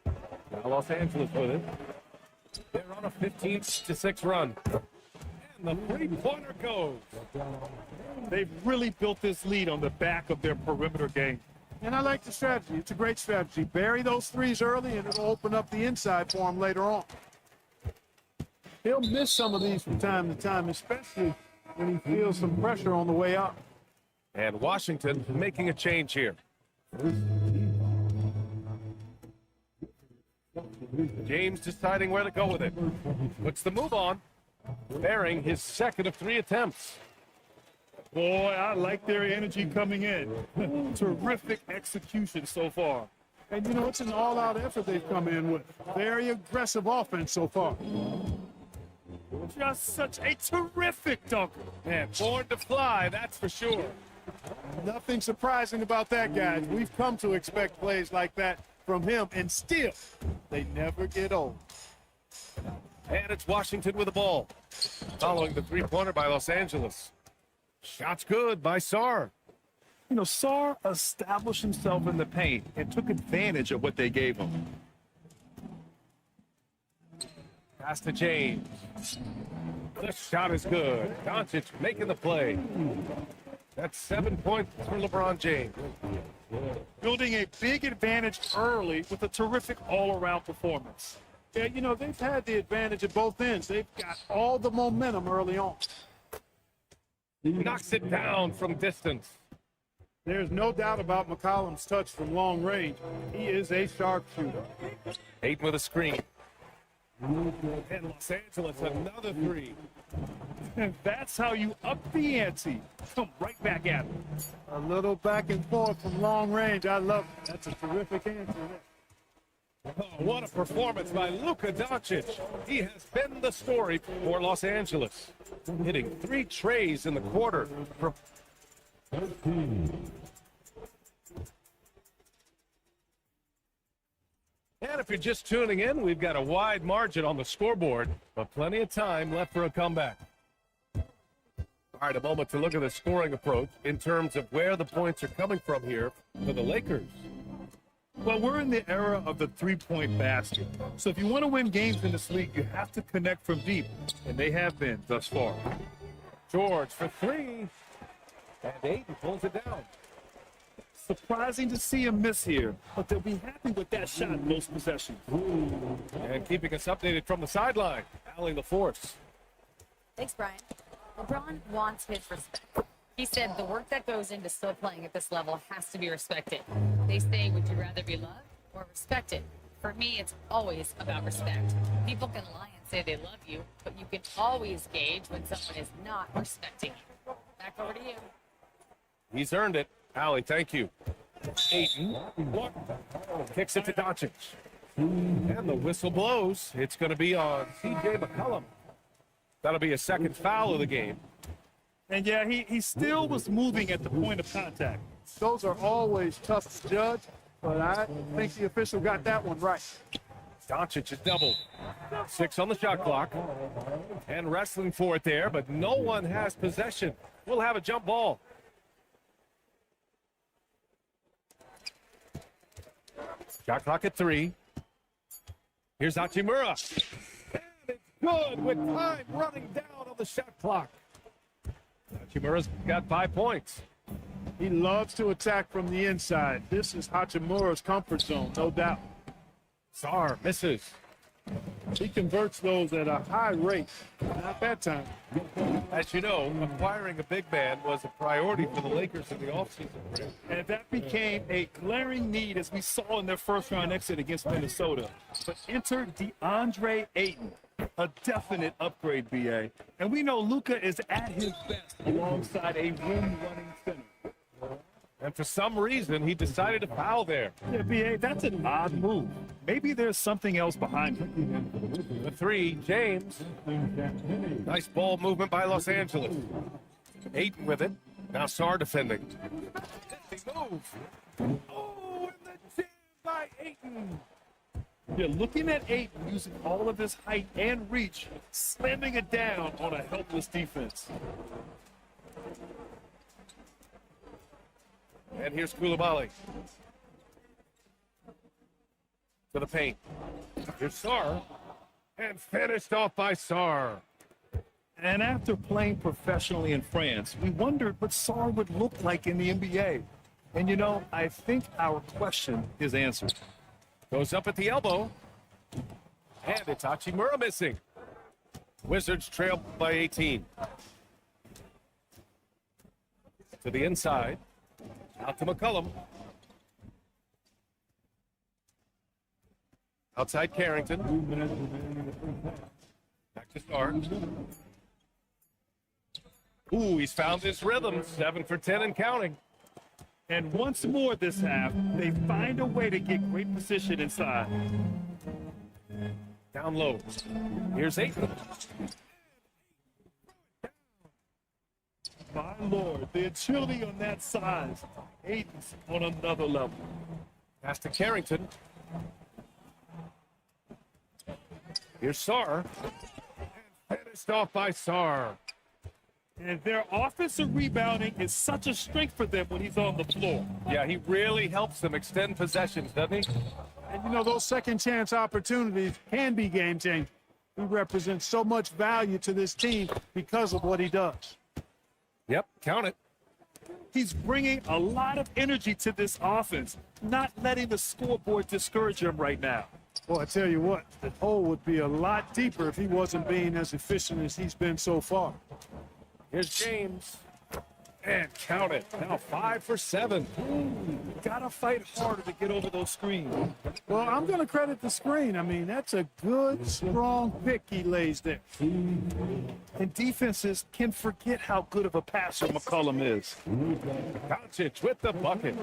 Now Los Angeles with it. They're on a 15-6 run. And the three-pointer goes. They've really built this lead on the back of their perimeter game. And I like the strategy. It's a great strategy. Bury those threes early, and it'll open up the inside for him later on. He'll miss some of these from time to time, especially when he feels some pressure on the way up. And Washington making a change here. James deciding where to go with it. Puts the move on, bearing his second of three attempts. Boy, I like their energy coming in. Terrific execution so far. And, you know, it's an all-out effort they've come in with. Very aggressive offense so far. Just such a terrific dunker. Man, born to fly, that's for sure. Nothing surprising about that, guys. We've come to expect plays like that from him, and still, they never get old. And it's Washington with the ball. Following the three-pointer by Los Angeles. Shot's good by Sarr. You know, Sarr established himself in the paint and took advantage of what they gave him. Pass to James. The shot is good. Doncic making the play. That's 7 points for LeBron James. Building a big advantage early with a terrific all-around performance. Yeah, you know, they've had the advantage at both ends. They've got all the momentum early on. Knocks it down from distance. There's no doubt about McCollum's touch from long range. He is a sharpshooter. Ayton with a screen. And Los Angeles, another three. And that's how you up the ante. Come right back at it. A little back and forth from long range. I love it. That's a terrific answer there. Oh, what a performance by Luka Doncic. He has been the story for Los Angeles, hitting 3 trays in the quarter. And if you're just tuning in, we've got a wide margin on the scoreboard, but plenty of time left for a comeback. All right, a moment to look at the scoring approach in terms of where the points are coming from here for the Lakers. Well, we're in the era of the three-point basket. So if you want to win games in this league, you have to connect from deep, and they have been thus far. George for 3, and Ayton pulls it down. Surprising to see him miss here, but they'll be happy with that shot in most possessions. And keeping us updated from the sideline, Allie LaForce. Thanks, Brian. LeBron wants his respect. He said the work that goes into still playing at this level has to be respected. They say, would you rather be loved or respected? For me, it's always about respect. People can lie and say they love you, but you can always gauge when someone is not respecting you. Back over to you. He's earned it. Allie, thank you. Ayton kicks it to Doncic. And the whistle blows. It's going to be on C.J. McCollum. That'll be a second foul of the game. And yeah, he still was moving at the point of contact. Those are always tough to judge, but I think the official got that one right. Doncic is doubled. 6 on the shot clock. And wrestling for it there, but no one has possession. We'll have a jump ball. Shot clock at 3. Here's Hachimura. And it's good with time running down on the shot clock. Hachimura's got 5 points. He loves to attack from the inside. This is Hachimura's comfort zone, no doubt. Sarr misses. He converts those at a high rate. Not that time. As you know, acquiring a big man was a priority for the Lakers in the offseason. And that became a glaring need, as we saw in their first-round exit against Minnesota. But enter DeAndre Ayton, a definite upgrade, BA. And we know Luka is at his best alongside a rim-running center. And for some reason, he decided to foul there. Yeah, BA, that's an odd move. Maybe there's something else behind it. The 3, James. Nice ball movement by Los Angeles. Ayton with it. Now Sarr defending. He moves. Oh, and the jam by Ayton. You're looking at Ayton using all of his height and reach, slamming it down on a helpless defense. And here's Koulibaly. To the paint. Here's Sarr. And finished off by Sarr. And after playing professionally in France, we wondered what Sarr would look like in the NBA. And you know, I think our question is answered. Goes up at the elbow. And it's Hachimura missing. Wizards trail by 18. To the inside. Out to McCollum. Outside Carrington. Back to Starks. Ooh, he's found his rhythm. 7 for 10 and counting. And once more this half, they find a way to get great position inside. Down low. Here's Ayton. My Lord, the agility on that size. Ayton's on another level. Pass to Carrington. Here's Sarr. And finished off by Sarr. And their offensive rebounding is such a strength for them when he's on the floor. Yeah, he really helps them extend possessions, doesn't he? And you know, those second chance opportunities can be game changing. He represents so much value to this team because of what he does. Yep, count it. He's bringing a lot of energy to this offense, not letting the scoreboard discourage him right now. Well, I tell you what, the hole would be a lot deeper if he wasn't being as efficient as he's been so far. Here's James. And count it. Now 5 for 7. got to fight harder to get over those screens. Well, I'm going to credit the screen. I mean, that's a good, strong pick he lays there. And defenses can forget how good of a passer McCollum is. Doncic with the bucket.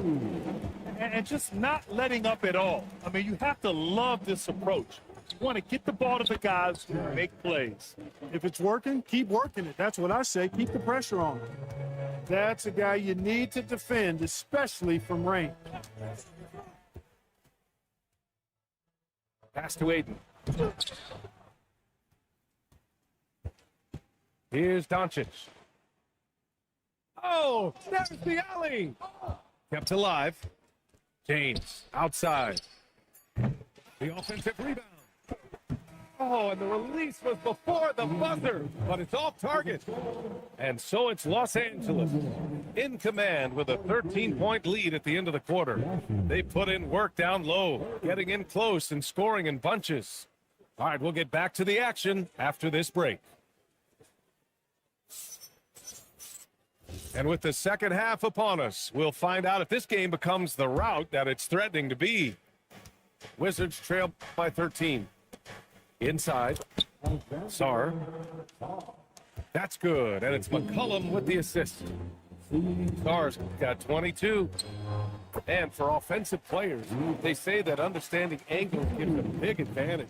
And just not letting up at all. I mean, you have to love this approach. You want to get the ball to the guys who make plays. If it's working, keep working it. That's what I say. Keep the pressure on. That's a guy you need to defend, especially from range. Pass to Aiden. Here's Doncic. Oh, there's the alley. Kept alive. James outside. The offensive rebound. Oh, and the release was before the buzzer, but it's off target. And so it's Los Angeles in command with a 13-point lead at the end of the quarter. They put in work down low, getting in close and scoring in bunches. All right, we'll get back to the action after this break. And with the second half upon us, we'll find out if this game becomes the rout that it's threatening to be. Wizards trail by 13. Inside, Sarr. That's good, and it's McCollum with the assist. Sarr's got 22. And for offensive players, they say that understanding angles gives them a big advantage.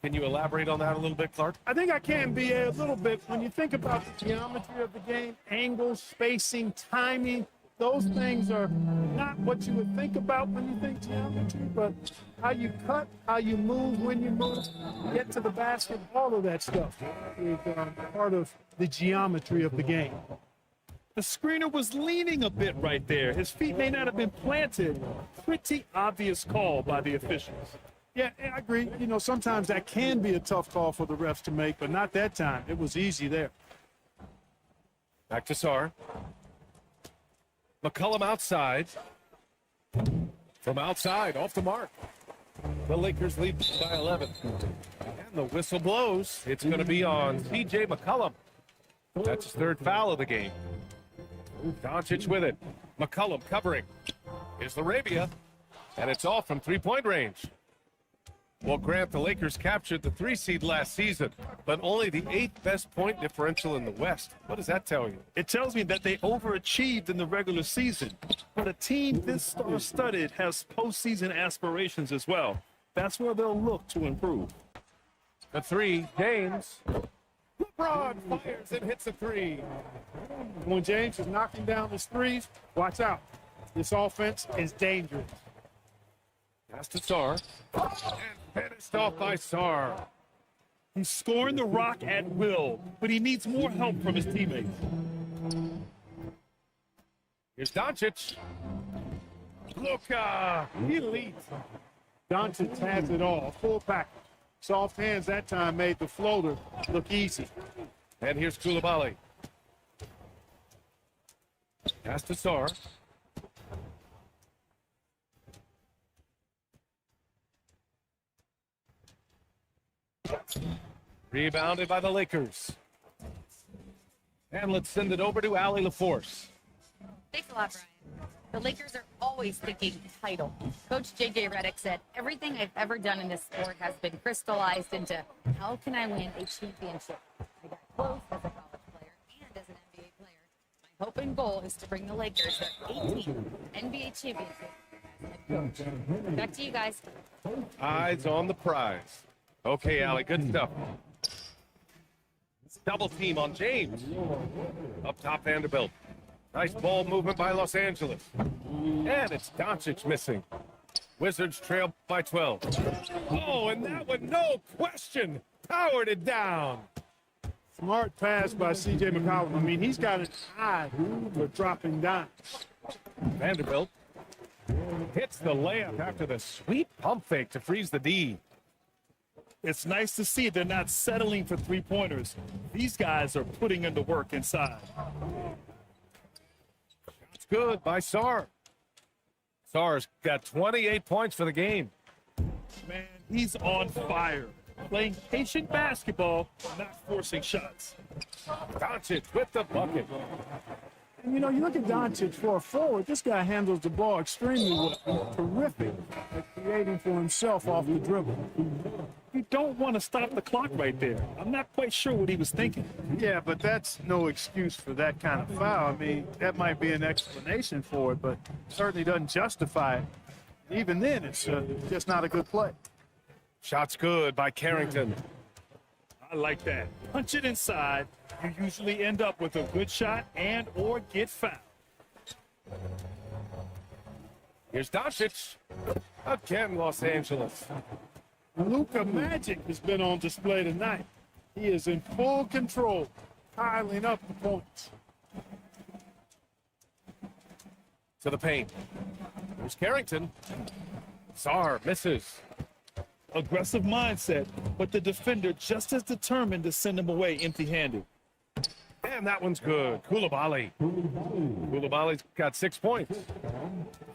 Can you elaborate on that a little bit, Clark? I think I can be a little bit. When you think about the geometry of the game, angles, spacing, timing, those things are not what you would think about when you think geometry, but how you cut, how you move, when you move, get to the basket, all of that stuff is part of the geometry of the game. The screener was leaning a bit right there. His feet may not have been planted. Pretty obvious call by the officials. Yeah, I agree. You know, sometimes that can be a tough call for the refs to make, but not that time. It was easy there. Back to Sarr. McCollum outside. From outside, off the mark. The Lakers lead by 11. And the whistle blows. It's going to be on C.J. McCollum. That's his third foul of the game. Doncic with it. McCollum covering. Here's Larabia. And it's off from three-point range. Well, Grant, the Lakers captured the 3 seed last season, but only the 8th best point differential in the West. What does that tell you? It tells me that they overachieved in the regular season. But a team this star-studded has postseason aspirations as well. That's where they'll look to improve. The three, James. LeBron fires and hits a three. When James is knocking down his threes, watch out. This offense is dangerous. Pass to Sarr. And finished off by Sarr. He's scoring the rock at will, but he needs more help from his teammates. Here's Doncic. Luka, elite. Doncic has it all, full package. Soft hands that time made the floater look easy. And here's Koulibaly. Pass to Sarr. Rebounded by the Lakers. And let's send it over to Allie LaForce. Thanks a lot, Brian. The Lakers are always thinking title. Coach J.J. Redick said, everything I've ever done in this sport has been crystallized into how can I win a championship? I got close as a college player and as an NBA player. My hope and goal is to bring the Lakers their 18th NBA championship as head coach. Back to you guys. Eyes on the prize. Okay, Allie, good stuff. Double team on James. Up top, Vanderbilt. Nice ball movement by Los Angeles. And it's Doncic missing. Wizards trail by 12. Oh, and that one, no question, powered it down. Smart pass by C.J. McCollum. I mean, he's got an eye for dropping down. Vanderbilt hits the layup after the sweet pump fake to freeze the D. It's nice to see they're not settling for three-pointers. These guys are putting in the work inside. That's good by Sarr. Sarr's got 28 points for the game. Man, he's on fire. Playing patient basketball, not forcing shots. Doncic with the bucket. And, you know, you look at Doncic for a forward, this guy handles the ball extremely well. He's terrific at creating for himself off the dribble. You don't want to stop the clock right there. I'm not quite sure what he was thinking. Yeah, but that's no excuse for that kind of foul. I mean, that might be an explanation for it, but certainly doesn't justify it. Even then, it's just not a good play. Shot's good by Carrington. I like that. Punch it inside. You usually end up with a good shot and or get fouled. Here's Doncic. Again, Los Angeles. Luka Magic has been on display tonight. He is in full control, piling up the points. To the paint. Here's Carrington. Sarr misses. Aggressive mindset, but the defender just as determined to send him away empty-handed. And that one's good. Koulibaly. Koulibaly's got 6 points.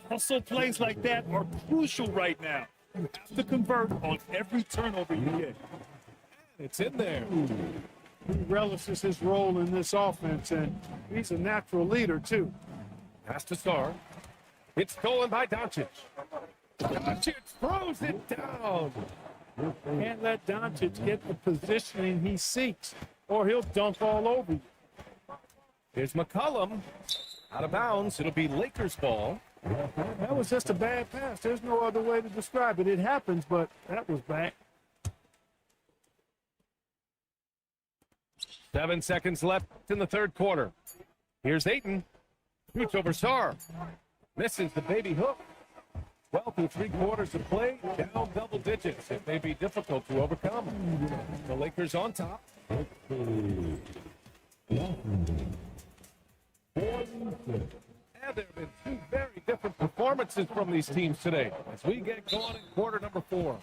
Hustle plays like that are crucial right now. You have to convert on every turnover you get. It's in there. He relishes his role in this offense, and he's a natural leader, too. Pass to Sarr. It's stolen by Doncic. Doncic throws it down. Can't let Doncic get the positioning he seeks, or he'll dunk all over you. Here's McCollum. Out of bounds. It'll be Lakers ball. That was just a bad pass. There's no other way to describe it. It happens, but that was bad. 7 seconds left in the third quarter. Here's Ayton. Shoots over Sarr. Misses the baby hook. Well, through 3 quarters of play, down double digits. It may be difficult to overcome. The Lakers on top. And there have been 2 very different performances from these teams today as we get going in quarter number 4.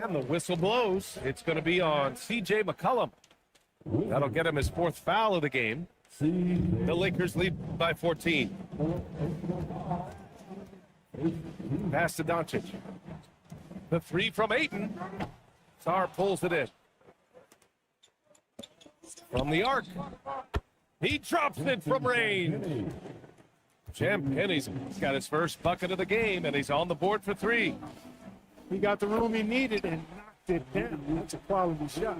And the whistle blows. It's going to be on C.J. McCollum. That'll get him his 4th foul of the game. The Lakers lead by 14. Pass to Doncic. The 3 from Ayton. Sarr pulls it in. From the arc. He drops it from range. Champagne's got his first bucket of the game, and he's on the board for 3. He got the room he needed and knocked it down. That's a quality shot.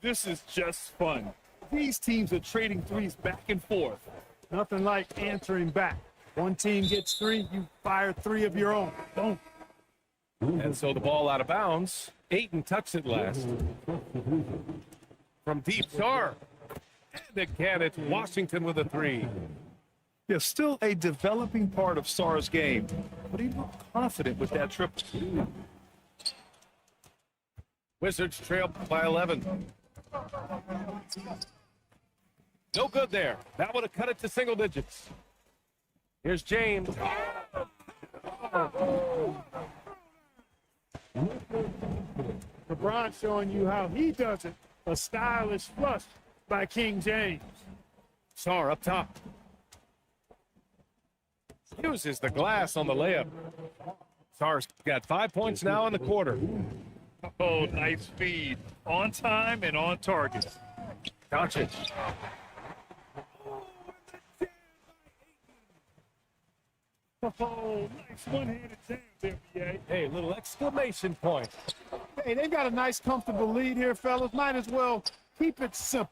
This is just fun. These teams are trading threes back and forth. Nothing like answering back. One team gets 3, you fire 3 of your own. Boom. And so the ball out of bounds. Ayton touched it last. From deep, Sarr. And again, it's Washington with a 3. There's still a developing part of Sarr's game, but he looked confident with that triple. Wizards trail by 11. No good there. That would have cut it to single digits. Here's James. LeBron showing you how he does it. A stylish flush by King James. Sarr up top. Uses the glass on the layup. Sarr's got 5 points now in the quarter. Oh, nice feed. On time and on target. Doncic. Oh, nice one-handed jam there, BA. Hey, little exclamation point. Hey, they've got a nice, comfortable lead here, fellas. Might as well keep it simple.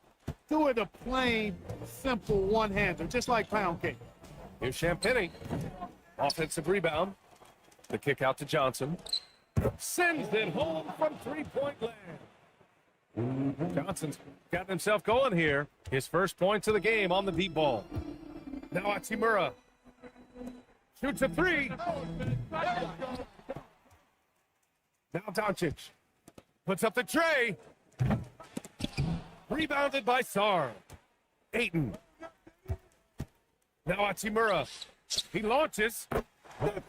Do it a plain, simple one-hander, just like pound cake. Here's Champagny. Offensive rebound. The kick out to Johnson. Sends it home from three-point land. Johnson's gotten himself going here. His first points of the game on the deep ball. Now Hachimura. Shoots a 3. Now Doncic. Puts up the tray. Rebounded by Sarr. Ayton. Now Hachimura. He launches. The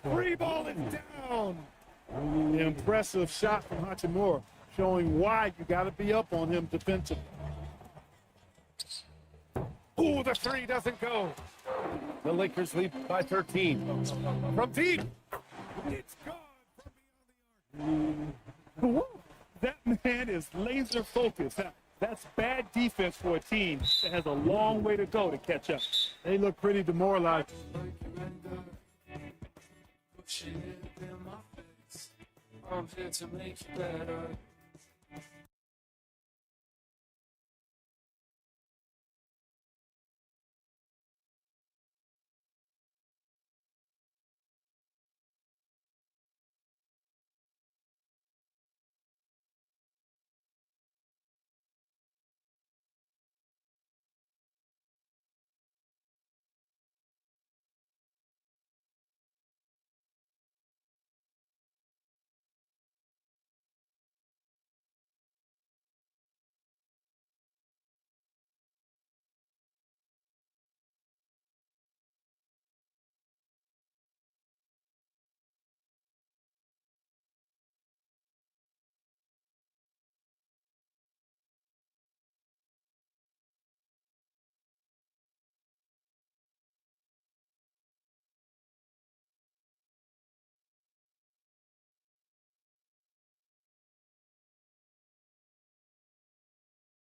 3 ball is down. The impressive shot from Hachimura, showing why you got to be up on him defensively. Ooh, the 3 doesn't go. The Lakers lead by 13. From deep. It's gone from beyond the arc. That man is laser focused. That's bad defense for a team that has a long way to go to catch up. They look pretty demoralized. I'm here to make you better.